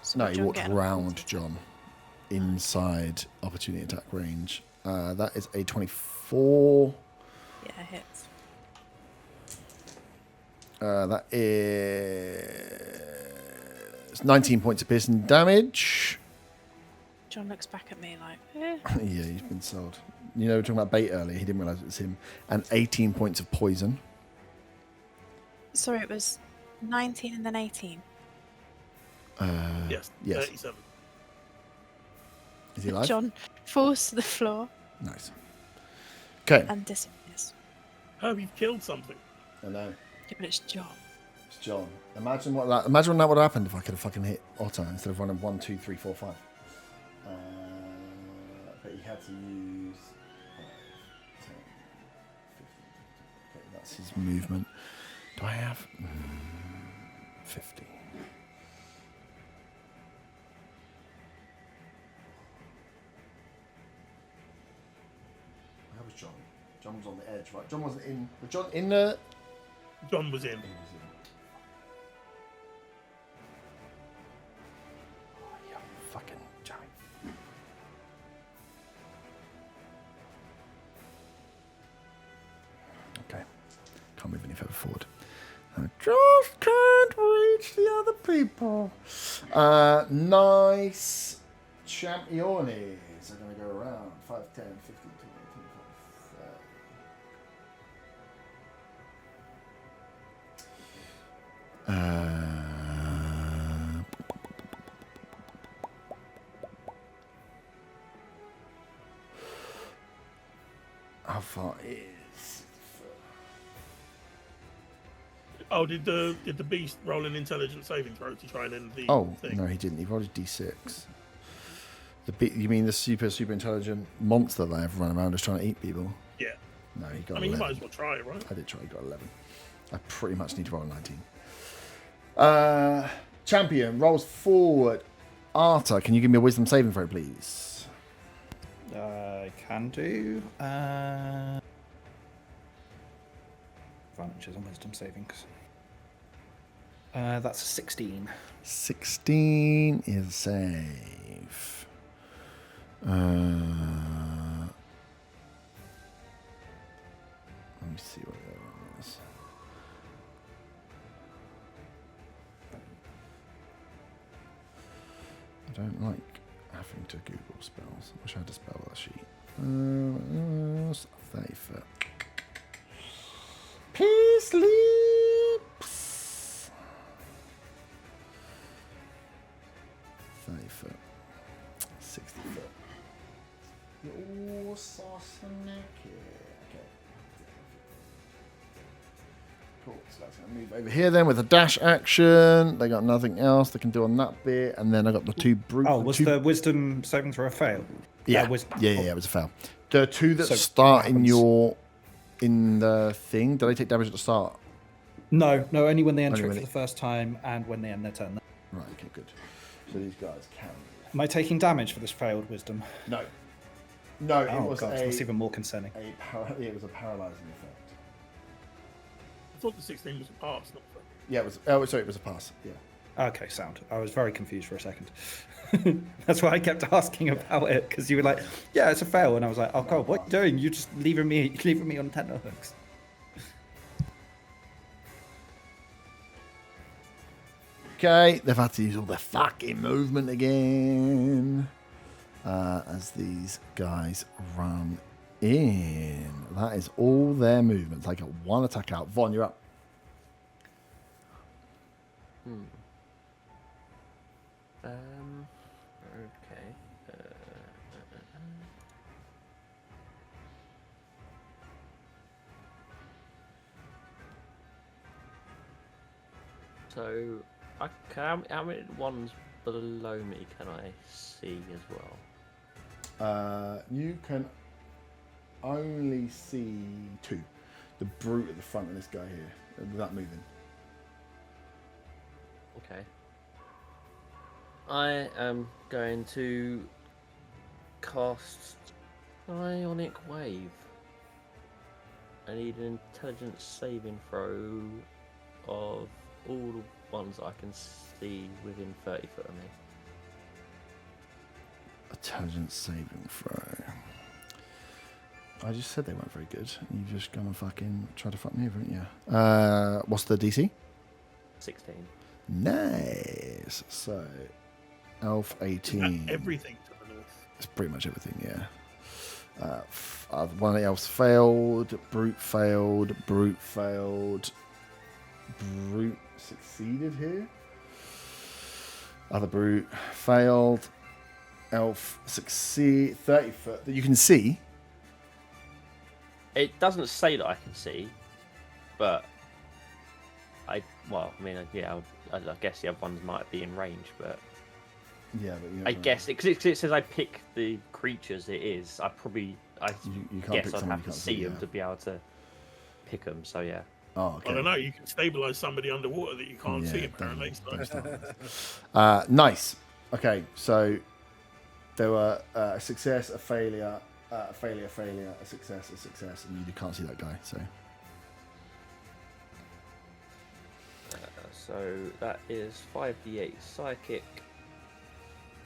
So No, would he John walked get an round opportunity? John inside opportunity attack range. That is a 24. Yeah, it hits. That is 19 points of piercing damage. John looks back at me like, eh. Yeah, he's been sold. You know, we were talking about bait earlier. He didn't realise it was him. And 18 points of poison. Sorry, it was 19 and then 18. Yes, yes. 37. Is he alive? John falls to the floor Nice. Okay. and disappears. Oh, you've killed something. I know. Yeah, but it's John. It's John. Imagine what that would have happened if I could have fucking hit Otto instead of running 1, 2, 3, 4, 5. But he had to use 5, 10, 15. Okay, that's his movement. Do I have 50? How was John? John was on the edge, right? John wasn't in. Was John in the? John was in. He was in. Oh, yeah, fucking Jamie. Okay. Can't move any further forward. I just can't reach the other people. Nice champions are going to go around 5, 10, 15, 20, 25, 30. How far is? Oh, did the beast roll an intelligence saving throw to try and end the Oh thing? no, he didn't. He rolled a d6. You mean the super intelligent monster that I've run around just trying to eat people? Yeah. No, he got. I mean, 11. you might as well try it, right? I did try. He got 11. I pretty much need to roll a 19. Champion rolls forward. Arta, can you give me a wisdom saving throw, please? I can do. Advantages on wisdom savings. That's a 16. 16 is a save. Let me see what that was. I don't like having to Google spells. I wish I had a spell that sheet. 30 foot. Peace sleeps. 30 foot. 60 foot. You're so snaky. Okay. Cool. So that's going to move over here then with a dash action. They got nothing else they can do on that bit. And then I got the two brute. Oh, was the wisdom saving throw a fail? Yeah. Wisdom. Yeah, it was a fail. The two that So start what in happens? in the thing, do they take damage at the start? No, only when they enter Only it when for the first time and when they end their turn. Right, okay, good. So these guys can. Am I taking damage for this failed wisdom? No. No, it Oh was god, a, that's even more concerning. it was a paralyzing effect. I thought the 16 was a pass, not a fail. Yeah, it was. Oh, sorry, it was a pass. Yeah. Okay, sound. I was very confused for a second. That's why I kept asking about it, because you were like, "Yeah, it's a fail," and I was like, "Oh god, what are you doing? You're just leaving me on tenterhooks." Okay, they've had to use all their fucking movement again as these guys run in. That is all their movement. They get one attack out. Von, you're up. Okay. So, how many ones below me can I see as well? You can only see 2. The brute at the front of this guy here, without moving. Okay. I am going to cast Ionic Wave. I need an intelligence saving throw of all the ones I can see within 30 foot of me. Intelligence saving throw. I just said they weren't very good. You've just gone and fucking tried to fuck me over, haven't you? What's the DC? 16. Nice. So, Elf 18. Everything to the north. It's pretty much everything, yeah. One of the elves failed. Brute failed. Brute failed. Brute succeeded here. Other brute failed. Elf succeed. 30 foot that you can see. It doesn't say that I can see, but I guess the other ones might be in range, but yeah, but I guess because it says I pick the creatures it is. I you can't guess pick I'd someone have you to can't see them yeah. to be able to pick them. So yeah. Oh, okay. I don't know. You can stabilize somebody underwater that you can't see. Apparently, nice. Okay, so there were a success, a failure, a failure, a success, and you can't see that guy. So. So that is 5d8 psychic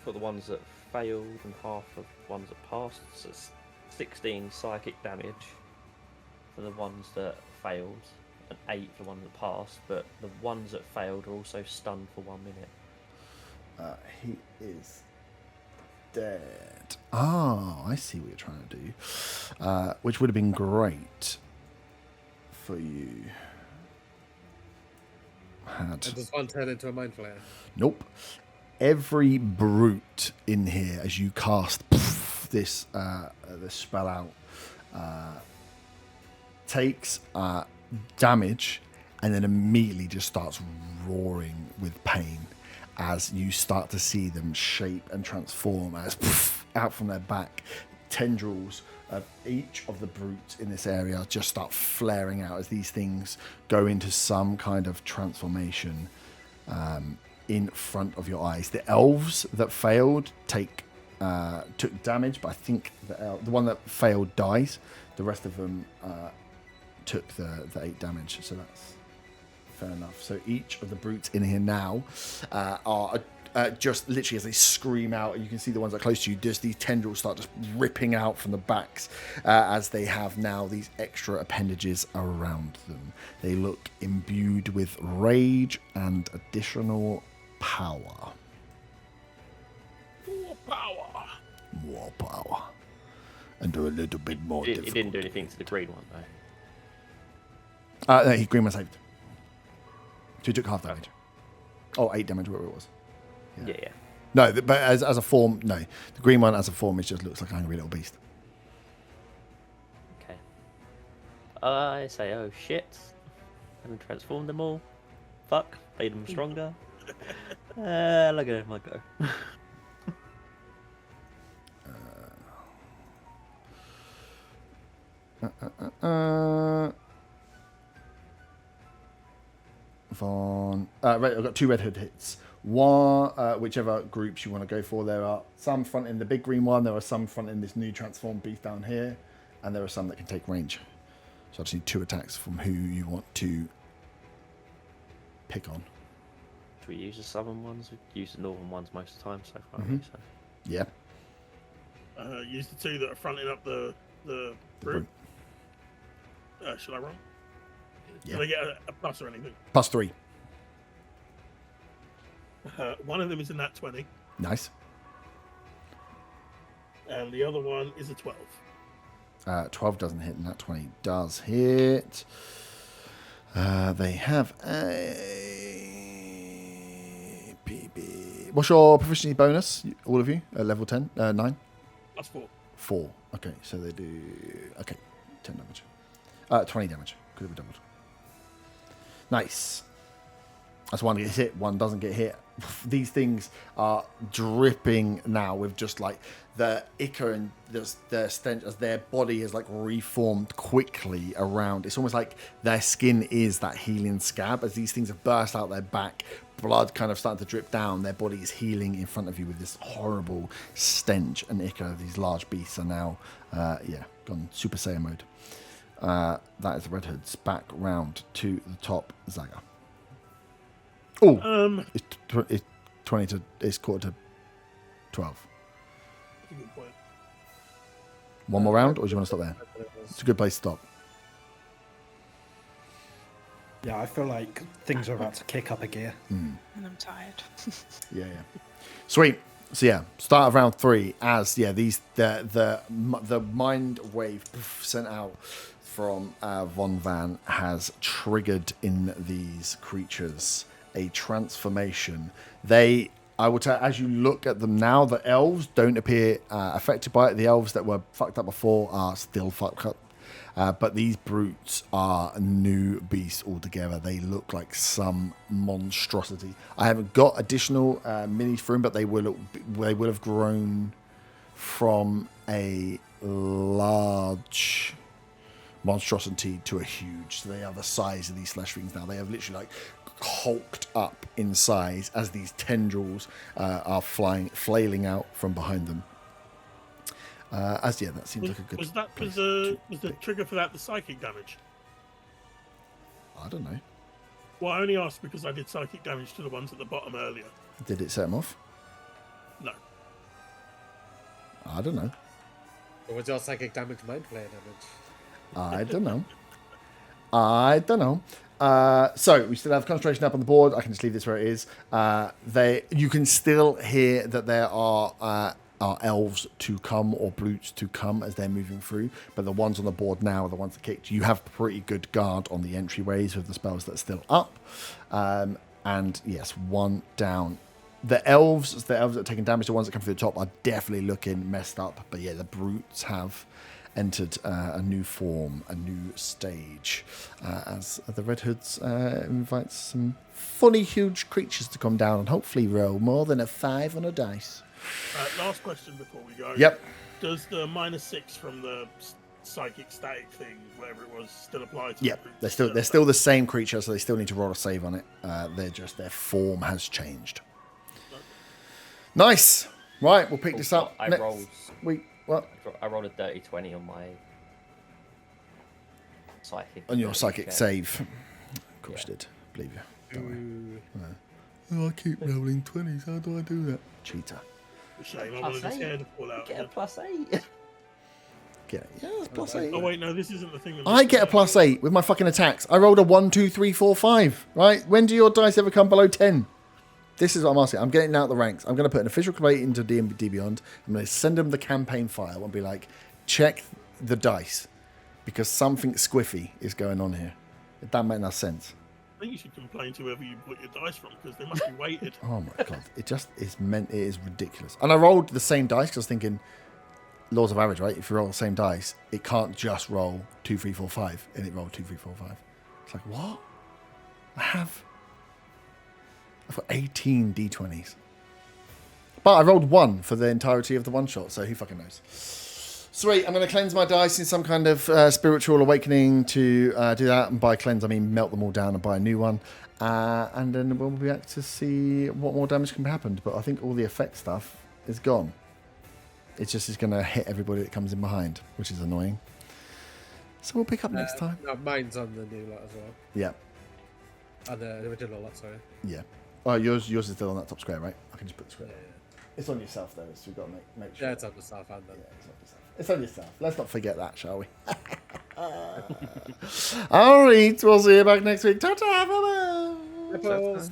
for the ones that failed and half of ones that passed. So it's 16 psychic damage for the ones that failed and 8 for the ones that passed. But the ones that failed are also stunned for 1 minute. He is dead. Oh, I see what you're trying to do. Which would have been great for you. And does one turn into a mind flayer? Nope. Every brute in here, as you cast this spell out, takes damage and then immediately just starts roaring with pain as you start to see them shape and transform as out from their back, tendrils of each of the brutes in this area just start flaring out as these things go into some kind of transformation in front of your eyes. The elves that failed took damage, but I think the one that failed dies. The rest of them took the 8 damage, so that's fair enough. So each of the brutes in here now are just literally as they scream out, and you can see the ones that are close to you, just these tendrils start just ripping out from the backs as they have now these extra appendages around them. They look imbued with rage and additional power. More power. And do a little bit more difficult. It didn't do anything to the green one, though. No, green one saved. So he took half damage. Oh, 8 damage, whatever it was. Yeah. No, but as a form, no. The green one as a form, it just looks like an angry little beast. Okay. I say, oh shit. Haven't transformed them all. Fuck. Made them stronger. Look at him, I go. Right, I've got 2 red hood hits. One, whichever groups you want to go for. There are some front in the big green one. There are some front in this new transformed beast down here, and there are some that can take range. So I just need 2 attacks from who you want to pick on. Do we use the southern ones? We use the northern ones most of the time so far. Mm-hmm. So. Yeah. Use the 2 that are fronting up the brute. Should I roll? Yeah. Do they get a plus or anything? +3. One of them is a nat 20. Nice. And the other one is a 12. 12 doesn't hit, and that 20 does hit. They have a What's your proficiency bonus? All of you at level 10, 9. Plus 4. 4. Okay, so they do 10 damage. 20 damage. Could have been doubled. Nice. That's one gets hit, one doesn't get hit. These things are dripping now with just like the ichor and their stench as their body is like reformed quickly around. It's almost like their skin is that healing scab as these things have burst out their back. Blood kind of starting to drip down. Their body is healing in front of you with this horrible stench and ichor. These large beasts are now, gone Super Saiyan mode. That is the Red Hoods. Back round to the top, Zaga. Oh, it's 20 to. It's quarter to 12. That's a good point. One more round, or do you want to stop there? It's a good place to stop. Yeah, I feel like things are about to kick up a gear. And I'm tired. Yeah. Sweet. So yeah, start of round 3 as the mind wave sent out from Von Van has triggered in these creatures a transformation. I would say, as you look at them now, the elves don't appear affected by it. The elves that were fucked up before are still fucked up. But these brutes are new beasts altogether. They look like some monstrosity. I haven't got additional minis for them, but they will have grown from a large monstrosity to a huge. So they are the size of these flesh things now. They have literally like hulked up in size as these tendrils are flailing out from behind them. That seems like a good. Was the trigger for that the psychic damage? I don't know. Well, I only asked because I did psychic damage to the ones at the bottom earlier. Did it set them off? No. I don't know. Or was your psychic damage mind player damage? I don't know. So we still have concentration up on the board. I can just leave this where it is. You can still hear that there are elves to come or brutes to come as they're moving through, but the ones on the board now are the ones that kicked. You have pretty good guard on the entryways with the spells that are still up. And yes, one down. The elves that are taking damage, the ones that come through the top, are definitely looking messed up. But yeah, the brutes have entered a new form, a new stage, as the Red Hoods invites some funny huge creatures to come down and hopefully roll more than a 5 on a dice. Last question before we go. Yep. Does the -6 from the psychic static thing, whatever it was, still apply to? Yep. They're still the same creature, so they still need to roll a save on it. Their form has changed. Nice. Right, we'll pick this up. I rolled a dirty 20 on my psychic. On your psychic save. Of course you did. Believe you. Don't worry. Oh, I keep rolling 20s. How do I do that? Cheater. Shame, I wanted his hair to fall out. Get a +8. It's +8. Oh wait, no, this isn't the thing. I get a +8 with my fucking attacks. I rolled a 1, 2, 3, 4, 5. Right? When do your dice ever come below 10? This is what I'm asking. I'm getting out the ranks. I'm going to put an official complaint into D&D Beyond. I'm going to send them the campaign file and be like, check the dice because something squiffy is going on here. If that makes no sense. I think you should complain to whoever you put your dice from because they must be weighted. Oh my god! It is ridiculous. And I rolled the same dice because I was thinking, laws of average, right? If you roll the same dice, it can't just roll 2, 3, 4, 5, and it rolled 2, 3, 4, 5. It's like what? I've got 18 d20s, but I rolled 1 for the entirety of the one shot. So who fucking knows? Sweet. I'm going to cleanse my dice in some kind of spiritual awakening to do that. And by cleanse, I mean melt them all down and buy a new one. And then we'll be back to see what more damage can be happened. But I think all the effect stuff is gone. It just is going to hit everybody that comes in behind, which is annoying. So we'll pick up next time. No, mine's on the new lot as well. Yeah. On the original lot, sorry. Yeah. Oh, yours is still on that top square, right? I can just put the square. Yeah. It's on yourself, though, so we've got to make sure. Yeah, it's on the south hand then. Yeah, it's on yourself. It's on yourself. Let's not forget that, shall we? All right, we'll see you back next week. Ta-ta, bye-bye. Nipples.